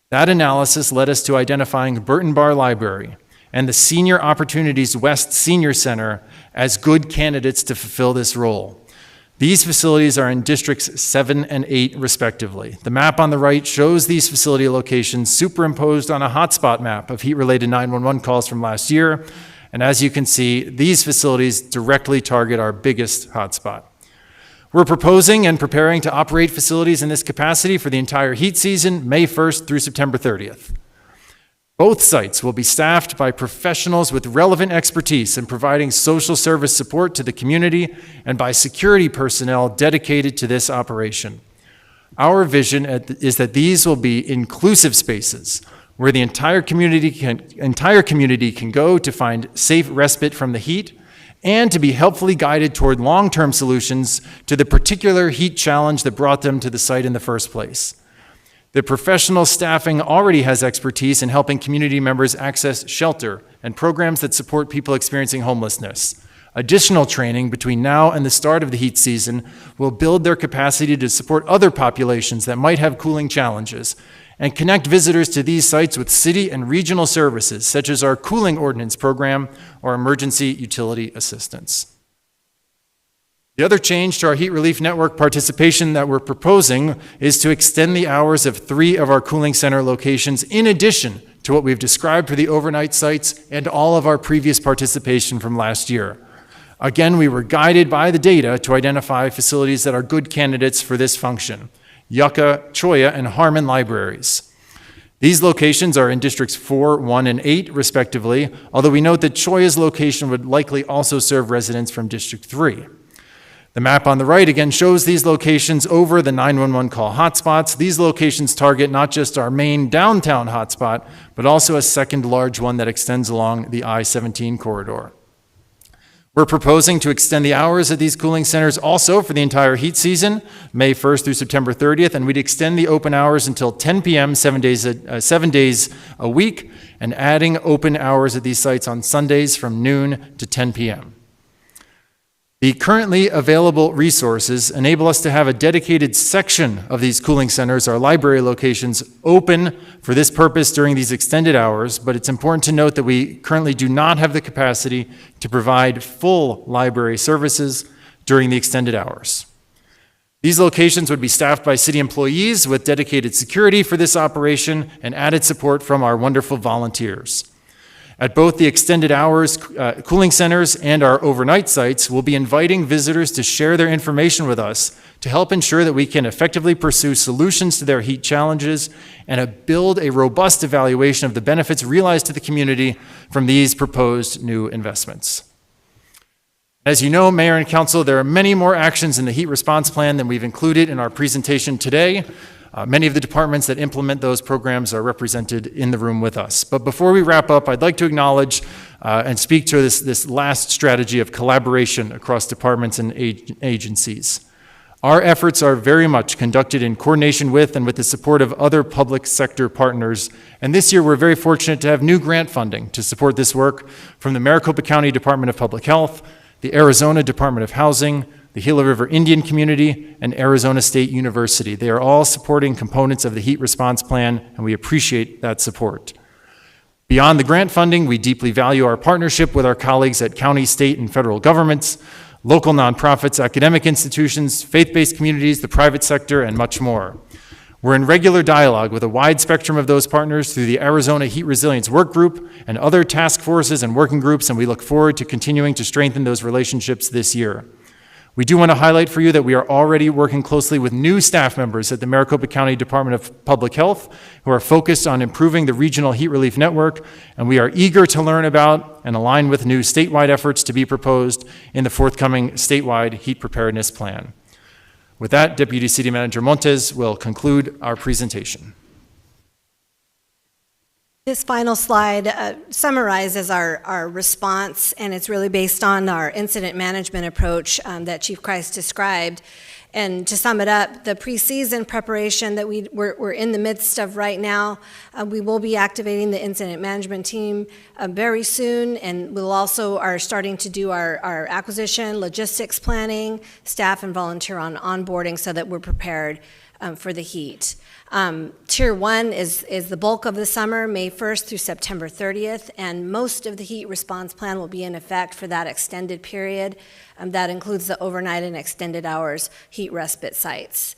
That analysis led us to identifying Burton Bar Library and the Senior Opportunities West Senior Center as good candidates to fulfill this role. These facilities are in Districts 7 and 8, respectively. The map on the right shows these facility locations superimposed on a hotspot map of heat-related 911 calls from last year. And as you can see, these facilities directly target our biggest hotspot. We're proposing and preparing to operate facilities in this capacity for the entire heat season, May 1st through September 30th. Both sites will be staffed by professionals with relevant expertise in providing social service support to the community and by security personnel dedicated to this operation. Our vision is that these will be inclusive spaces where the entire community can go to find safe respite from the heat and to be helpfully guided toward long-term solutions to the particular heat challenge that brought them to the site in the first place. The professional staffing already has expertise in helping community members access shelter and programs that support people experiencing homelessness. Additional training between now and the start of the heat season will build their capacity to support other populations that might have cooling challenges and connect visitors to these sites with city and regional services such as our cooling ordinance program or emergency utility assistance. The other change to our heat relief network participation that we're proposing is to extend the hours of 3 of our cooling center locations in addition to what we've described for the overnight sites and all of our previous participation from last year. Again, we were guided by the data to identify facilities that are good candidates for this function: Yucca, Cholla, and Harmon libraries. These locations are in Districts 4, 1, and 8, respectively, although we note that Cholla's location would likely also serve residents from District 3. The map on the right again shows these locations over the 911 call hotspots. These locations target not just our main downtown hotspot, but also a second large one that extends along the I-17 corridor. We're proposing to extend the hours of these cooling centers also for the entire heat season, May 1st through September 30th, and we'd extend the open hours until 10 p.m. 7 days a week, and adding open hours at these sites on Sundays from noon to 10 p.m. The currently available resources enable us to have a dedicated section of these cooling centers, our library locations, open for this purpose during these extended hours, but it's important to note that we currently do not have the capacity to provide full library services during the extended hours. These locations would be staffed by city employees with dedicated security for this operation and added support from our wonderful volunteers. At both the extended hours cooling centers and our overnight sites, we'll be inviting visitors to share their information with us to help ensure that we can effectively pursue solutions to their heat challenges and build a robust evaluation of the benefits realized to the community from these proposed new investments. As you know, Mayor and Council, there are many more actions in the heat response plan than we've included in our presentation today. Many of the departments that implement those programs are represented in the room with us. But before we wrap up, I'd like to acknowledge and speak to this last strategy of collaboration across departments and agencies. Our efforts are very much conducted in coordination with and with the support of other public sector partners. And this year, we're very fortunate to have new grant funding to support this work from the Maricopa County Department of Public Health, the Arizona Department of Housing, the Gila River Indian Community, and Arizona State University. They are all supporting components of the heat response plan, and we appreciate that support. Beyond the grant funding, we deeply value our partnership with our colleagues at county, state, and federal governments, local nonprofits, academic institutions, faith-based communities, the private sector, and much more. We're in regular dialogue with a wide spectrum of those partners through the Arizona Heat Resilience Work Group and other task forces and working groups, and we look forward to continuing to strengthen those relationships this year. We do want to highlight for you that we are already working closely with new staff members at the Maricopa County Department of Public Health who are focused on improving the regional heat relief network, and we are eager to learn about and align with new statewide efforts to be proposed in the forthcoming statewide heat preparedness plan. With that, Deputy City Manager Montes will conclude our presentation. This final slide summarizes our response, and it's really based on our incident management approach that Chief Christ described. And to sum it up, the preseason preparation that we're in the midst of right now, we will be activating the incident management team very soon, and we'll also are starting to do our acquisition, logistics planning, staff and volunteer onboarding so that we're prepared for the heat. Tier 1 is the bulk of the summer, May 1st through September 30th, and most of the heat response plan will be in effect for that extended period. That includes the overnight and extended hours heat respite sites.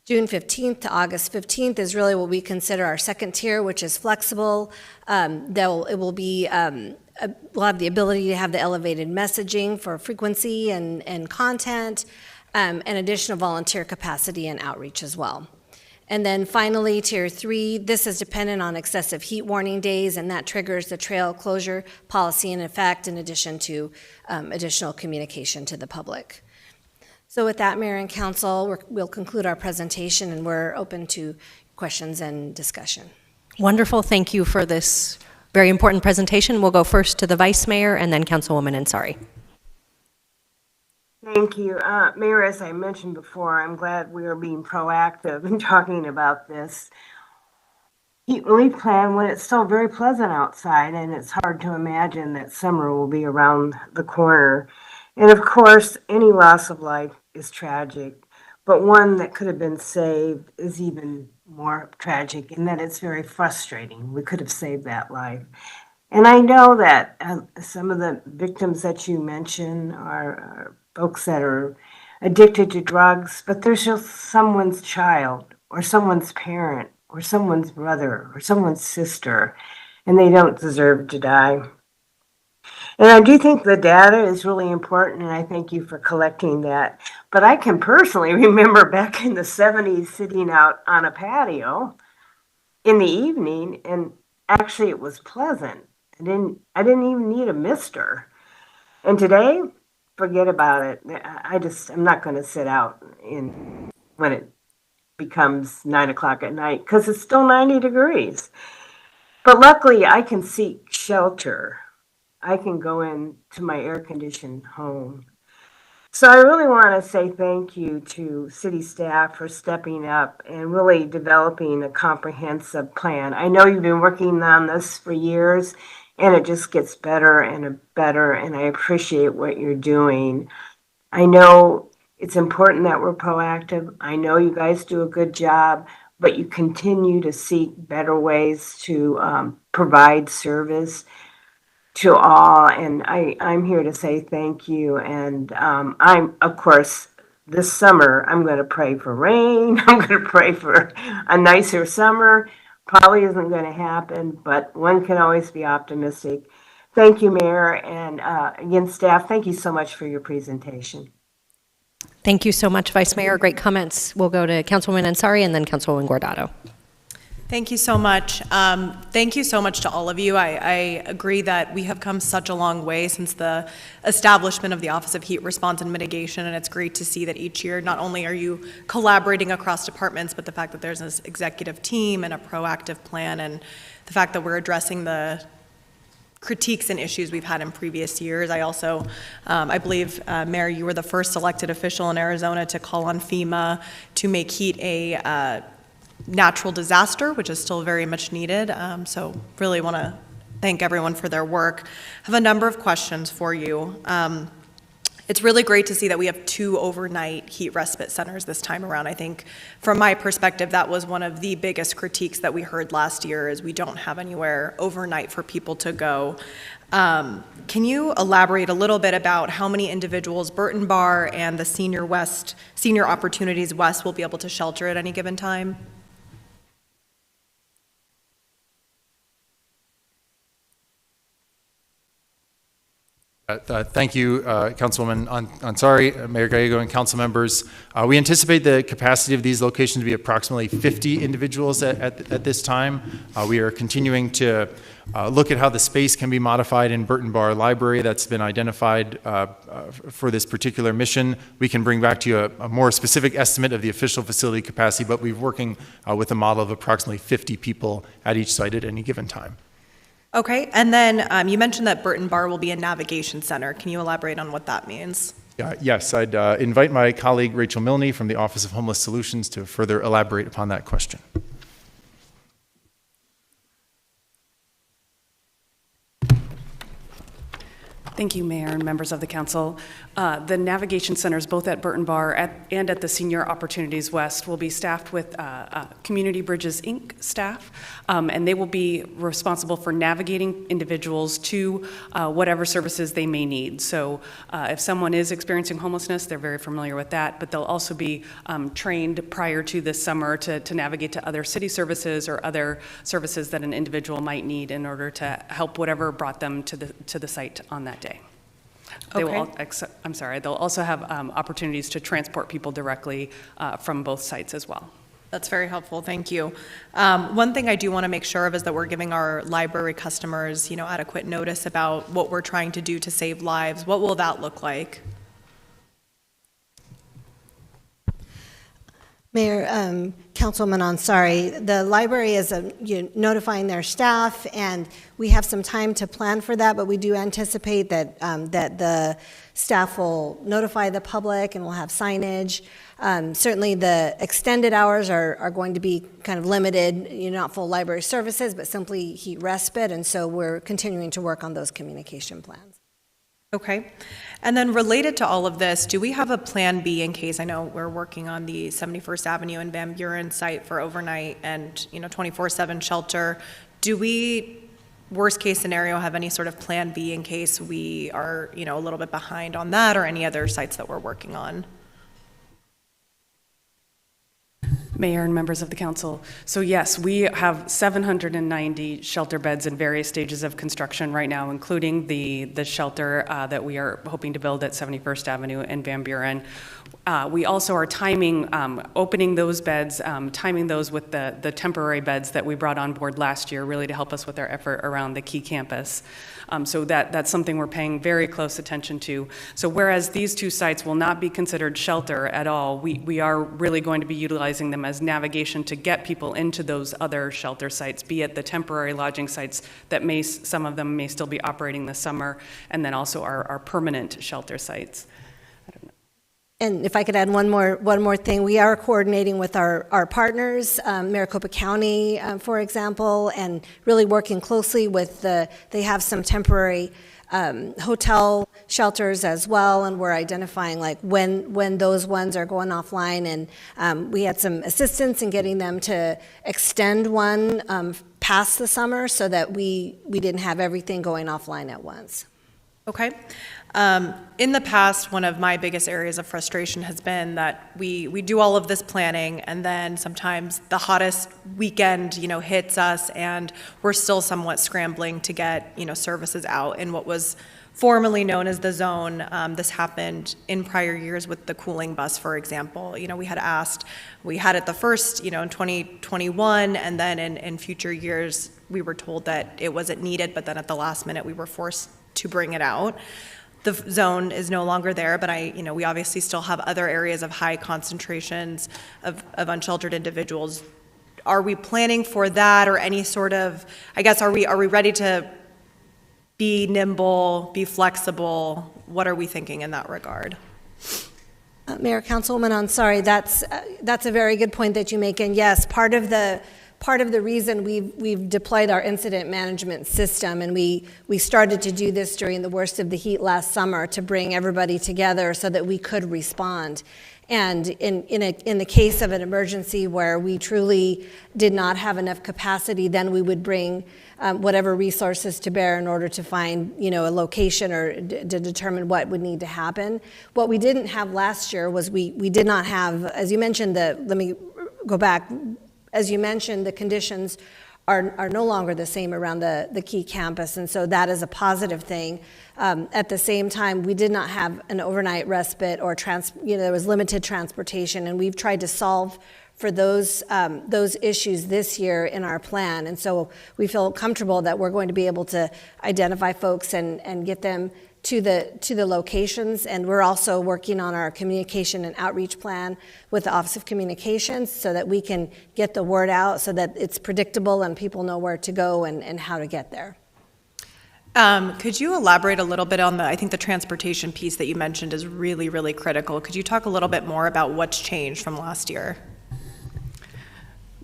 June 15th to August 15th is really what we consider our second tier, which is flexible. We'll have the ability to have the elevated messaging for frequency and content, and additional volunteer capacity and outreach as well. And then finally, Tier 3, this is dependent on excessive heat warning days, and that triggers the trail closure policy in effect, in addition to additional communication to the public. So with that, Mayor and Council, we'll conclude our presentation, and we're open to questions and discussion. Wonderful. Thank you for this very important presentation. We'll go first to the Vice Mayor and then Councilwoman Ansari. Thank you. Mayor, as I mentioned before, I'm glad we are being proactive in talking about this heat relief plan when it's still very pleasant outside, and it's hard to imagine that summer will be around the corner. And of course, any loss of life is tragic, but one that could have been saved is even more tragic in that it's very frustrating. We could have saved that life. And I know that some of the victims that you mentioned are folks that are addicted to drugs, but there's just someone's child or someone's parent or someone's brother or someone's sister, and they don't deserve to die. And I do think the data is really important, and I thank you for collecting that. But I can personally remember back in the 70s sitting out on a patio in the evening, and actually it was pleasant. I didn't even need a mister. And today, forget about it. I'm not going to sit out when it becomes 9 o'clock at night because it's still 90 degrees. But luckily, I can seek shelter. I can go into my air-conditioned home. So I really want to say thank you to city staff for stepping up and really developing a comprehensive plan. I know you've been working on this for years, and it just gets better and better, and I appreciate what you're doing. I know it's important that we're proactive. I know you guys do a good job, but you continue to seek better ways to provide service to all, and I'm here to say thank you. And I'm, of course, this summer, I'm going to pray for rain. I'm going to pray for a nicer summer. Probably isn't going to happen, but one can always be optimistic. Thank you, Mayor, and again, staff, thank you so much for your presentation. Thank you so much, Vice Mayor. Great comments. We'll go to Councilwoman Ansari and then Councilwoman Guardado. Thank you so much. Thank you so much to all of you. I agree that we have come such a long way since the establishment of the Office of Heat Response and Mitigation, and it's great to see that each year not only are you collaborating across departments, but the fact that there's this executive team and a proactive plan, and the fact that we're addressing the critiques and issues we've had in previous years. I also, I believe, Mayor, you were the first elected official in Arizona to call on FEMA to make heat a natural disaster, which is still very much needed. So really want to thank everyone for their work. I have a number of questions for you. It's really great to see that we have 2 overnight heat respite centers this time around. I think from my perspective, that was one of the biggest critiques that we heard last year is we don't have anywhere overnight for people to go. Can you elaborate a little bit about how many individuals Burton Bar and the Senior Opportunities West will be able to shelter at any given time? Thank you, Councilwoman Ansari, Mayor Gallego, and council members. We anticipate the capacity of these locations to be approximately 50 individuals at this time. We are continuing to look at how the space can be modified in Burton Bar Library that's been identified for this particular mission. We can bring back to you a more specific estimate of the official facility capacity, but we're working with a model of approximately 50 people at each site at any given time. Okay, and then you mentioned that Burton Bar will be a navigation center. Can you elaborate on what that means? Yes, I'd invite my colleague Rachel Milne from the Office of Homeless Solutions to further elaborate upon that question. Thank you, Mayor and members of the council. The navigation centers, both at Burton Bar and at the Senior Opportunities West, will be staffed with Community Bridges, Inc. staff, and they will be responsible for navigating individuals to whatever services they may need. So if someone is experiencing homelessness, they're very familiar with that, but they'll also be trained prior to this summer to navigate to other city services or other services that an individual might need in order to help whatever brought them to the site on that day. They will, they'll also have opportunities to transport people directly from both sites as well. That's very helpful, thank you. One thing I do want to make sure of is that we're giving our library customers, adequate notice about what we're trying to do to save lives. What will that look like? Mayor, Councilwoman Ansari, the library is notifying their staff, and we have some time to plan for that, but we do anticipate that, that the staff will notify the public and we'll have signage. Certainly the extended hours are going to be kind of limited, not full library services, but simply heat respite, and so we're continuing to work on those communication plans. Okay. And then related to all of this, do we have a plan B in case, I know we're working on the 71st Avenue and Van Buren site for overnight and 24/7 shelter. Do we, worst case scenario, have any sort of plan B in case we are a little bit behind on that or any other sites that we're working on? Mayor and members of the council. So yes, we have 790 shelter beds in various stages of construction right now, including the shelter that we are hoping to build at 71st Avenue and Van Buren. We also are timing, opening those beds, timing those with the temporary beds that we brought on board last year, really to help us with our effort around the key campus. So that's something we're paying very close attention to. So whereas these two sites will not be considered shelter at all, we are really going to be utilizing them as navigation to get people into those other shelter sites, be it the temporary lodging sites that some of them may still be operating this summer, and then also our permanent shelter sites. And if I could add one more thing, we are coordinating with our partners, Maricopa County, for example, and really working closely with they have some temporary hotel shelters as well, and we're identifying like when those ones are going offline, and we had some assistance in getting them to extend one past the summer so that we didn't have everything going offline at once. Okay. In the past, one of my biggest areas of frustration has been that we do all of this planning, and then sometimes the hottest weekend, hits us, and we're still somewhat scrambling to get, services out in what was formerly known as the zone. This happened in prior years with the cooling bus, for example. We had asked, we had it the first, in 2021, and then in future years, we were told that it wasn't needed, but then at the last minute, we were forced to bring it out. The zone is no longer there, but we obviously still have other areas of high concentrations of unsheltered individuals. Are we planning for that, or any sort of, I guess, are we ready to be nimble, be flexible? What are we thinking in that regard? Mayor, Councilwoman Ansari, that's a very good point that you make, and yes, part of the reason we've deployed our incident management system, and we started to do this during the worst of the heat last summer to bring everybody together so that we could respond. And in the case of an emergency where we truly did not have enough capacity, then we would bring whatever resources to bear in order to find a location or to determine what would need to happen. What we didn't have last year was we did not have, as you mentioned, let me go back. As you mentioned, the conditions are no longer the same around the key campus, and so that is a positive thing. At the same time, we did not have an overnight respite or there was limited transportation, and we've tried to solve for those issues this year in our plan, and so we feel comfortable that we're going to be able to identify folks and get them to the locations. And we're also working on our communication and outreach plan with the Office of Communications so that we can get the word out so that it's predictable and people know where to go and how to get there. Could you elaborate a little bit on I think the transportation piece that you mentioned is really, really critical. Could you talk a little bit more about what's changed from last year?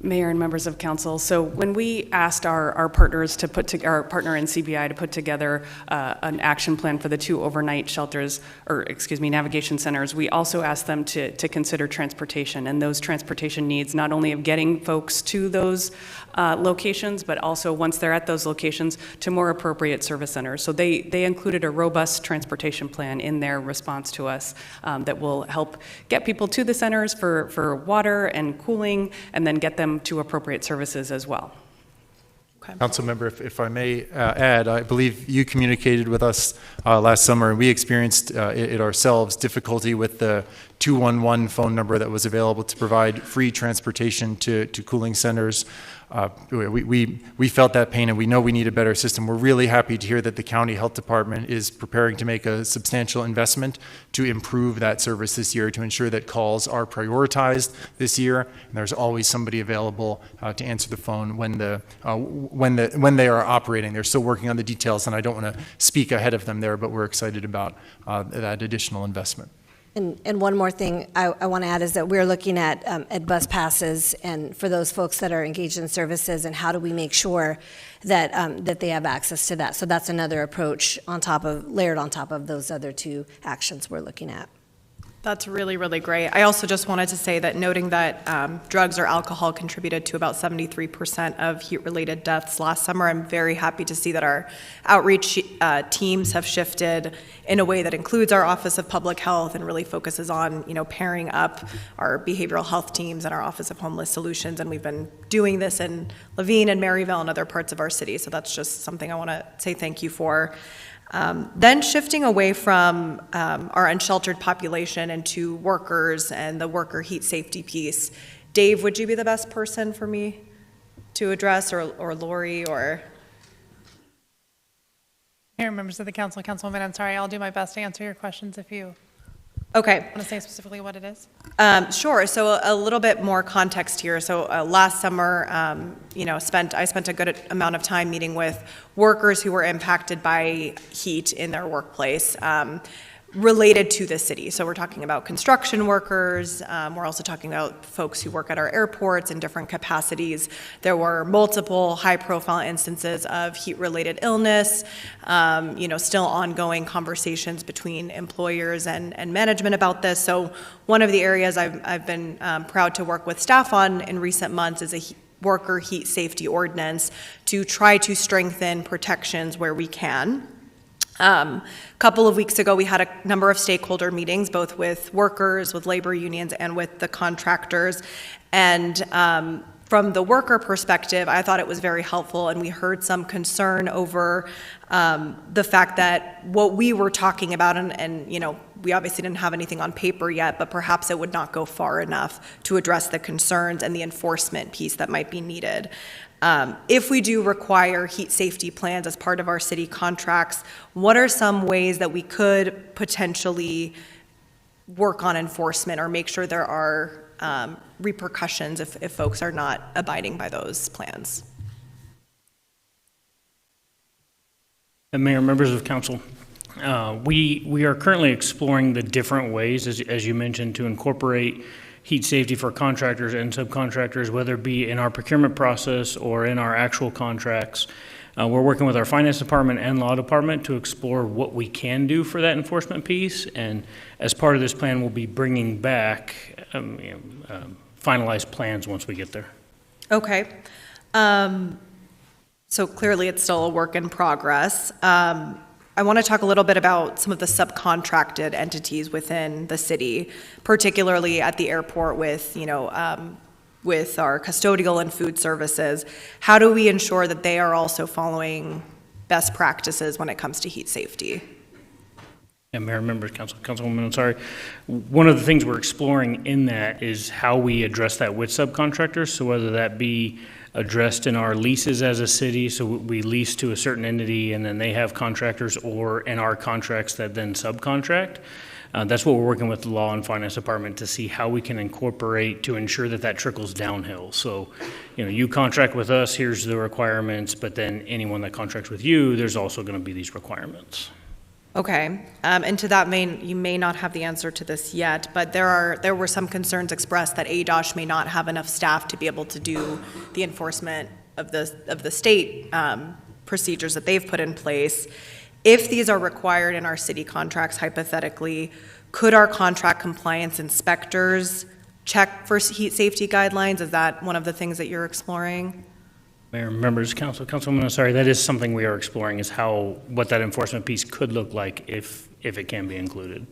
Mayor and members of council, so when we asked our partners to our partner in CBI to put together an action plan for the 2 overnight shelters, or excuse me, navigation centers, we also asked them to consider transportation and those transportation needs, not only of getting folks to those locations, but also once they're at those locations to more appropriate service centers. So they included a robust transportation plan in their response to us that will help get people to the centers for water and cooling, and then get them to appropriate services as well. Okay. Councilmember, if I may add, I believe you communicated with us last summer, and we experienced it ourselves, difficulty with the 211 phone number that was available to provide free transportation to cooling centers. We felt that pain, and we know we need a better system. We're really happy to hear that the county health department is preparing to make a substantial investment to improve that service this year, to ensure that calls are prioritized this year, and there's always somebody available to answer the phone when they are operating. They're still working on the details, and I don't want to speak ahead of them there, but we're excited about that additional investment. And one more thing I want to add is that we're looking at bus passes and for those folks that are engaged in services, and how do we make sure that that they have access to that. So that's another approach layered on top of those other 2 actions we're looking at. That's really, really great. I also just wanted to say that noting that drugs or alcohol contributed to about 73% of heat-related deaths last summer, I'm very happy to see that our outreach teams have shifted in a way that includes our Office of Public Health and really focuses on, pairing up our behavioral health teams and our Office of Homeless Solutions. And we've been doing this in Levine and Maryville and other parts of our city. So that's just something I want to say thank you for. Then shifting away from our unsheltered population into workers and the worker heat safety piece. Dave, would you be the best person for me to address, or Lori, or? Mayor, members of the council, Councilwoman, I'm sorry, I'll do my best to answer your questions if you Okay. want to say specifically what it is. Sure. So a little bit more context here. So last summer, I spent a good amount of time meeting with workers who were impacted by heat in their workplace. Related to the city. So we're talking about construction workers. We're also talking about folks who work at our airports in different capacities. There were multiple high-profile instances of heat-related illness, still ongoing conversations between employers and management about this. So one of the areas I've been proud to work with staff on in recent months is a worker heat safety ordinance to try to strengthen protections where we can. A couple of weeks ago, we had a number of stakeholder meetings, both with workers, with labor unions, and with the contractors. And from the worker perspective, I thought it was very helpful, and we heard some concern over the fact that what we were talking about, and we obviously didn't have anything on paper yet, but perhaps it would not go far enough to address the concerns and the enforcement piece that might be needed. If we do require heat safety plans as part of our city contracts, what are some ways that we could potentially work on enforcement or make sure there are repercussions if folks are not abiding by those plans? Mayor, members of council, we are currently exploring the different ways, as you mentioned, to incorporate heat safety for contractors and subcontractors, whether it be in our procurement process or in our actual contracts. We're working with our finance department and law department to explore what we can do for that enforcement piece. And as part of this plan, we'll be bringing back finalized plans once we get there. Okay. So clearly it's still a work in progress. I want to talk a little bit about some of the subcontracted entities within the city, particularly at the airport with our custodial and food services. How do we ensure that they are also following best practices when it comes to heat safety? Yeah, Mayor, members, Councilwoman, I'm sorry. One of the things we're exploring in that is how we address that with subcontractors. So whether that be addressed in our leases as a city, so we lease to a certain entity and then they have contractors, or in our contracts that then subcontract. That's what we're working with the Law and Finance Department to see how we can incorporate to ensure that that trickles downhill. So, you contract with us, here's the requirements, but then anyone that contracts with you, there's also going to be these requirements. Okay, and to that vein, you may not have the answer to this yet, but there were some concerns expressed that ADOSH may not have enough staff to be able to do the enforcement of the state procedures that they've put in place. If these are required in our city contracts, hypothetically, could our contract compliance inspectors check for heat safety guidelines? Is that one of the things that you're exploring? Mayor, members, council, Councilwoman, sorry, that is something we are exploring, is what that enforcement piece could look like if it can be included.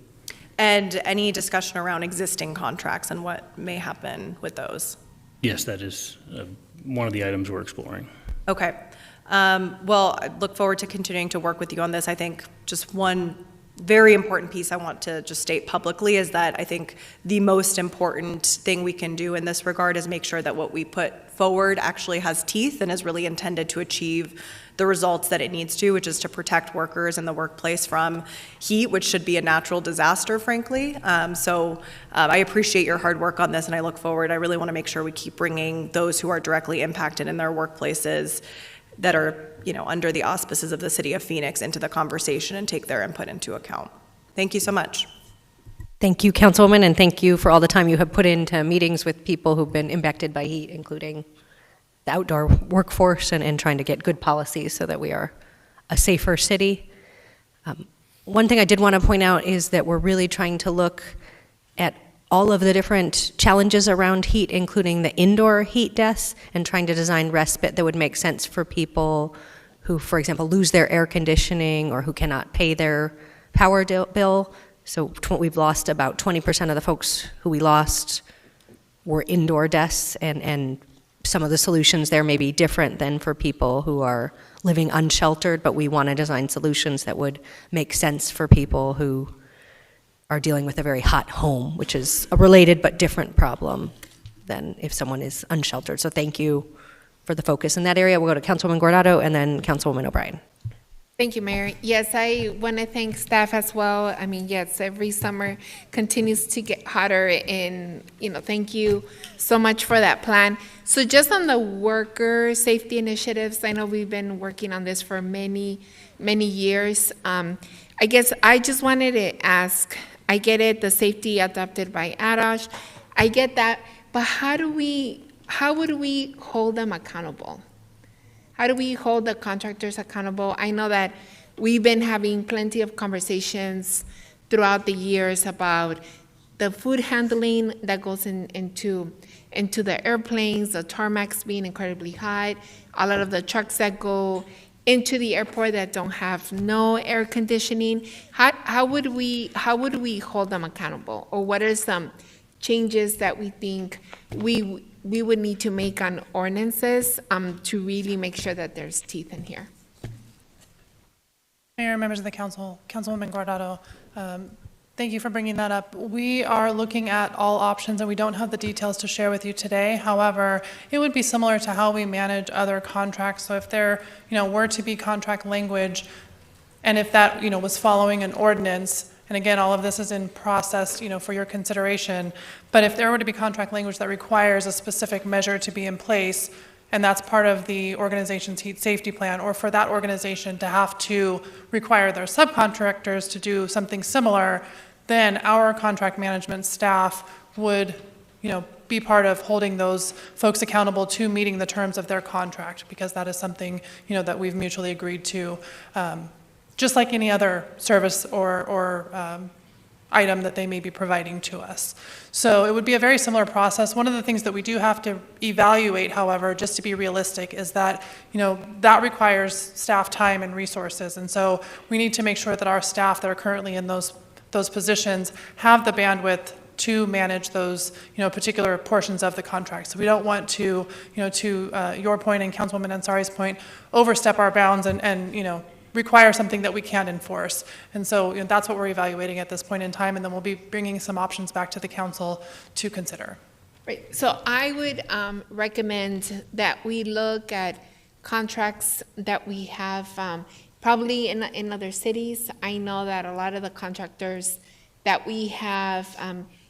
And any discussion around existing contracts and what may happen with those? Yes, that is one of the items we're exploring. Okay. Well, I look forward to continuing to work with you on this. I think just one very important piece I want to just state publicly is that I think the most important thing we can do in this regard is make sure that what we put forward actually has teeth and is really intended to achieve the results that it needs to, which is to protect workers in the workplace from heat, which should be a natural disaster, frankly. I appreciate your hard work on this, and I look forward. I really want to make sure we keep bringing those who are directly impacted in their workplaces that are, under the auspices of the city of Phoenix into the conversation and take their input into account. Thank you so much. Thank you, Councilwoman, and thank you for all the time you have put into meetings with people who've been impacted by heat, including the outdoor workforce and trying to get good policies so that we are a safer city. One thing I did want to point out is that we're really trying to look at all of the different challenges around heat, including the indoor heat deaths, and trying to design respite that would make sense for people who, for example, lose their air conditioning or who cannot pay their power bill. So we've lost about 20% of the folks who we lost were indoor deaths, and some of the solutions there may be different than for people who are living unsheltered, but we want to design solutions that would make sense for people who are dealing with a very hot home, which is a related but different problem than if someone is unsheltered. So thank you for the focus in that area. We'll go to Councilwoman Guardado and then Councilwoman O'Brien. Thank you, Mayor. Yes, I want to thank staff as well. I mean, yes, every summer continues to get hotter, and, thank you so much for that plan. So just on the worker safety initiatives, I know we've been working on this for many, many years. I guess I just wanted to ask, I get it, the safety adopted by ADOSH, I get that, but how would we hold them accountable? How do we hold the contractors accountable? I know that we've been having plenty of conversations throughout the years about the food handling that goes into the airplanes, the tarmacs being incredibly hot, a lot of the trucks that go into the airport that don't have no air conditioning. How would we hold them accountable? Or what are some changes that we think we would need to make on ordinances to really make sure that there's teeth in here? Mayor, members of the council, Councilwoman Guardado, thank you for bringing that up. We are looking at all options, and we don't have the details to share with you today. However, it would be similar to how we manage other contracts. So if there, were to be contract language, and if that, was following an ordinance, and again, all of this is in process, for your consideration, but if there were to be contract language that requires a specific measure to be in place, and that's part of the organization's heat safety plan, or for that organization to have to require their subcontractors to do something similar, then our contract management staff would, be part of holding those folks accountable to meeting the terms of their contract, because that is something, that we've mutually agreed to, just like any other service or item that they may be providing to us. So it would be a very similar process. One of the things that we do have to evaluate, however, just to be realistic, is that, that requires staff time and resources. And so we need to make sure that our staff that are currently in those positions have the bandwidth to manage those, particular portions of the contract. So we don't want to, to your point and Councilwoman Ansari's point, overstep our bounds and require something that we can't enforce. And so that's what we're evaluating at this point in time, and then we'll be bringing some options back to the council to consider. Right. So I would recommend that we look at contracts that we have probably in other cities. I know that a lot of the contractors that we have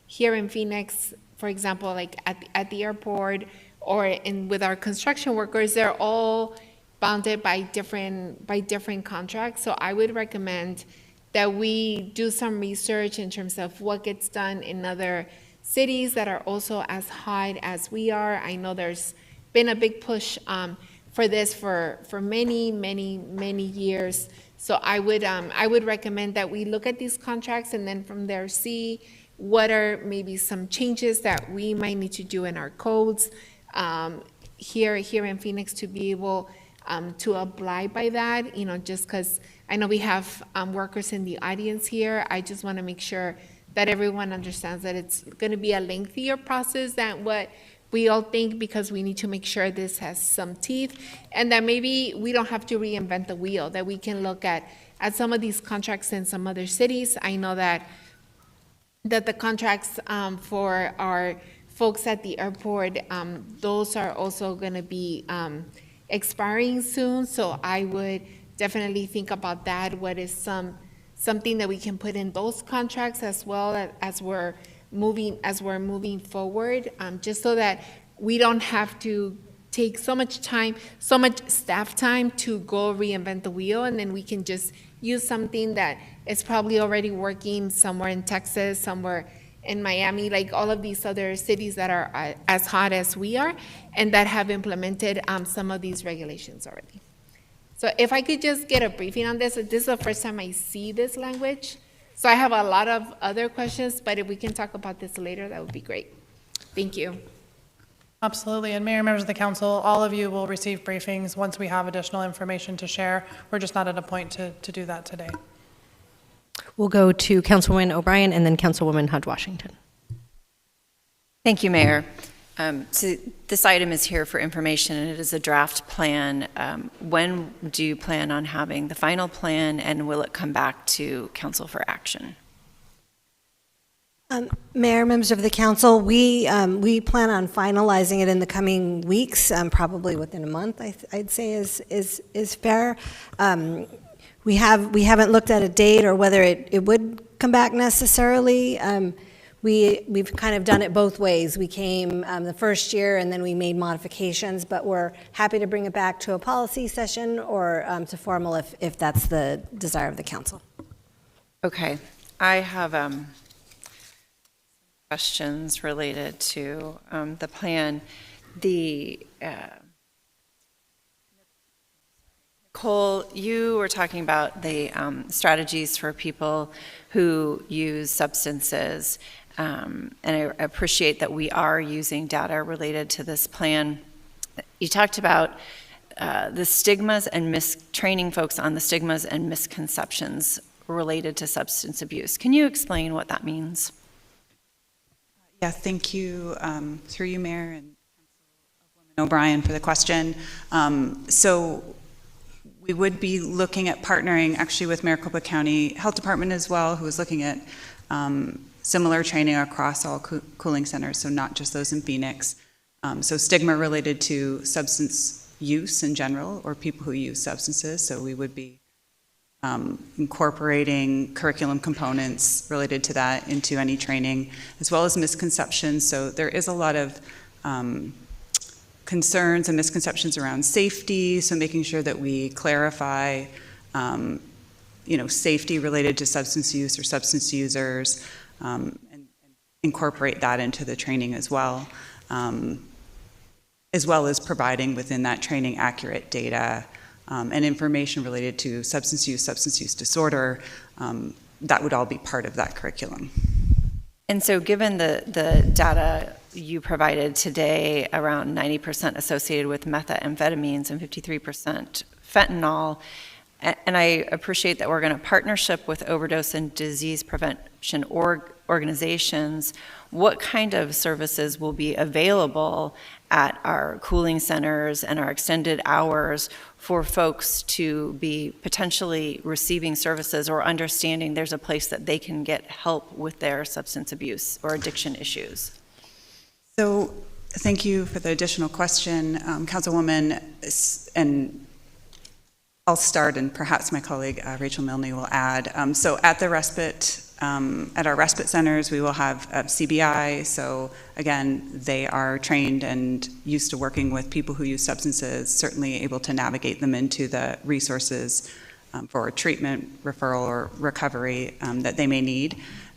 here in Phoenix, for example, like at the airport or with our construction workers, they're all bounded by different contracts. So I would recommend that we do some research in terms of what gets done in other cities that are also as hot as we are. I know there's been a big push for this for many years. So I would recommend that we look at these contracts and then from there see what are maybe some changes that we might need to do in our codes here in Phoenix to be able to abide by that. You know, just because I know we have workers in the audience here, I just want to make sure that everyone understands that it's going to be a lengthier process than what we all think, because we need to make sure this has some teeth, and that maybe we don't have to reinvent the wheel, that we can look at some of these contracts in some other cities. I know that the contracts for our folks at the airport, those are also going to be expiring soon, so I would definitely think about that. What is something that we can put in those contracts as well as we're moving forward, just so that we don't have to take so much staff time to go reinvent the wheel, and then we can just use something that is probably already working somewhere in Texas, somewhere in Miami, like all of these other cities that are as hot as we are and that have implemented some of these regulations already. So if I could just get a briefing on this is the first time I see this language. So I have a lot of other questions, but if we can talk about this later, that would be great. Thank you. Absolutely. And Mayor, members of the council, all of you will receive briefings once we have additional information to share. We're just not at a point to do that today. We'll go to Councilwoman O'Brien and then Councilwoman Hodge Washington. Thank you, Mayor. So this item is here for information, and it is a draft plan. When do you plan on having the final plan, and will it come back to council for action? Mayor, members of the council, we plan on finalizing it in the coming weeks, probably within a month. I'd say is fair. We haven't looked at a date or whether it would come back necessarily. We've kind of done it both ways. We came the first year and then we made modifications, but we're happy to bring it back to a policy session or to formal if that's the desire of the council. Okay, I have questions related to the plan. Nicole, you were talking about the strategies for people who use substances, and I appreciate that we are using data related to this plan. You talked about the stigmas and training folks on the stigmas and misconceptions related to substance abuse. Can you explain what that means? Yeah, thank you, through you, Mayor, and Councilwoman O'Brien for the question. So we would be looking at partnering actually with Maricopa County Health Department as well, who is looking at similar training across all cooling centers, so not just those in Phoenix. So stigma related to substance use in general, or people who use substances. So we would be incorporating curriculum components related to that into any training, as well as misconceptions. So there is a lot of concerns and misconceptions around safety, so making sure that we clarify safety related to substance use or substance users, and incorporate that into the training as well as providing within that training accurate data and information related to substance use disorder. That would all be part of that curriculum. And so given the data you provided today, around 90% associated with methamphetamines and 53% fentanyl, and I appreciate that we're going to partnership with overdose and disease prevention organizations. What kind of services will be available at our cooling centers and our extended hours for folks to be potentially receiving services or understanding there's a place that they can get help with their substance abuse or addiction issues? So thank you for the additional question, Councilwoman, and I'll start, and perhaps my colleague Rachel Milne will add. So at the respite at our respite centers, we will have CBI. So again, they are trained and used to working with people who use substances, certainly able to navigate them into the resources for treatment, referral, or recovery that they may need.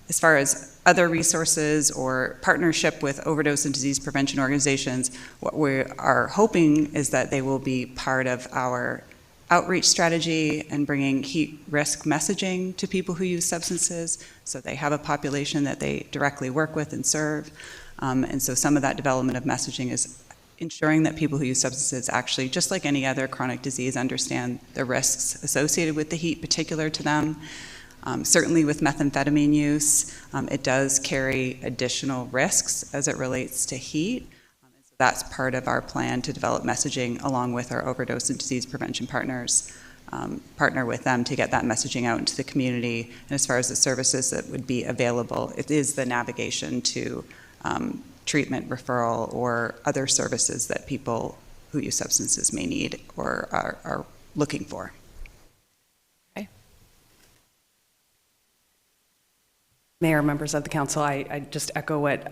As far as other resources or partnership with overdose and disease prevention organizations, what we are hoping is that they will be part of our outreach strategy and bringing heat risk messaging to people who use substances, so they have a population that they directly work with and serve. And so some of that development of messaging is ensuring that people who use substances actually, just like any other chronic disease, understand the risks associated with the heat particular to them. Certainly with methamphetamine use, it does carry additional risks as it relates to heat. So that's part of our plan to develop messaging along with our overdose and disease prevention partners, partner with them to get that messaging out into the community. And as far as the services that would be available, it is the navigation to treatment, referral, or other services that people who use substances may need or are looking for. Mayor, members of the council, I just echo what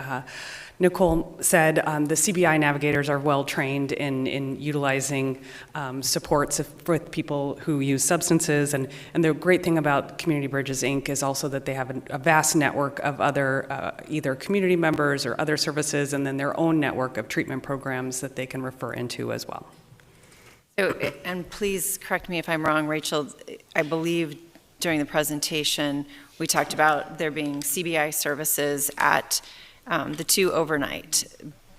Nicole said. The CBI navigators are well trained in utilizing supports with people who use substances. And the great thing about Community Bridges, Inc. is also that they have a vast network of other either community members or other services, and then their own network of treatment programs that they can refer into as well. So, and please correct me if I'm wrong, Rachel, I believe during the presentation, we talked about there being CBI services at the two overnight,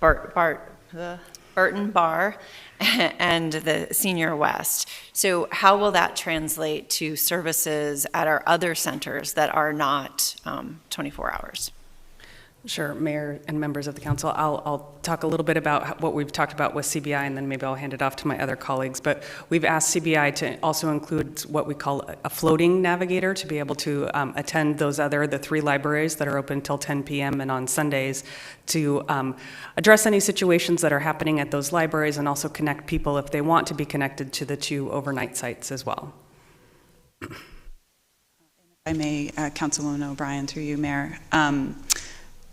Burton Bar and the Senior West. So how will that translate to services at our other centers that are not 24 hours? Sure, Mayor and members of the council. I'll talk a little bit about what we've talked about with CBI, and then maybe I'll hand it off to my other colleagues. But we've asked CBI to also include what we call a floating navigator to be able to attend the 3 libraries that are open until 10 p.m. and on Sundays to address any situations that are happening at those libraries and also connect people if they want to be connected to the 2 overnight sites as well. If I may, Councilwoman O'Brien, through you, Mayor.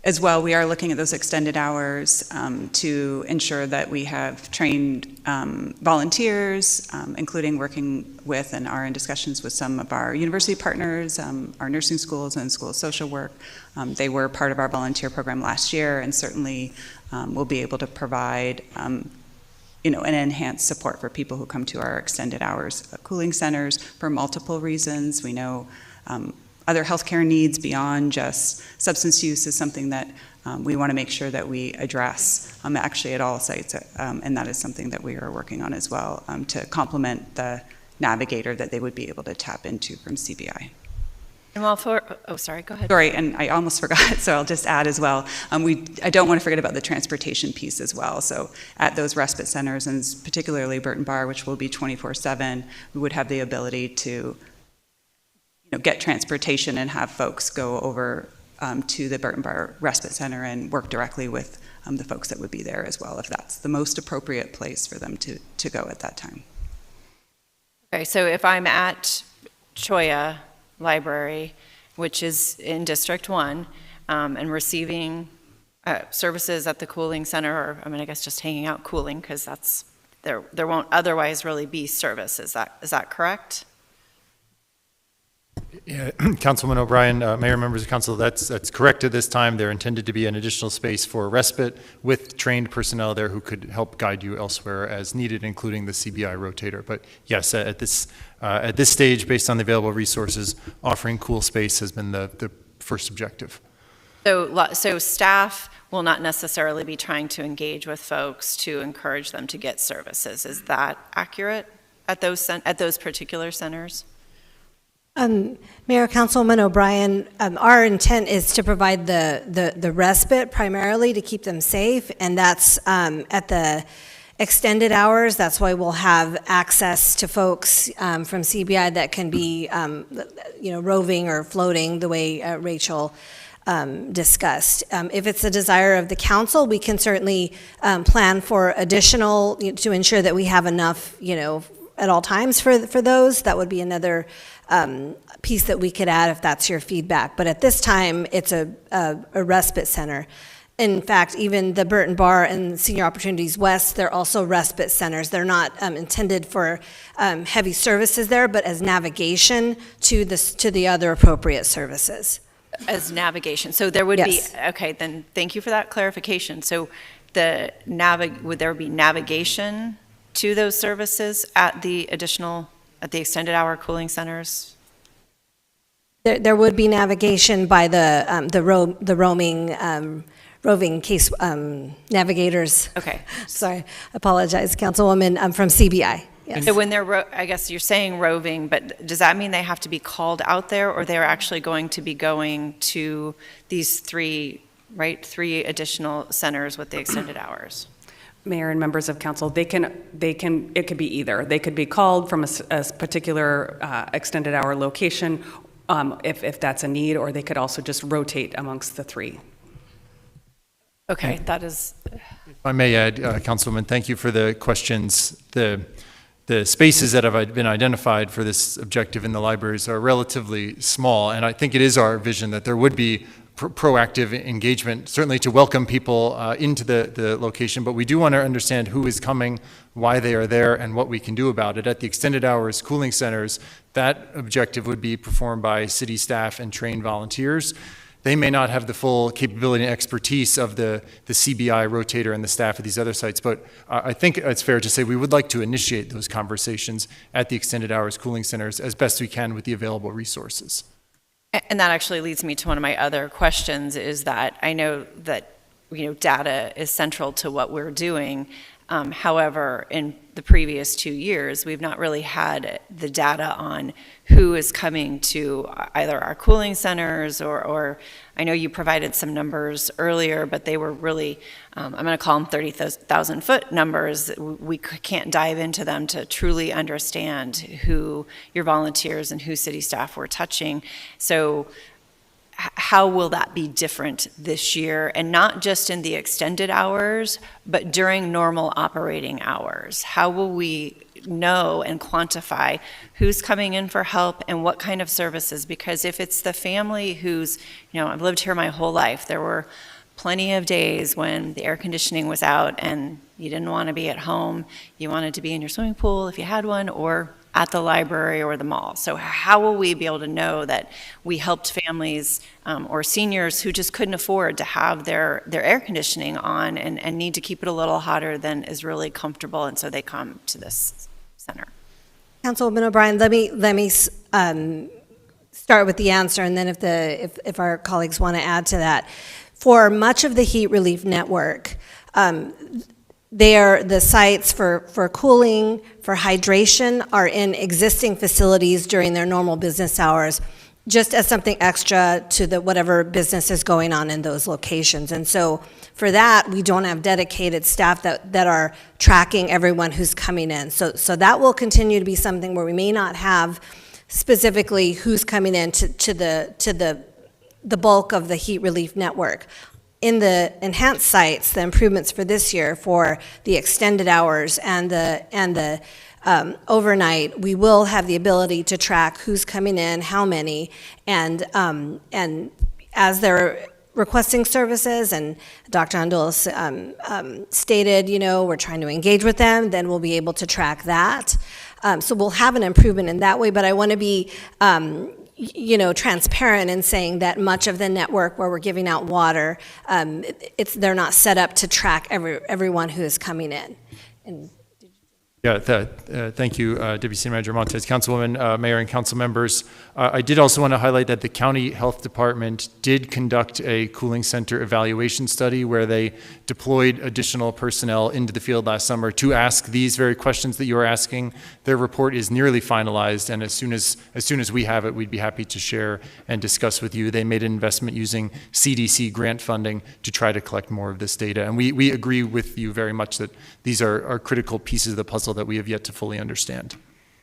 As well, we are looking at those extended hours to ensure that we have trained volunteers, including working with and are in discussions with some of our university partners, our nursing schools and School of Social Work. They were part of our volunteer program last year, and certainly will be able to provide an enhanced support for people who come to our extended hours cooling centers for multiple reasons. We know other healthcare needs beyond just substance use is something that we want to make sure that we address actually at all sites, and that is something that we are working on as well to complement the navigator that they would be able to tap into from CBI. And well, sorry, go ahead. Sorry, and I almost forgot, so I'll just add as well. I don't want to forget about the transportation piece as well. So at those respite centers, and particularly Burton Bar, which will be 24/7, we would have the ability to get transportation and have folks go over to the Burton Bar Respite Center and work directly with the folks that would be there as well, if that's the most appropriate place for them to go at that time. Okay, so if I'm at Choya Library, which is in District 1, and receiving services at the cooling center, or I guess just hanging out cooling, because that's there won't otherwise really be service. Is that correct? Yeah, Councilman O'Brien, Mayor, members of council, that's correct at this time. They're intended to be an additional space for respite with trained personnel there who could help guide you elsewhere as needed, including the CBI rotator. But yes, at this stage, based on the available resources, offering cool space has been the first objective. So staff will not necessarily be trying to engage with folks to encourage them to get services. Is that accurate at those particular centers? Mayor, Councilwoman O'Brien, our intent is to provide the respite primarily to keep them safe, and that's at the extended hours. That's why we'll have access to folks from CBI that can be, roving or floating the way Rachel discussed. If it's the desire of the council, we can certainly plan for additional to ensure that we have enough, at all times for those. That would be another piece that we could add if that's your feedback. But at this time, it's a respite center. In fact, even the Burton Bar and Senior Opportunities West, they're also respite centers. They're not intended for heavy services there, but as navigation to the other appropriate services. As navigation. So there would Yes. be, okay, then thank you for that clarification. So would there be navigation to those services at the extended hour cooling centers? There would be navigation by the roving case navigators. Okay. Sorry, apologize, Councilwoman, from CBI. Yes. So when I guess you're saying roving, but does that mean they have to be called out there, or they're actually going to be going to these three additional centers with the extended hours? Mayor and members of council, it could be either. They could be called from a particular extended hour location if that's a need, or they could also just rotate amongst the three. Okay, that is. If I may add, Councilwoman, thank you for the questions. The spaces that have been identified for this objective in the libraries are relatively small, and I think it is our vision that there would be proactive engagement, certainly to welcome people into the location, but we do want to understand who is coming, why they are there, and what we can do about it. At the extended hours cooling centers, that objective would be performed by city staff and trained volunteers. They may not have the full capability and expertise of the CBI rotator and the staff at these other sites, but I think it's fair to say we would like to initiate those conversations at the extended hours cooling centers as best we can with the available resources. And that actually leads me to one of my other questions, is that I know that data is central to what we're doing. However, in the previous 2 years, we've not really had the data on who is coming to either our cooling centers or I know you provided some numbers earlier, but they were really, I'm going to call them 30,000 foot numbers. We can't dive into them to truly understand who your volunteers and who city staff were touching. So how will that be different this year? And not just in the extended hours, but during normal operating hours? How will we know and quantify who's coming in for help and what kind of services? Because if it's the family who's, I've lived here my whole life, there were plenty of days when the air conditioning was out and you didn't want to be at home. You wanted to be in your swimming pool if you had one, or at the library or the mall. So how will we be able to know that we helped families or seniors who just couldn't afford to have their air conditioning on and need to keep it a little hotter than is really comfortable, and so they come to this center? Councilwoman O'Brien, let me start with the answer, and then if our colleagues want to add to that. For much of the heat relief network, the sites for cooling, for hydration are in existing facilities during their normal business hours, just as something extra to whatever business is going on in those locations. And so for that, we don't have dedicated staff that are tracking everyone who's coming in. So that will continue to be something where we may not have specifically who's coming in to the bulk of the heat relief network. In the enhanced sites, the improvements for this year for the extended hours and the overnight, we will have the ability to track who's coming in, how many, and as they're requesting services, and Dr. Andulis stated, we're trying to engage with them, then we'll be able to track that. So we'll have an improvement in that way, but I want to be transparent in saying that much of the network where we're giving out water, they're not set up to track everyone who is coming in. Yeah, thank you, Deputy City Manager Montes. Councilwoman, Mayor, and council members. I did also want to highlight that the County Health Department did conduct a cooling center evaluation study where they deployed additional personnel into the field last summer to ask these very questions that you are asking. Their report is nearly finalized, and as soon as we have it, we'd be happy to share and discuss with you. They made an investment using CDC grant funding to try to collect more of this data, and we agree with you very much that these are critical pieces of the puzzle that we have yet to fully understand.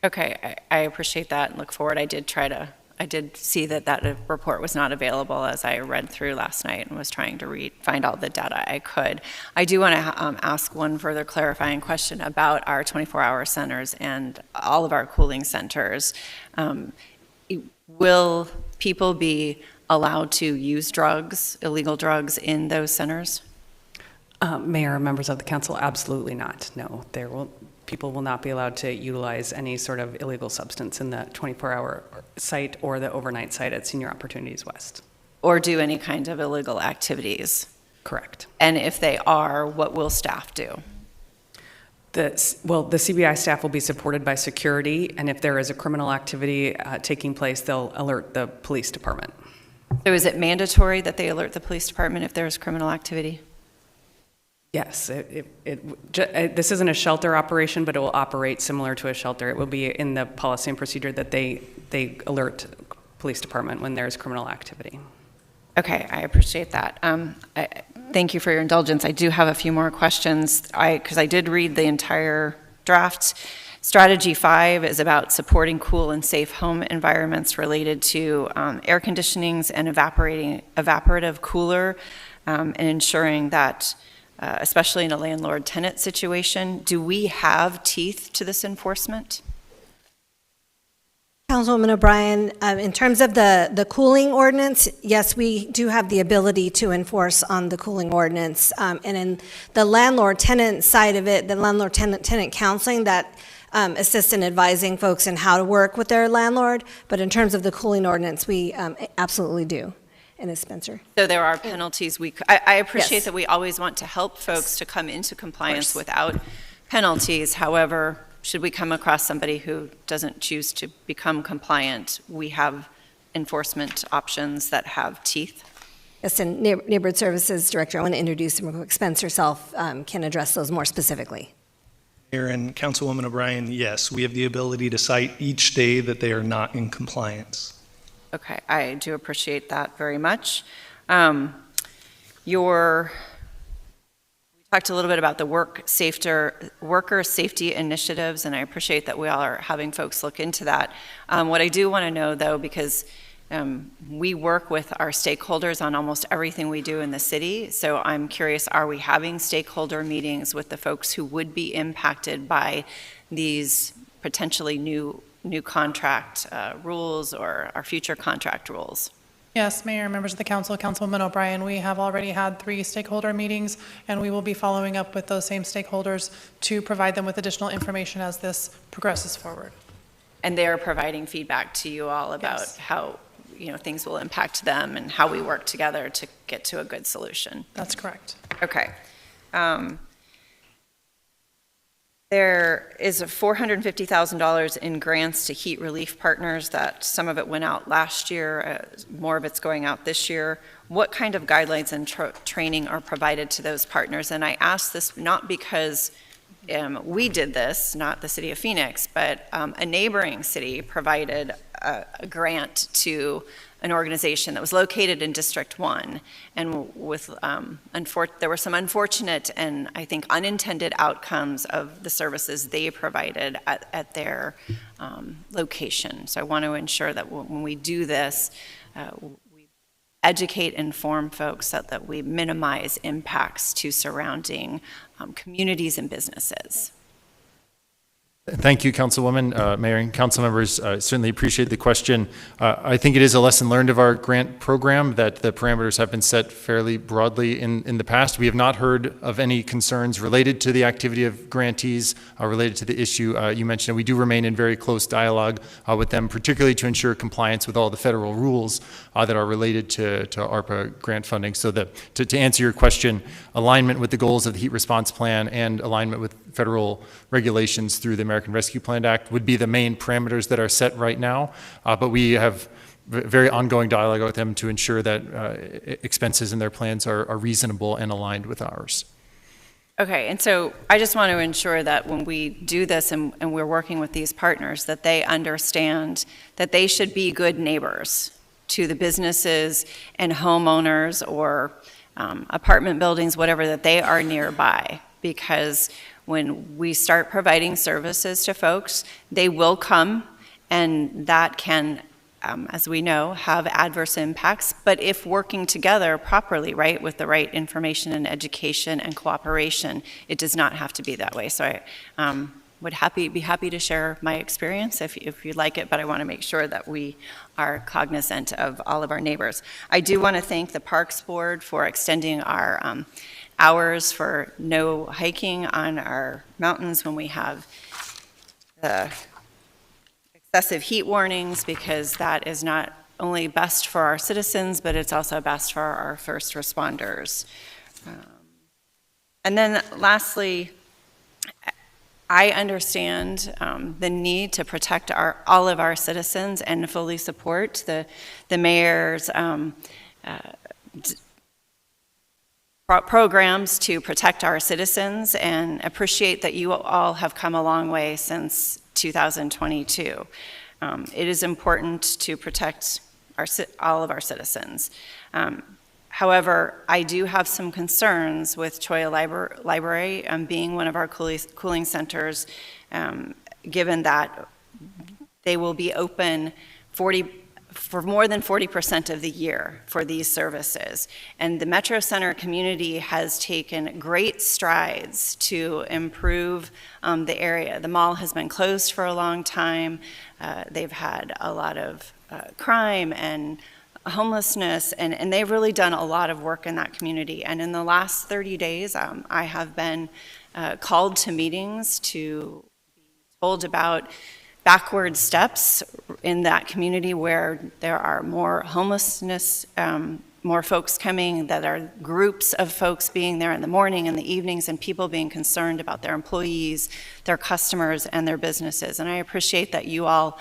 Okay, I appreciate that and look forward. I did try to I did see that that report was not available as I read through last night and was trying to find all the data I could. I do want to ask one further clarifying question about our 24-hour centers and all of our cooling centers. Will people be allowed to use drugs, illegal drugs, in those centers? Mayor, members of the council, absolutely not. No, people will not be allowed to utilize any sort of illegal substance in the 24-hour site or the overnight site at Senior Opportunities West. Or do any kind of illegal activities? Correct. And if they are, what will staff do? The CBI staff will be supported by security, and if there is a criminal activity taking place, they'll alert the police department. So is it mandatory that they alert the police department if there's criminal activity? Yes, this isn't a shelter operation, but it will operate similar to a shelter. It will be in the policy and procedure that they alert police department when there's criminal activity. Okay, I appreciate that. Thank you for your indulgence. I do have a few more questions because I did read the entire draft. Strategy 5 is about supporting cool and safe home environments related to air conditionings and evaporative cooler and ensuring that especially in a landlord-tenant situation. Do we have teeth to this enforcement? Councilwoman O'Brien, in terms of the cooling ordinance, yes, we do have the ability to enforce on the cooling ordinance. And in the landlord-tenant side of it, the landlord-tenant counseling, that assists in advising folks in how to work with their landlord. But in terms of the cooling ordinance, we absolutely do. And Ms. Spencer. So there are penalties. I appreciate Yes. that we always want to help folks to come into compliance without penalties. However, should we come across somebody who doesn't choose to become compliant, we have enforcement options that have teeth. Yes, and Neighborhood Services Director, I want to introduce him real quick. Spencer Self can address those more specifically. Mayor and Councilwoman O'Brien, yes, we have the ability to cite each day that they are not in compliance. Okay, I do appreciate that very much. We talked a little bit about the worker safety initiatives, and I appreciate that we all are having folks look into that. What I do want to know, though, because we work with our stakeholders on almost everything we do in the city, so I'm curious, are we having stakeholder meetings with the folks who would be impacted by these potentially new contract rules or our future contract rules? Yes, Mayor, members of the council, Councilwoman O'Brien, we have already had 3 stakeholder meetings, and we will be following up with those same stakeholders to provide them with additional information as this progresses forward. And they're providing feedback to you all about how things will impact them and how we work together to get to a good solution. That's correct. Okay. There is a $450,000 in grants to heat relief partners that some of it went out last year, more of it's going out this year. What kind of guidelines and training are provided to those partners? And I ask this not because we did this, not the city of Phoenix, but a neighboring city provided a grant to an organization that was located in District 1, and there were some unfortunate and I think unintended outcomes of the services they provided at their location. So I want to ensure that when we do this, we educate, inform folks so that we minimize impacts to surrounding communities and businesses. Thank you, Councilwoman, Mayor, and council members. Certainly appreciate the question. I think it is a lesson learned of our grant program that the parameters have been set fairly broadly in the past. We have not heard of any concerns related to the activity of grantees, related to the issue you mentioned. We do remain in very close dialogue with them, particularly to ensure compliance with all the federal rules that are related to ARPA grant funding. So that to answer your question, alignment with the goals of the heat response plan and alignment with federal regulations through the American Rescue Plan Act would be the main parameters that are set right now. But we have very ongoing dialogue with them to ensure that expenses in their plans are reasonable and aligned with ours. Okay, and so I just want to ensure that when we do this and we're working with these partners, that they understand that they should be good neighbors to the businesses and homeowners or apartment buildings, whatever, that they are nearby. Because when we start providing services to folks, they will come, and that can as we know, have adverse impacts. But if working together properly, right, with the right information and education and cooperation, it does not have to be that way. So I would be happy to share my experience if you'd like it, but I want to make sure that we are cognizant of all of our neighbors. I do want to thank the Parks Board for extending our hours for no hiking on our mountains when we have the excessive heat warnings, because that is not only best for our citizens, but it's also best for our first responders. And then lastly, I understand the need to protect all of our citizens and fully support the mayor's programs to protect our citizens, and appreciate that you all have come a long way since 2022. It is important to protect all of our citizens. However, I do have some concerns with Cholla Library being one of our cooling centers, given that they will be open for more than 40% of the year for these services. And the Metro Center community has taken great strides to improve the area. The mall has been closed for a long time. They've had a lot of crime and homelessness, and they've really done a lot of work in that community. And in the last 30 days, I have been called to meetings to be told about backward steps in that community where there are more homelessness, more folks coming, that are groups of folks being there in the morning and the evenings, and people being concerned about their employees, their customers, and their businesses. And I appreciate that you all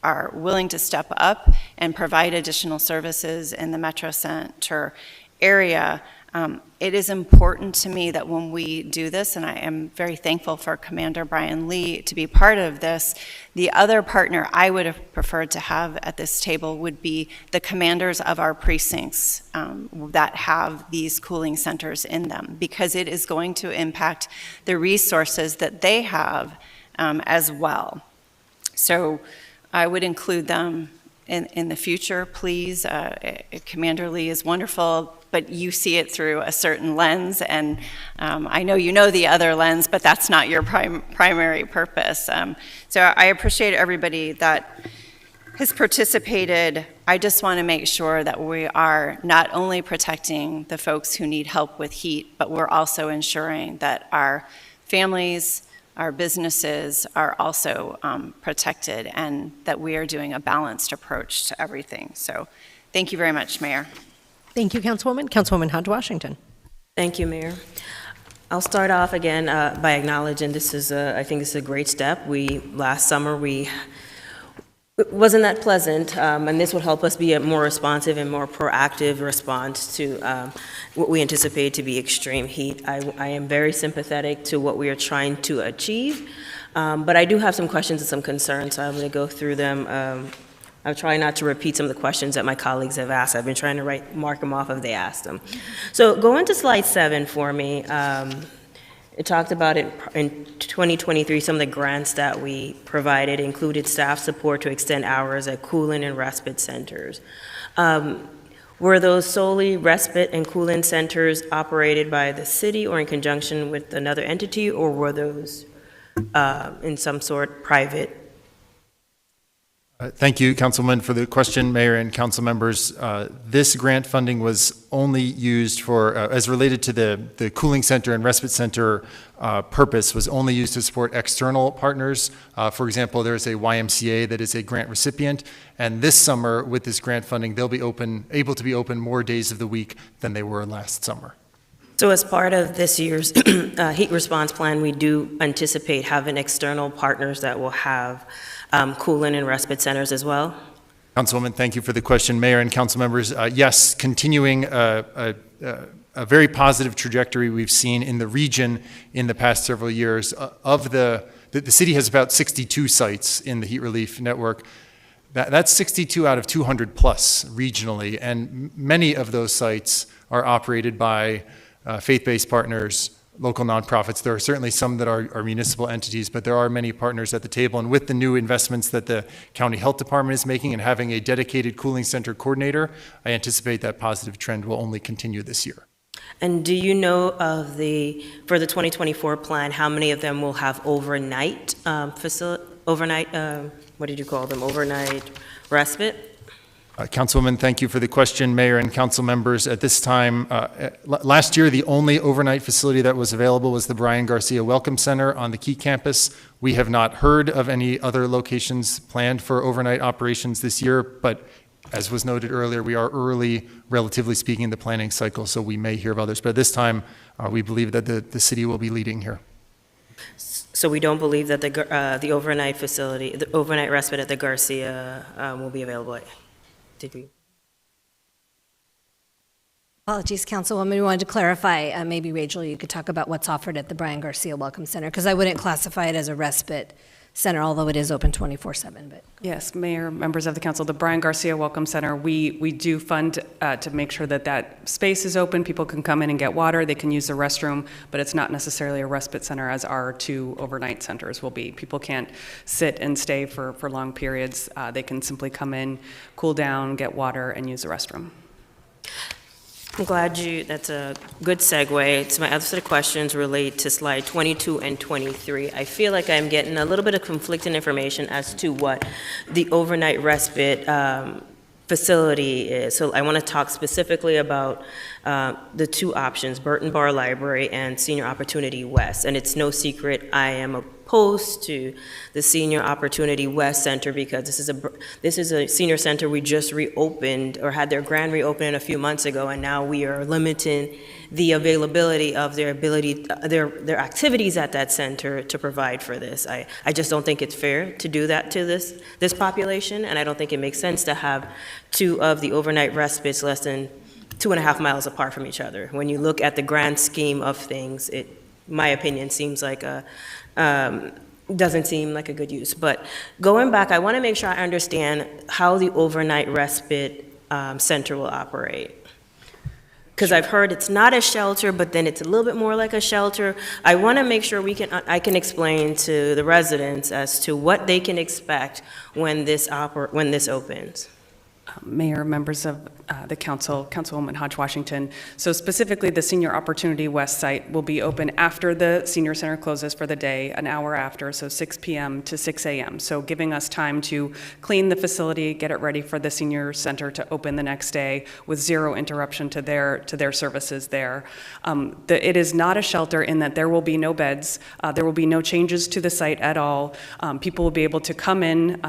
are willing to step up and provide additional services in the Metro Center area. It is important to me that when we do this, and I am very thankful for Commander Brian Lee to be part of this, the other partner I would have preferred to have at this table would be the commanders of our precincts that have these cooling centers in them, because it is going to impact the resources that they have as well. So I would include them in the future, please. Commander Lee is wonderful, but you see it through a certain lens, and I know you know the other lens, but that's not your primary purpose. So I appreciate everybody that has participated. I just want to make sure that we are not only protecting the folks who need help with heat, but we're also ensuring that our families, our businesses are also protected, and that we are doing a balanced approach to everything. So thank you very much, Mayor. Thank you, Councilwoman. Councilwoman Hunt Washington. Thank you, Mayor. I'll start off again by acknowledging this is I think this is a great step. Last summer, it wasn't that pleasant, and this would help us be a more responsive and more proactive response to what we anticipate to be extreme heat. I am very sympathetic to what we are trying to achieve, but I do have some questions and some concerns, so I'm going to go through them. I'll try not to repeat some of the questions that my colleagues have asked. I've been trying to mark them off if they asked them. So go into slide 7 for me. It talked about it in 2023, some of the grants that we provided included staff support to extend hours at cooling and respite centers. Were those solely respite and cooling centers operated by the city or in conjunction with another entity, or were those in some sort private? Thank you, Councilman, for the question, Mayor and council members. This grant funding was only used for, as related to the cooling center and respite center purpose, was only used to support external partners. For example, there's a YMCA that is a grant recipient, and this summer, with this grant funding, they'll be able to be open more days of the week than they were last summer. So as part of this year's heat response plan, we do anticipate having external partners that will have cooling and respite centers as well? Councilwoman, thank you for the question. Mayor and council members, yes, continuing a very positive trajectory we've seen in the region in the past several years. The city has about 62 sites in the heat relief network. That's 62 out of 200 plus regionally, and many of those sites are operated by faith-based partners local nonprofits. There are certainly some that are municipal entities, but there are many partners at the table. And with the new investments that the county health department is making and having a dedicated cooling center coordinator, I anticipate that positive trend will only continue this year. And do you know of for the 2024 plan, how many of them will have overnight what did you call them, overnight respite? Councilwoman, thank you for the question. Mayor and council members, at this time, last year, the only overnight facility that was available was the Brian Garcia Welcome Center on the Key campus. We have not heard of any other locations planned for overnight operations this year, but as was noted earlier, we are early, relatively speaking, in the planning cycle, so we may hear of others. But at this time, we believe that the city will be leading here. So we don't believe that the overnight facility, the overnight respite at the Garcia will be available. Did we? Apologies, Councilwoman. We wanted to clarify, maybe Rachel, you could talk about what's offered at the Brian Garcia Welcome Center, because I wouldn't classify it as a respite center, although it is open 24/7. But Yes, Mayor, members of the council, the Brian Garcia Welcome Center, we do fund to make sure that that space is open. People can come in and get water. They can use the restroom, but it's not necessarily a respite center as our two overnight centers will be. People can't sit and stay for long periods. They can simply come in, cool down, get water, and use the restroom. I'm glad that's a good segue. So my other set of questions relate to slide 22 and 23. I feel like I'm getting a little bit of conflicting information as to what the overnight respite facility is. So I want to talk specifically about the two options, Burton Bar Library and Senior Opportunity West. And it's no secret I am opposed to the Senior Opportunity West Center because this is a senior center we just reopened or had their grand reopening a few months ago, and now we are limiting the availability of their activities at that center to provide for this. I just don't think it's fair to do that to this population, and I don't think it makes sense to have two of the overnight respites less than 2.5 miles apart from each other. When you look at the grand scheme of things, my opinion seems like doesn't seem like a good use. But going back, I want to make sure I understand how the overnight respite center will operate. Because I've heard it's not a shelter, but then it's a little bit more like a shelter. I want to make sure I can explain to the residents as to what they can expect when this opens. Mayor, members of the council, Councilwoman Hodge Washington. So specifically, the Senior Opportunity West site will be open after the senior center closes for the day, an hour after, so 6 p.m. to 6 a.m. So giving us time to clean the facility, get it ready for the senior center to open the next day with zero interruption to their services there. It is not a shelter in that there will be no beds. There will be no changes to the site at all. People will be able to come in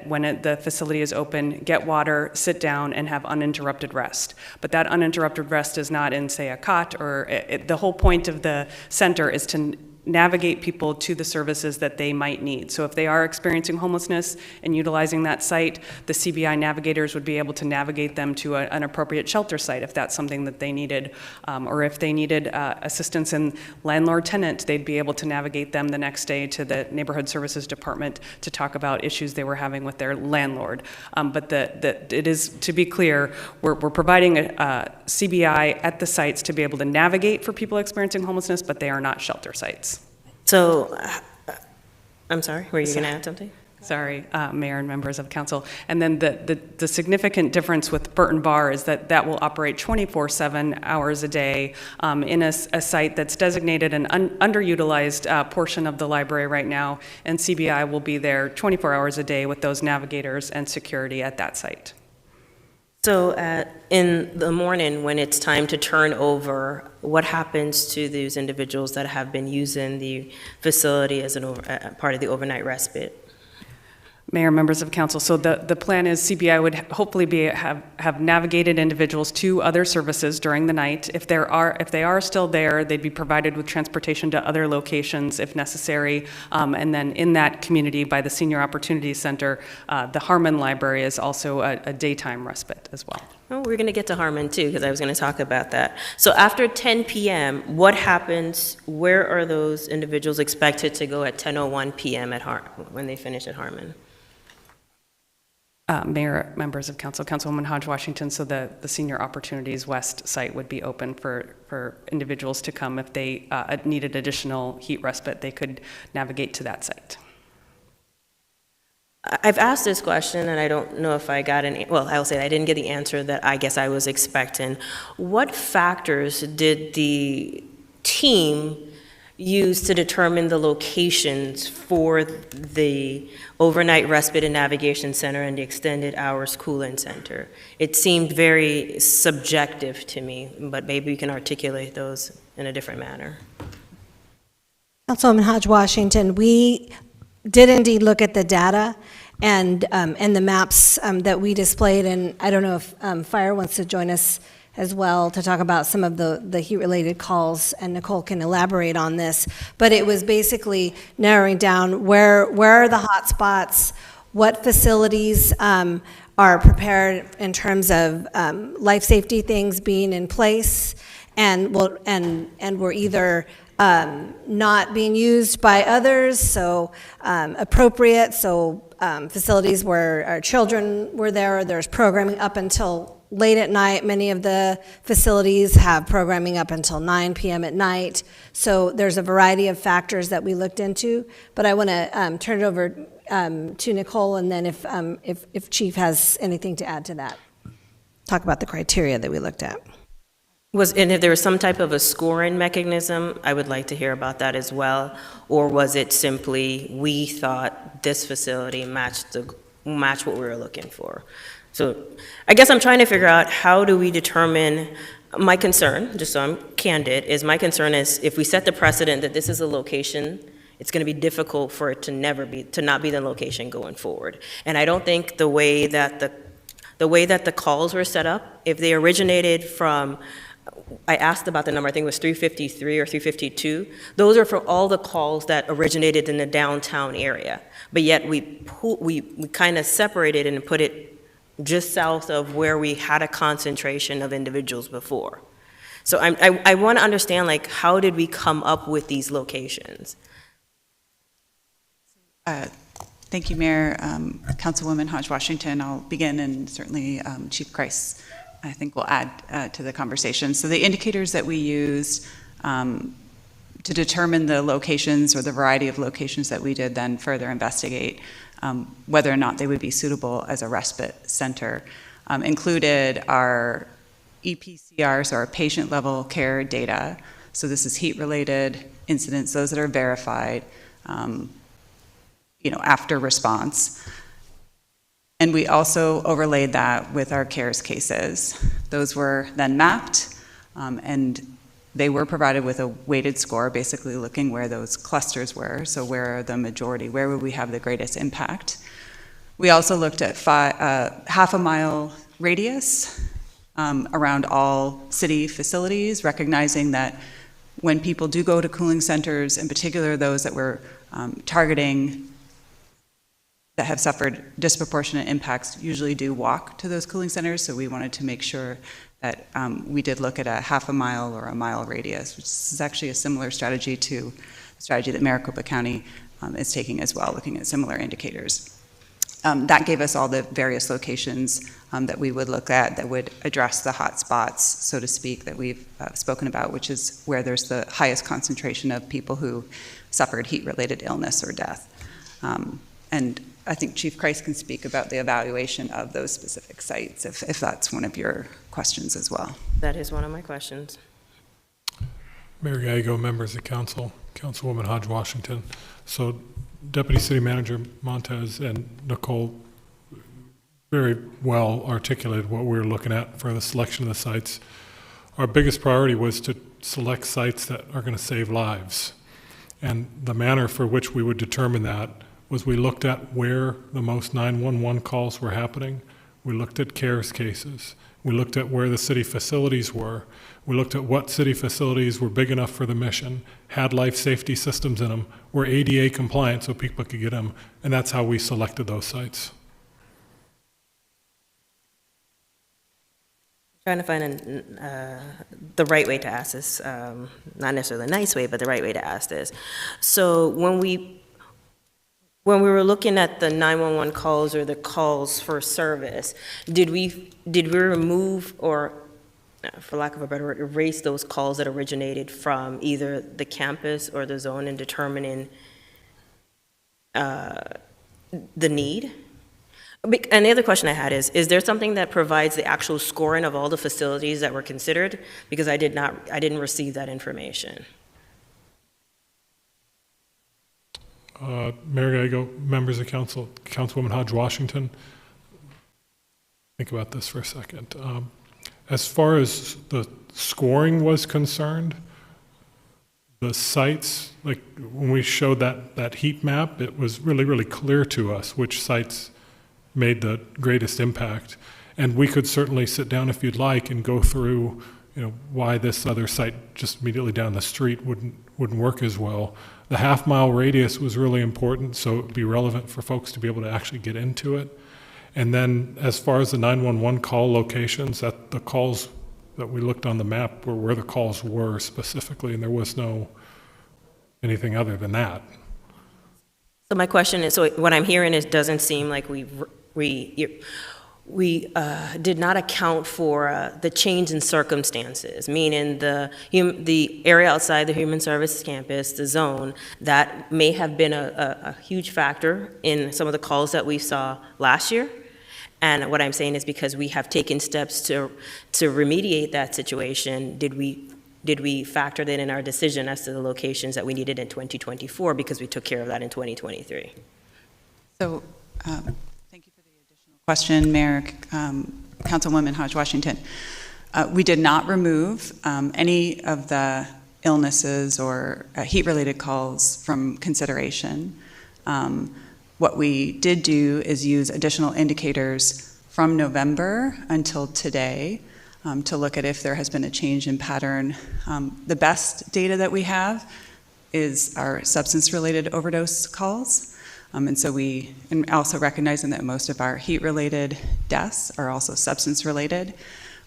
when the facility is open, get water, sit down, and have uninterrupted rest. But that uninterrupted rest is not in, say, a cot, or the whole point of the center is to navigate people to the services that they might need. So if they are experiencing homelessness and utilizing that site, the CBI navigators would be able to navigate them to an appropriate shelter site if that's something that they needed, or if they needed assistance in landlord-tenant, they'd be able to navigate them the next day to the Neighborhood Services Department to talk about issues they were having with their landlord. But it is, to be clear, we're providing a CBI at the sites to be able to navigate for people experiencing homelessness, but they are not shelter sites. So, I'm sorry, were you going to add something? Sorry, Mayor and members of council. And then the significant difference with Burton Bar is that will operate 24/7 hours a day in a site that's designated an underutilized portion of the library right now, and CBI will be there 24 hours a day with those navigators and security at that site. So in the morning, when it's time to turn over, what happens to these individuals that have been using the facility as part of the overnight respite? Mayor, members of council, so the plan is CBI would hopefully have navigated individuals to other services during the night. If they are still there, they'd be provided with transportation to other locations if necessary. And then in that community by the Senior Opportunity Center, the Harmon Library is also a daytime respite as well. Oh, we're going to get to Harmon too, because I was going to talk about that. So after 10 p.m., what happens? Where are those individuals expected to go at 10:01 p.m. when they finish at Harmon? Mayor, members of council, Councilwoman Hodge Washington, so the Senior Opportunities West site would be open for individuals to come if they needed additional heat respite, they could navigate to that site. I've asked this question, and I don't know if I got well, I'll say I didn't get the answer that I guess I was expecting. What factors did the team use to determine the locations for the overnight respite and navigation center and the extended hours cooling center? It seemed very subjective to me, but maybe we can articulate those in a different manner. Councilwoman Hodge Washington, we did indeed look at the data and the maps that we displayed, and I don't know if Fire wants to join us as well to talk about some of the heat-related calls, and Nicole can elaborate on this. But it was basically narrowing down where are the hot spots, what facilities are prepared in terms of life safety things being in place, and were either not being used by others, so appropriate, so facilities where our children were there, there's programming up until late at night. Many of the facilities have programming up until 9 p.m. at night. So there's a variety of factors that we looked into. But I want to turn it over to Nicole, and then if Chief has anything to add to that, talk about the criteria that we looked at. And if there was some type of a scoring mechanism, I would like to hear about that as well. Or was it simply we thought this facility matched what we were looking for? So I guess I'm trying to figure out, how do we determine, my concern, just so I'm candid, is my concern is if we set the precedent that this is a location, it's going to be difficult for it to not be the location going forward. And I don't think the way that the calls were set up, if they originated from, I asked about the number, I think it was 353 or 352. Those are for all the calls that originated in the downtown area. But yet we kind of separated and put it just south of where we had a concentration of individuals before. So I want to understand, like, how did we come up with these locations? Thank you, Mayor. Councilwoman Hodge Washington, I'll begin, and certainly Chief Kreis, I think, will add to the conversation. So the indicators that we used to determine the locations or the variety of locations that we did then further investigate whether or not they would be suitable as a respite center included our EPCRs, or our patient level care data. So this is heat related incidents, those that are verified, after response. And we also overlaid that with our CARES cases. Those were then mapped, and they were provided with a weighted score, basically looking where those clusters were, so where are the majority, where would we have the greatest impact. We also looked at half a mile radius around all city facilities, recognizing that when people do go to cooling centers, in particular those that we're targeting that have suffered disproportionate impacts, usually do walk to those cooling centers, so we wanted to make sure that we did look at a half a mile or a mile radius, which is actually a similar strategy to the strategy that Maricopa County is taking as well, looking at similar indicators. That gave us all the various locations that we would look at that would address the hot spots, so to speak, that we've spoken about, which is where there's the highest concentration of people who suffered heat-related illness or death. And I think Chief Kreis can speak about the evaluation of those specific sites, if that's one of your questions as well. That is one of my questions. Mayor Gallego, members of council, Councilwoman Hodge Washington. So Deputy City Manager Montez and Nicole very well articulated what we were looking at for the selection of the sites. Our biggest priority was to select sites that are going to save lives. And the manner for which we would determine that was we looked at where the most 911 calls were happening. We looked at CARES cases. We looked at where the city facilities were. We looked at what city facilities were big enough for the mission, had life safety systems in them, were ADA compliant so people could get them, and that's how we selected those sites. Trying to find the right way to ask this, not necessarily a nice way, but the right way to ask this. So when when we were looking at the 911 calls or the calls for service, did we remove or, for lack of a better word, erase those calls that originated from either the campus or the zone in determining the need? And the other question I had is there something that provides the actual scoring of all the facilities that were considered? Because I didn't receive that information. Mayor Gallego, members of council, Councilwoman Hodge Washington, think about this for a second. As far as the scoring was concerned, the sites, like when we showed that heat map, it was really, really clear to us which sites made the greatest impact. And we could certainly sit down if you'd like and go through, why this other site just immediately down the street wouldn't work as well. The half-mile radius was really important, so it would be relevant for folks to be able to actually get into it. And then as far as the 911 call locations, that the calls that we looked on the map were where the calls were specifically, and there was no anything other than that. So my question is, so what I'm hearing is, doesn't seem like we did not account for the change in circumstances, meaning the area outside the Human Services Campus, the zone, that may have been a huge factor in some of the calls that we saw last year. And what I'm saying is, because we have taken steps to remediate that situation, did we factor that in our decision as to the locations that we needed in 2024, because we took care of that in 2023? So, thank you for the additional question, Mayor, Councilwoman Hodge Washington. We did not remove any of the illnesses or heat-related calls from consideration. What we did do is use additional indicators from November until today to look at if there has been a change in pattern. The best data that we have is our substance-related overdose calls. And so and also recognizing that most of our heat-related deaths are also substance-related.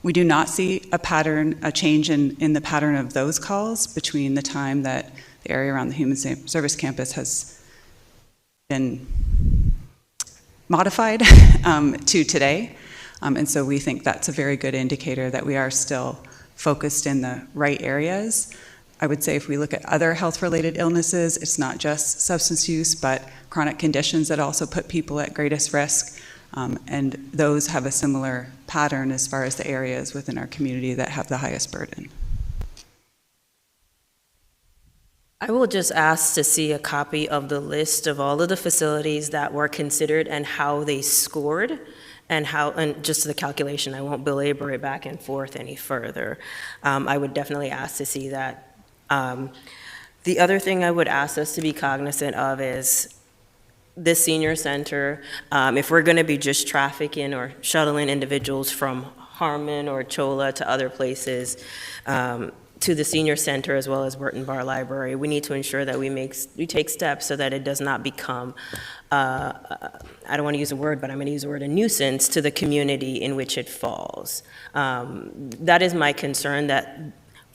We do not see a change in the pattern of those calls between the time that the area around the Human Service Campus has been modified to today. And so we think that's a very good indicator that we are still focused in the right areas. I would say if we look at other health-related illnesses, it's not just substance use, but chronic conditions that also put people at greatest risk. And those have a similar pattern as far as the areas within our community that have the highest burden. I will just ask to see a copy of the list of all of the facilities that were considered and how they scored, and just the calculation. I won't belabor it back and forth any further. I would definitely ask to see that. The other thing I would ask us to be cognizant of is this senior center. If we're going to be just trafficking or shuttling individuals from Harmon or Chola to other places, to the senior center as well as Burton Bar Library, we need to ensure that we take steps so that it does not become, I don't want to use a word, but I'm going to use the word, a nuisance to the community in which it falls. That is my concern, that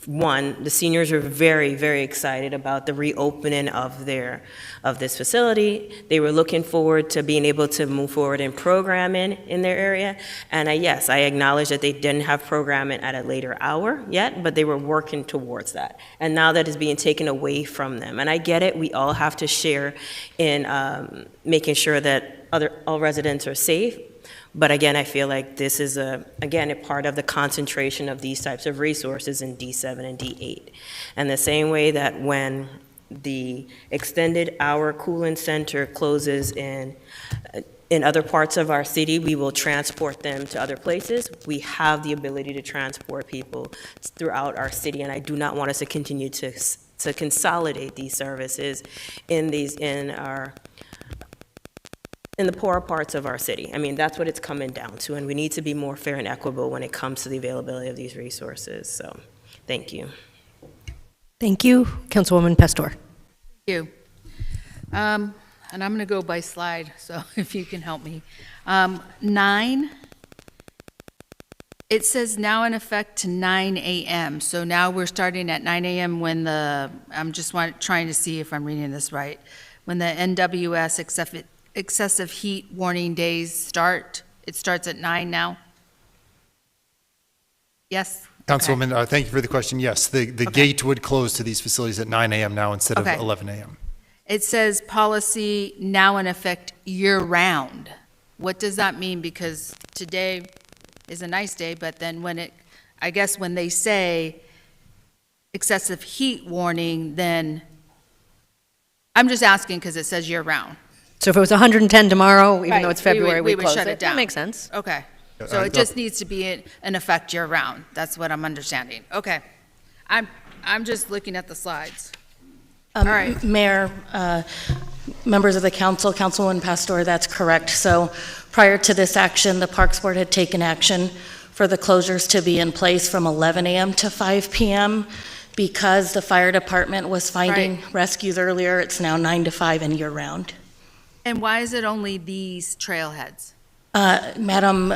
one, the seniors are very, very excited about the reopening of this facility. They were looking forward to being able to move forward in programming in their area. And yes, I acknowledge that they didn't have programming at a later hour yet, but they were working towards that. And now that is being taken away from them. And I get it, we all have to share in making sure that all residents are safe. But again, I feel like this is a part of the concentration of these types of resources in D7 and D8. And the same way that when the extended hour cooling center closes in other parts of our city, we will transport them to other places. We have the ability to transport people throughout our city, and I do not want us to continue to consolidate these services in the poorer parts of our city. I mean, that's what it's coming down to, and we need to be more fair and equitable when it comes to the availability of these resources. So, thank you. Thank you. Councilwoman Pastor. Thank you. And I'm going to go by slide, so if you can help me. 9, it says now in effect to 9 a.m. So now we're starting at 9 a.m. when I'm just trying to see if I'm reading this right. when the NWS excessive heat warning days start? It starts at 9 now? Yes? Councilwoman, thank you for the question. Yes, the gate would close to these facilities at 9 a.m. now instead of 11 a.m. It says policy now in effect year-round. What does that mean? Because today is a nice day, but then I guess when they say excessive heat warning, then, I'm just asking because it says year-round. So if it was 110 tomorrow, even though it's Right, February, we would close shut it. it down. That makes sense. Okay. So it just needs to be in effect year-round. That's what I'm understanding. Okay. I'm just looking at the slides. All right. Mayor, members of the council, Councilwoman Pastor, that's correct. So prior to this action, the Parks Board had taken action for the closures to be in place from 11 a.m. to 5 p.m. Because the fire department was finding rescues earlier, it's now 9 to 5 and year-round. And why is it only these trailheads? Madam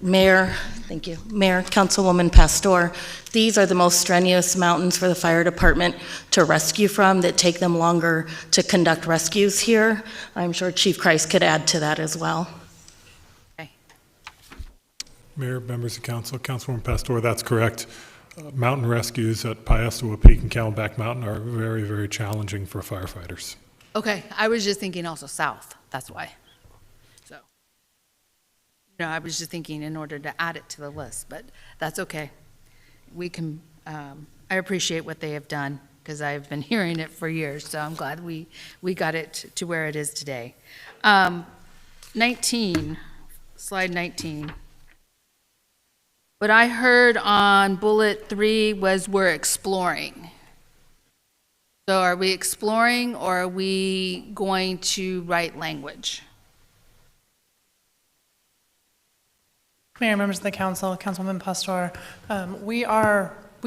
Mayor, thank you, Mayor, Councilwoman Pastor, these are the most strenuous mountains for the fire department to rescue from that take them longer to conduct rescues here. I'm sure Chief Christ could add to that as well. Mayor, members of council, Councilwoman Pastor, that's correct. Mountain rescues at Piestewa Peak and Camelback Mountain are very, very challenging for firefighters. Okay, I was just thinking also south, that's why. So, I was just thinking in order to add it to the list, but that's okay. We can, I appreciate what they have done, because I've been hearing it for years, so I'm glad we got it to where it is today. 19, slide 19. What I heard on bullet 3 was we're exploring. So are we exploring, or are we going to write language? Mayor, members of the council, Councilwoman Pastor, we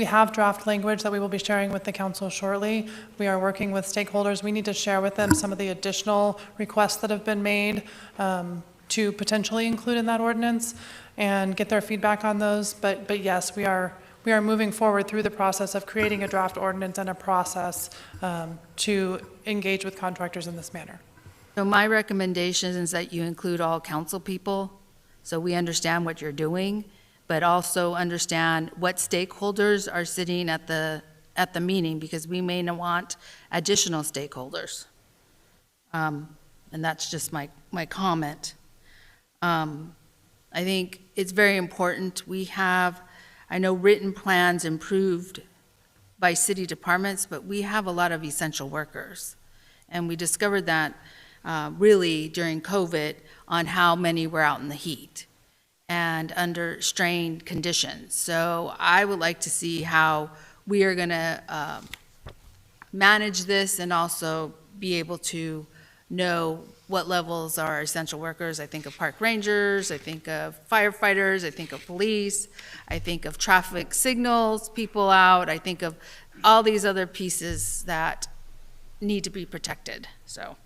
have draft language that we will be sharing with the council shortly. We are working with stakeholders. We need to share with them some of the additional requests that have been made to potentially include in that ordinance and get their feedback on those. But yes, we are moving forward through the process of creating a draft ordinance and a process to engage with contractors in this manner. So my recommendation is that you include all council people, so we understand what you're doing, but also understand what stakeholders are sitting at the meeting, because we may want additional stakeholders. And that's just my comment. I think it's very important. I know written plans improved by city departments, but we have a lot of essential workers. And we discovered that really during COVID on how many were out in the heat and under strained conditions. So I would like to see how we are going to manage this and also be able to know what levels are essential workers. I think of park rangers, I think of firefighters, I think of police, I think of traffic signals, people out, I think of all these other pieces that need to be protected, so.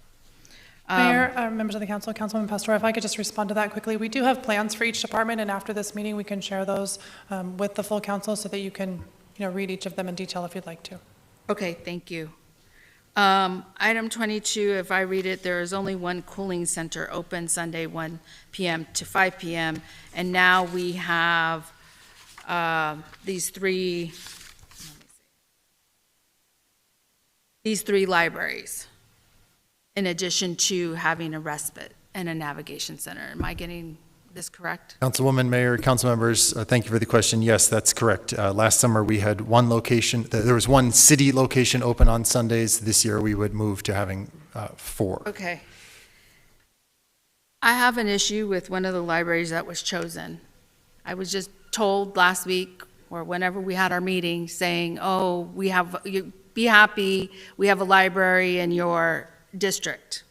Mayor, members of the council, Councilwoman Pastor, if I could just respond to that quickly. We do have plans for each department, and after this meeting, we can share those with the full council so that you can, read each of them in detail if you'd like to. Okay, thank you. Item 22, if I read it, there is only one cooling center open Sunday 1 p.m. to 5 p.m. And now we have these three libraries, in addition to having a respite and a navigation center. Am I getting this correct? Councilwoman, Mayor, council members, thank you for the question. Yes, that's correct. Last summer we had one location, there was one city location open on Sundays. This year we would move to having 4. Okay. I have an issue with one of the libraries that was chosen. I was just told last week or whenever we had our meeting saying, oh, be happy, we have a library in your district.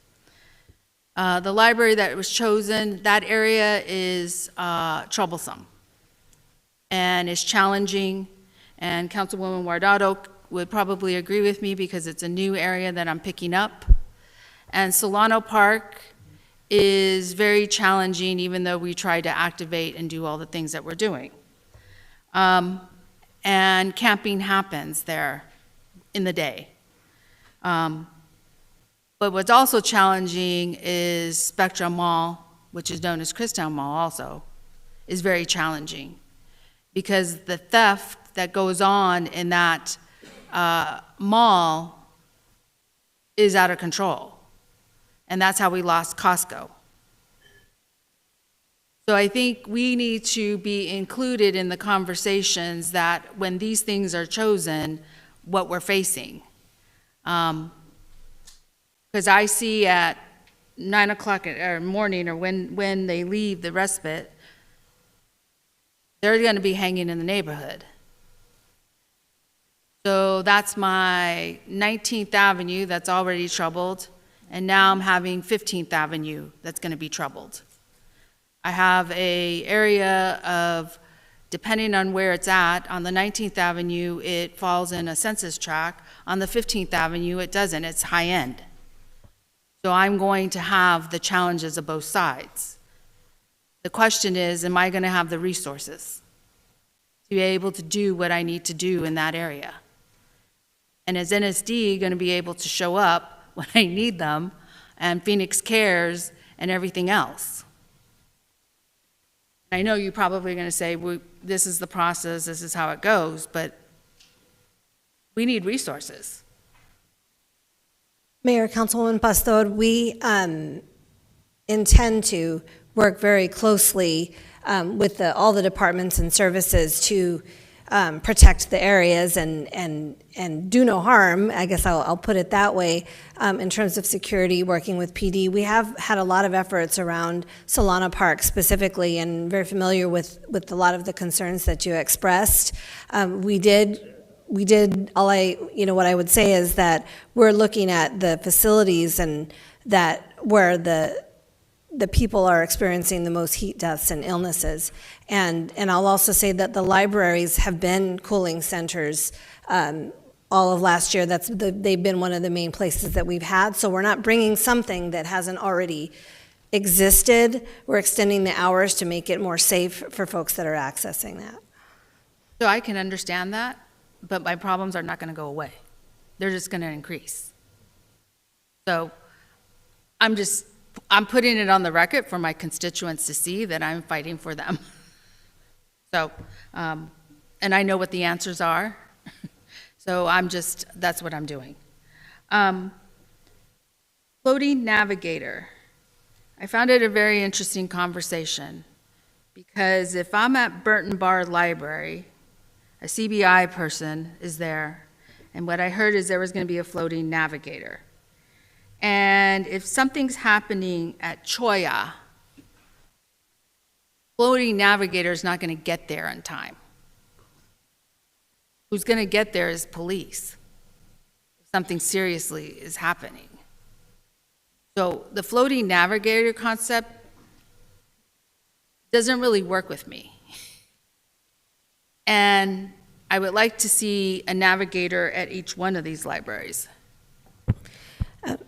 The library that was chosen, that area is troublesome and is challenging, and Councilwoman Guardado would probably agree with me because it's a new area that I'm picking up. And Solano Park is very challenging, even though we try to activate and do all the things that we're doing. And camping happens there in the day. But what's also challenging is Spectrum Mall, which is known as Christown Mall also, is very challenging. Because the theft that goes on in that mall is out of control. And that's how we lost Costco. So I think we need to be included in the conversations that when these things are chosen, what we're facing. Because I see at 9 o'clock in morning or when they leave the respite, they're going to be hanging in the neighborhood. So that's my 19th Avenue that's already troubled, and now I'm having 15th Avenue that's going to be troubled. I have a area of, depending on where it's at, on the 19th Avenue, it falls in a census tract. On the 15th Avenue, it doesn't. It's high end. So I'm going to have the challenges of both sides. The question is, am I going to have the resources to be able to do what I need to do in that area? And is NSD going to be able to show up when I need them, and Phoenix Cares and everything else? I know you're probably going to say, this is the process, this is how it goes, but we need resources. Mayor, Councilwoman Pastor, we intend to work very closely with all the departments and services to protect the areas and do no harm. I guess I'll put it that way. In terms of security, working with PD, we have had a lot of efforts around Solana Park specifically, and very familiar with a lot of the concerns that you expressed. We did. What I would say is that we're looking at the facilities and that where the people are experiencing the most heat deaths and illnesses. And I'll also say that the libraries have been cooling centers all of last year. They've been one of the main places that we've had. So we're not bringing something that hasn't already existed. We're extending the hours to make it more safe for folks that are accessing that. So I can understand that, but my problems are not going to go away. They're just going to increase. So I'm putting it on the record for my constituents to see that I'm fighting for them. So, and I know what the answers are. So that's what I'm doing. Floating navigator. I found it a very interesting conversation because if I'm at Burton Bar Library, a CBI person is there, and what I heard is there was going to be a floating navigator. And if something's happening at Choya, floating navigator is not going to get there in time. Who's going to get there is police. If something seriously is happening. So the floating navigator concept doesn't really work with me. And I would like to see a navigator at each one of these libraries.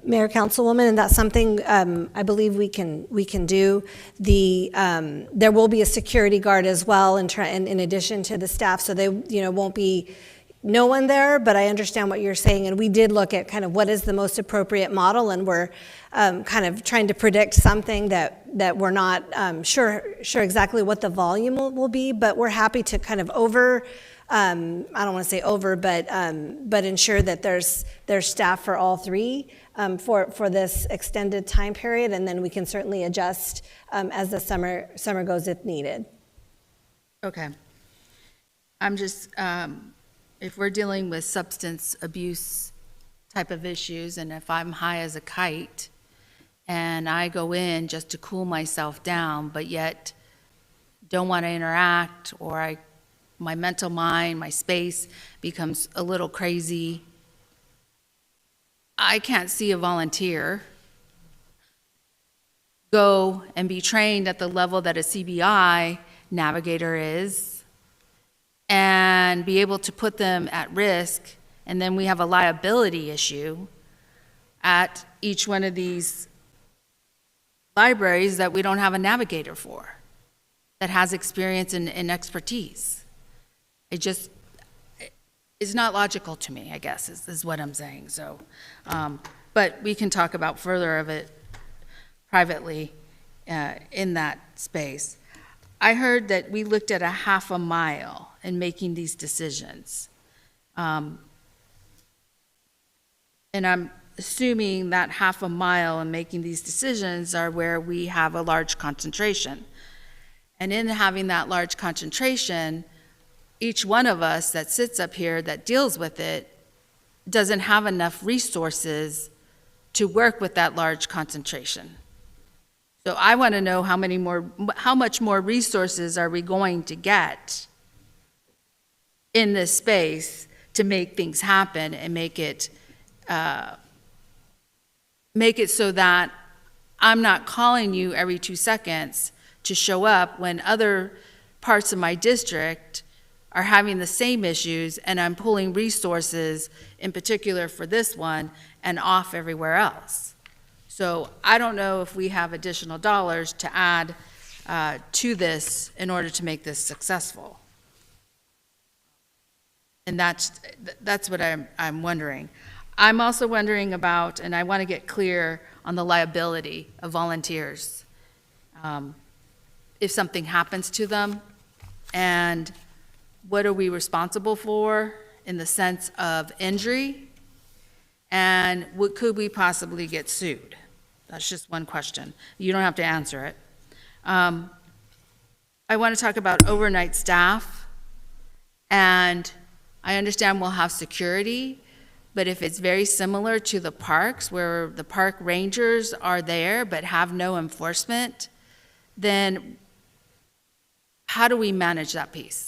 Mayor, Councilwoman, and that's something I believe we can do. There will be a security guard as well, in addition to the staff, so they won't be no one there. But I understand what you're saying, and we did look at kind of what is the most appropriate model, and we're kind of trying to predict something that we're not sure exactly what the volume will be, but we're happy to kind of I don't want to say but ensure that there's staff for all three for this extended time period, and then we can certainly adjust as the summer goes if needed. Okay. I'm just, if we're dealing with substance abuse type of issues, and if I'm high as a kite, and I go in just to cool myself down, but yet don't want to interact, or my mental mind, my space becomes a little crazy, I can't see a volunteer go and be trained at the level that a CBI navigator is and be able to put them at risk, and then we have a liability issue at each one of these libraries that we don't have a navigator for that has experience and expertise. It's not logical to me, I guess, is what I'm saying. So, but but we can talk about further of it privately in that space. I heard that we looked at a half a mile in making these decisions. And I'm assuming that half a mile in making these decisions are where we have a large concentration. And in having that large concentration, each one of us that sits up here that deals with it doesn't have enough resources to work with that large concentration. So I want to know how much more resources are we going to get in this space to make things happen and make it so that I'm not calling you every 2 seconds to show up when other parts of my district are having the same issues, and I'm pulling resources, in particular for this one, and off everywhere else. So I don't know if we have additional dollars to add to this in order to make this successful. And that's what I'm wondering. I'm also wondering about, and I want to get clear on the liability of volunteers. If something happens to them, and what are we responsible for in the sense of injury? And what could we possibly get sued? That's just one question. You don't have to answer it. I want to talk about overnight staff. And I understand we'll have security, but if it's very similar to the parks where the park rangers are there but have no enforcement, then how do we manage that piece?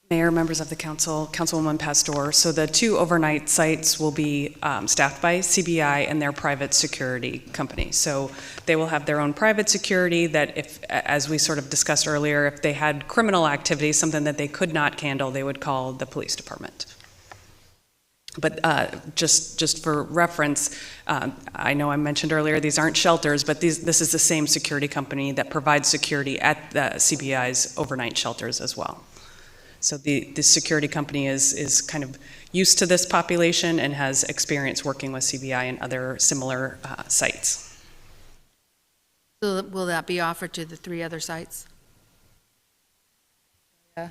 Mayor, members of the council, Councilwoman Pastor. So the 2 overnight sites will be staffed by CBI and their private security company. So they will have their own private security that if, as we sort of discussed earlier, if they had criminal activity, something that they could not handle, they would call the police department. But just for reference, I know I mentioned earlier, these aren't shelters, but this is the same security company that provides security at the CBI's overnight shelters as well. So the security company is kind of used to this population and has experience working with CBI and other similar sites. So will that be offered to the 3 other sites? Yeah.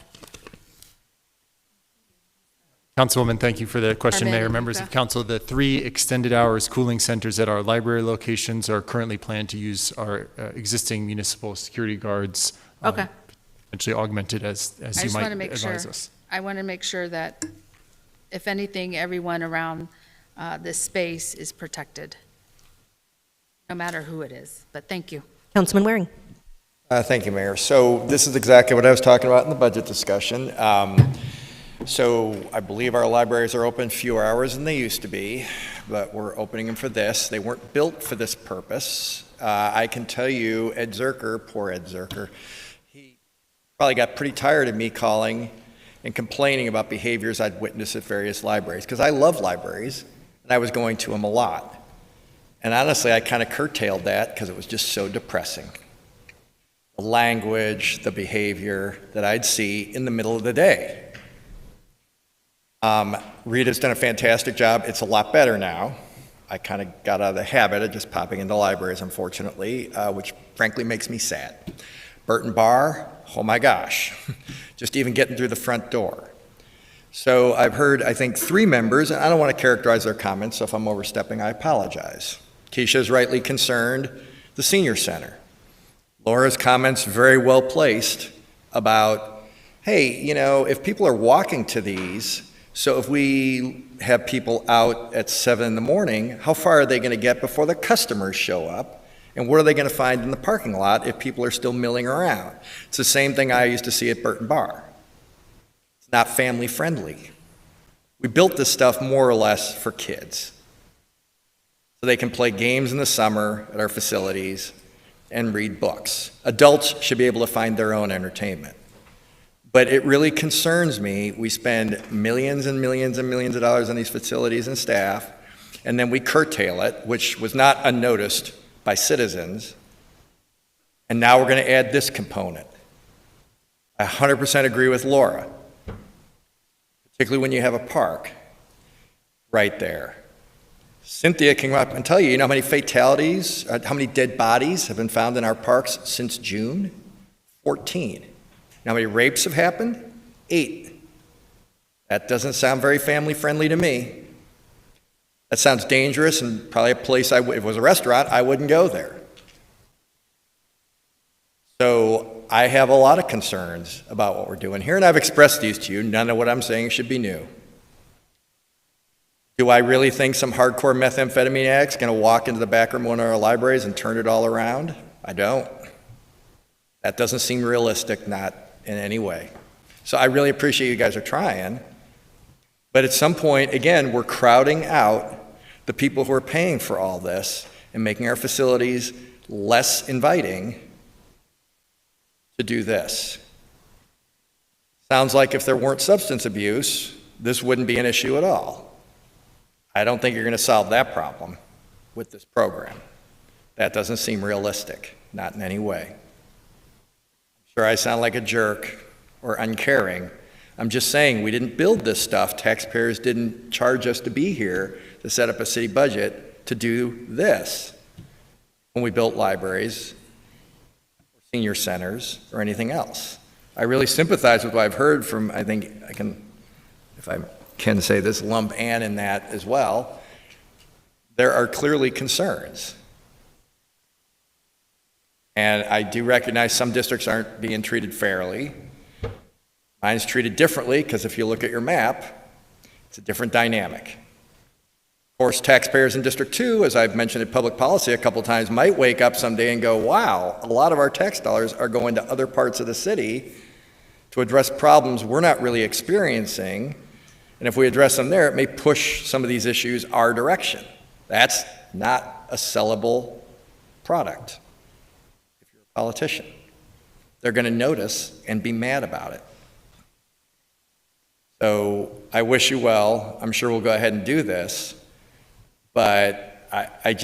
Councilwoman, thank you for the question, Armin, Mayor. Members of council, the 3 extended hours cooling centers at our library locations are currently planned to use our existing municipal security guards. Okay. Potentially augmented as you might advise us. I want to make sure that, if anything, everyone around this space is protected, no matter who it is. But thank you. Councilman Waring. Thank you, Mayor. So this is exactly what I was talking about in the budget discussion. So I believe our libraries are open fewer hours than they used to be, but we're opening them for this. They weren't built for this purpose. I can tell you, Ed Zerker, poor Ed Zerker, probably got pretty tired of me calling and complaining about behaviors I'd witnessed at various libraries, because I love libraries, and I was going to them a lot. And honestly, I kind of curtailed that because it was just so depressing. The language, the behavior that I'd see in the middle of the day. Rita's done a fantastic job. It's a lot better now. I kind of got out of the habit of just popping into libraries, unfortunately, which frankly makes me sad. Burton Bar, oh my gosh, just even getting through the front door. So I've heard, I think, 3 members, and I don't want to characterize their comments, so if I'm overstepping, I apologize. Keisha is rightly concerned, the senior center. Laura's comments very well placed about, hey, you know, if people are walking to these, so if we have people out at 7 in the morning, how far are they going to get before the customers show up? And what are they going to find in the parking lot if people are still milling around? It's the same thing I used to see at Burton Bar. It's not family friendly. We built this stuff more or less for kids. So they can play games in the summer at our facilities and read books. Adults should be able to find their own entertainment. But it really concerns me, we spend millions and millions and millions of dollars on these facilities and staff, and then we curtail it, which was not unnoticed by citizens, and now we're going to add this component. I 100% agree with Laura, particularly when you have a park. right there. Cynthia can come up and tell you, you know how many fatalities, how many dead bodies have been found in our parks since June? 14. You know how many rapes have happened? 8. That doesn't sound very family-friendly to me. That sounds dangerous and probably a place, if it was a restaurant, I wouldn't go there. So I have a lot of concerns about what we're doing here, and I've expressed these to you. None of what I'm saying should be new. Do I really think some hardcore methamphetamine addict's going to walk into the back room of one of our libraries and turn it all around? I don't. That doesn't seem realistic, not in any way. So I really appreciate you guys are trying. But at some point, again, we're crowding out the people who are paying for all this and making our facilities less inviting to do this. Sounds like if there weren't substance abuse, this wouldn't be an issue at all. I don't think you're going to solve that problem with this program. That doesn't seem realistic, not in any way. I'm sure I sound like a jerk or uncaring. I'm just saying we didn't build this stuff. Taxpayers didn't charge us to be here to set up a city budget to do this when we built libraries, or senior centers, or anything else. I really sympathize with what I've heard from, I think I can, if I can say this, lump Ann in that as well. There are clearly concerns. And I do recognize some districts aren't being treated fairly. Mine's treated differently because if you look at your map, it's a different dynamic. Of course, taxpayers in District 2, as I've mentioned in public policy a couple times, might wake up someday and go, wow, a lot of our tax dollars are going to other parts of the city to address problems we're not really experiencing. And if we address them there, it may push some of these issues our direction. That's not a sellable product if you're a politician. They're going to notice and be mad about it. So I wish you well. I'm sure we'll go ahead and do this. But I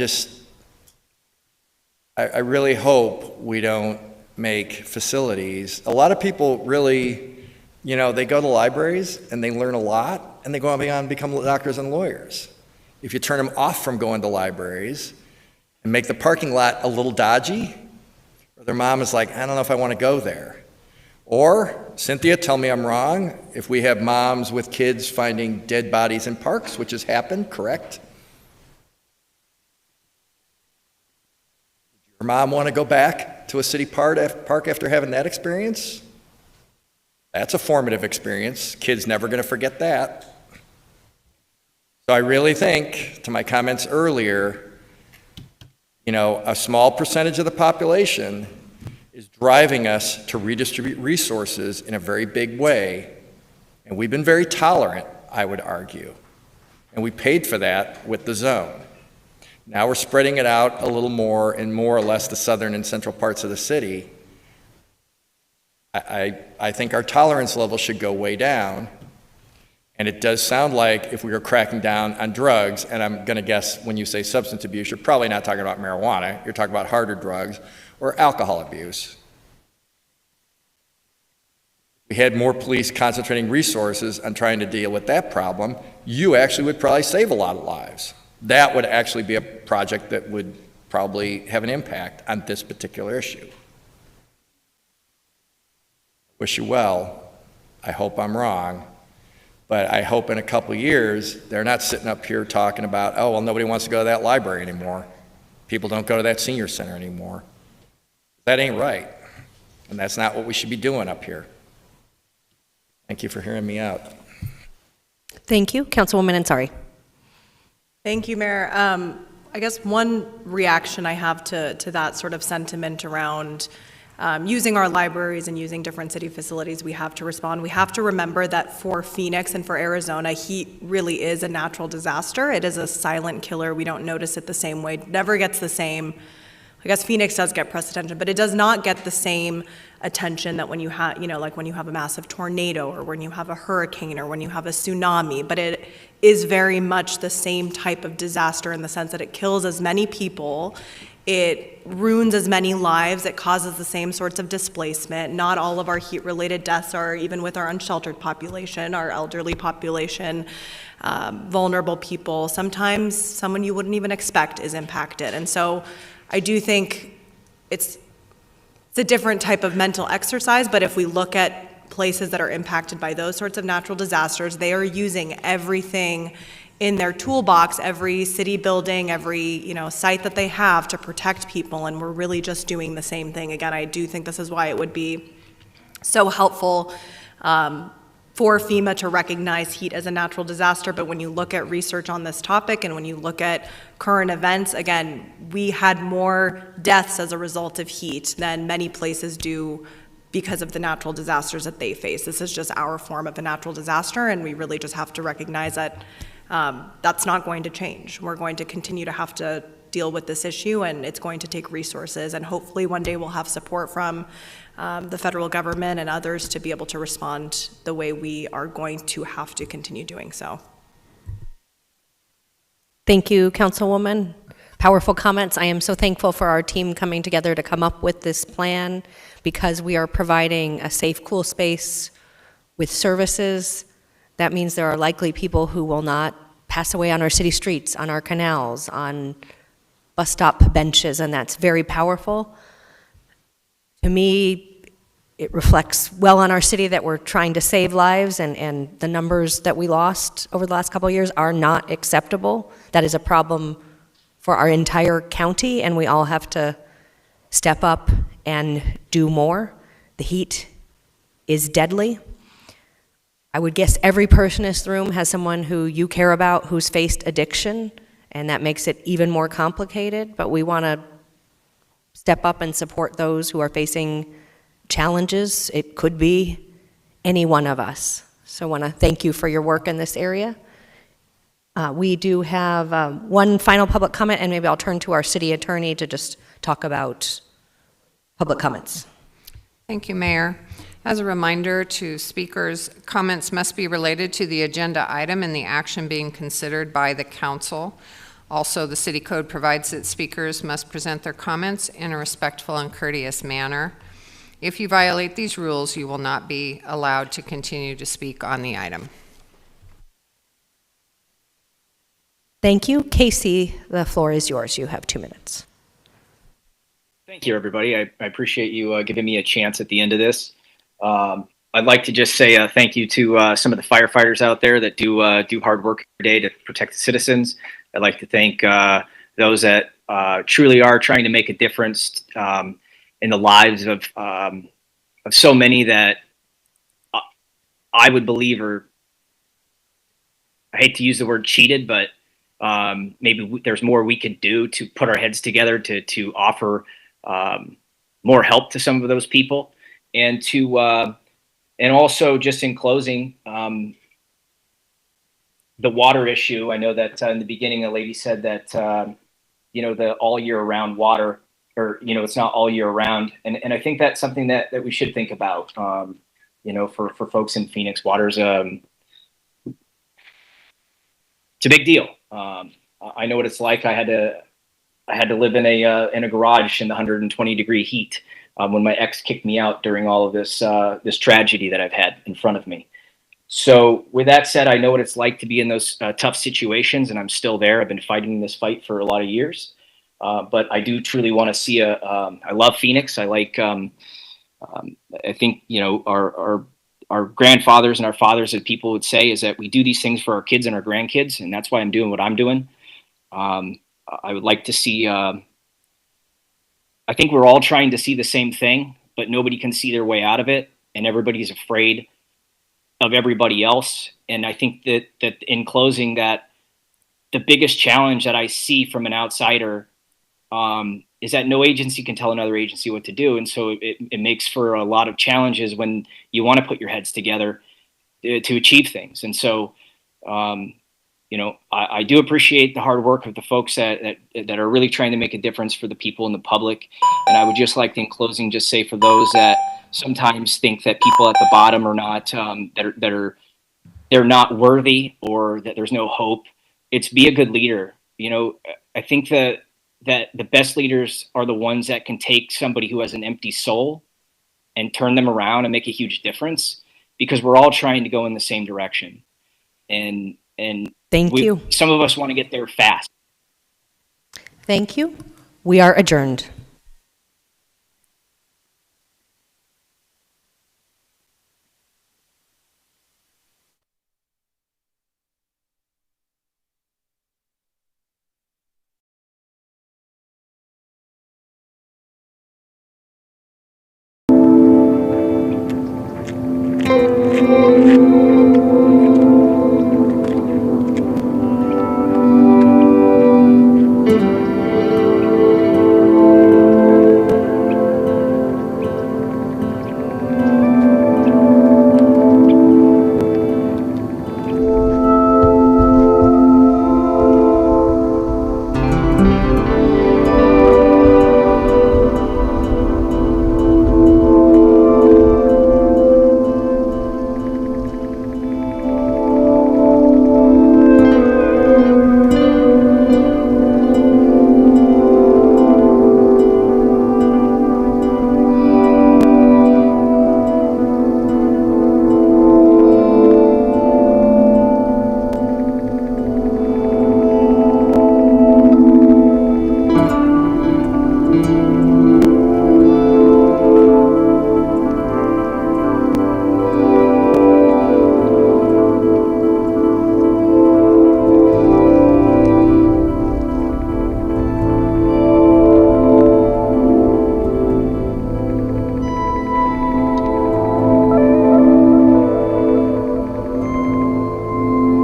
really hope we don't make facilities. A lot of people really, you know, they go to libraries and they learn a lot and they go on and become doctors and lawyers. If you turn them off from going to libraries and make the parking lot a little dodgy, or their mom is like, I don't know if I want to go there. Or, Cynthia, tell me I'm wrong, if we have moms with kids finding dead bodies in parks, which has happened, correct? Would your mom want to go back to a city park after having that experience? That's a formative experience. Kids never going to forget that. So I really think, to my comments earlier, you know, a small percentage of the population is driving us to redistribute resources in a very big way. And we've been very tolerant, I would argue. And we paid for that with the zone. Now we're spreading it out a little more in more or less the southern and central parts of the city. I think our tolerance level should go way down. And it does sound like if we were cracking down on drugs, and I'm going to guess when you say substance abuse, you're probably not talking about marijuana. You're talking about harder drugs or alcohol abuse. We had more police concentrating resources on trying to deal with that problem, you actually would probably save a lot of lives. That would actually be a project that would probably have an impact on this particular issue. Wish you well. I hope I'm wrong. But I hope in a couple of years, they're not sitting up here talking about, oh, well, nobody wants to go to that library anymore. People don't go to that senior center anymore. That ain't right. And that's not what we should be doing up here. Thank you for hearing me out. Thank you. Councilwoman Ansari. Thank you, Mayor. I guess one reaction I have to that sort of sentiment around using our libraries and using different city facilities, we have to respond. We have to remember that for Phoenix and for Arizona, heat really is a natural disaster. It is a silent killer. We don't notice it the same way. It never gets the same, I guess Phoenix does get press attention, but it does not get the same attention that when you have, you know, like when you have a massive tornado or when you have a hurricane or when you have a tsunami, but it is very much the same type of disaster in the sense that it kills as many people It ruins as many lives. It causes the same sorts of displacement. Not all of our heat-related deaths are even with our unsheltered population, our elderly population, vulnerable people. Sometimes someone you wouldn't even expect is impacted. And so I do think it's a different type of mental exercise, but if we look at places that are impacted by those sorts of natural disasters, they are using everything in their toolbox, every city building, every site that they have to protect people, and we're really just doing the same thing. Again, I do think this is why it would be so helpful for FEMA to recognize heat as a natural disaster, but when you look at research on this topic and when you look at current events, again, we had more deaths as a result of heat than many places do because of the natural disasters that they face. This is just our form of a natural disaster, and we really just have to recognize that that's not going to change. We're going to continue to have to deal with this issue, and it's going to take resources, and hopefully one day we'll have support from the federal government and others to be able to respond the way we are going to have to continue doing so. Thank you, Councilwoman. Powerful comments. I am so thankful for our team coming together to come up with this plan, because we are providing a safe, cool space with services. That means there are likely people who will not pass away on our city streets, on our canals, on bus stop benches, and that's very powerful. To me, it reflects well on our city that we're trying to save lives, and the numbers that we lost over the last couple of years are not acceptable. That is a problem for our entire county, and we all have to step up and do more. The heat is deadly. I would guess every person in this room has someone who you care about who's faced addiction, and that makes it even more complicated, but we want to step up and support those who are facing challenges. It could be any one of us. So I want to thank you for your work in this area. We do have one final public comment, and maybe I'll turn to our city attorney to just talk about public comments. Thank you, Mayor. As a reminder to speakers, comments must be related to the agenda item and the action being considered by the council. Also, the city code provides that speakers must present their comments in a respectful and courteous manner. If you violate these rules, you will not be allowed to continue to speak on the item. Thank you. Casey, the floor is yours. You have 2 minutes. Thank you, everybody. I appreciate you giving me a chance at the end of this. I'd like to just say thank you to some of the firefighters out there that do hard work every day to protect the citizens. I'd like to thank those that truly are trying to make a difference in the lives of so many that I would believe are, I hate to use the word cheated, but maybe there's more we could do to put our heads together to offer more help to some of those people. And to and also, just in closing, the water issue. I know that in the beginning, a lady said that the all year round water, or it's not all year round, and I think that's something that we should think about. For folks in Phoenix, water's it's a big deal. I know what it's like. I had to live in a garage in the 120-degree heat. When my ex kicked me out during all of this tragedy that I've had in front of me. So with that said, I know what it's like to be in those tough situations, and I'm still there. I've been fighting this fight for a lot of years, but I do truly want to see I love Phoenix. I like, I think, our grandfathers and our fathers, as people would say, is that we do these things for our kids and our grandkids, and that's why I'm doing what I'm doing. I would like to see, I think we're all trying to see the same thing, but nobody can see their way out of it, and everybody's afraid of everybody else. And I think that in closing, that the biggest challenge that I see from an outsider is that no agency can tell another agency what to do. And so it makes for a lot of challenges when you want to put your heads together to achieve things. And so, I do appreciate the hard work of the folks that are really trying to make a difference for the people in the public. And I would just like to, in closing, just say for those that sometimes think that people at the bottom are not, they're not worthy, or that there's no hope, it's be a good leader. I think that that the best leaders are the ones that can take somebody who has an empty soul and turn them around and make a huge difference, because we're all trying to go in the same direction. And Thank you. Some of us want to get there fast. Thank you. We are adjourned.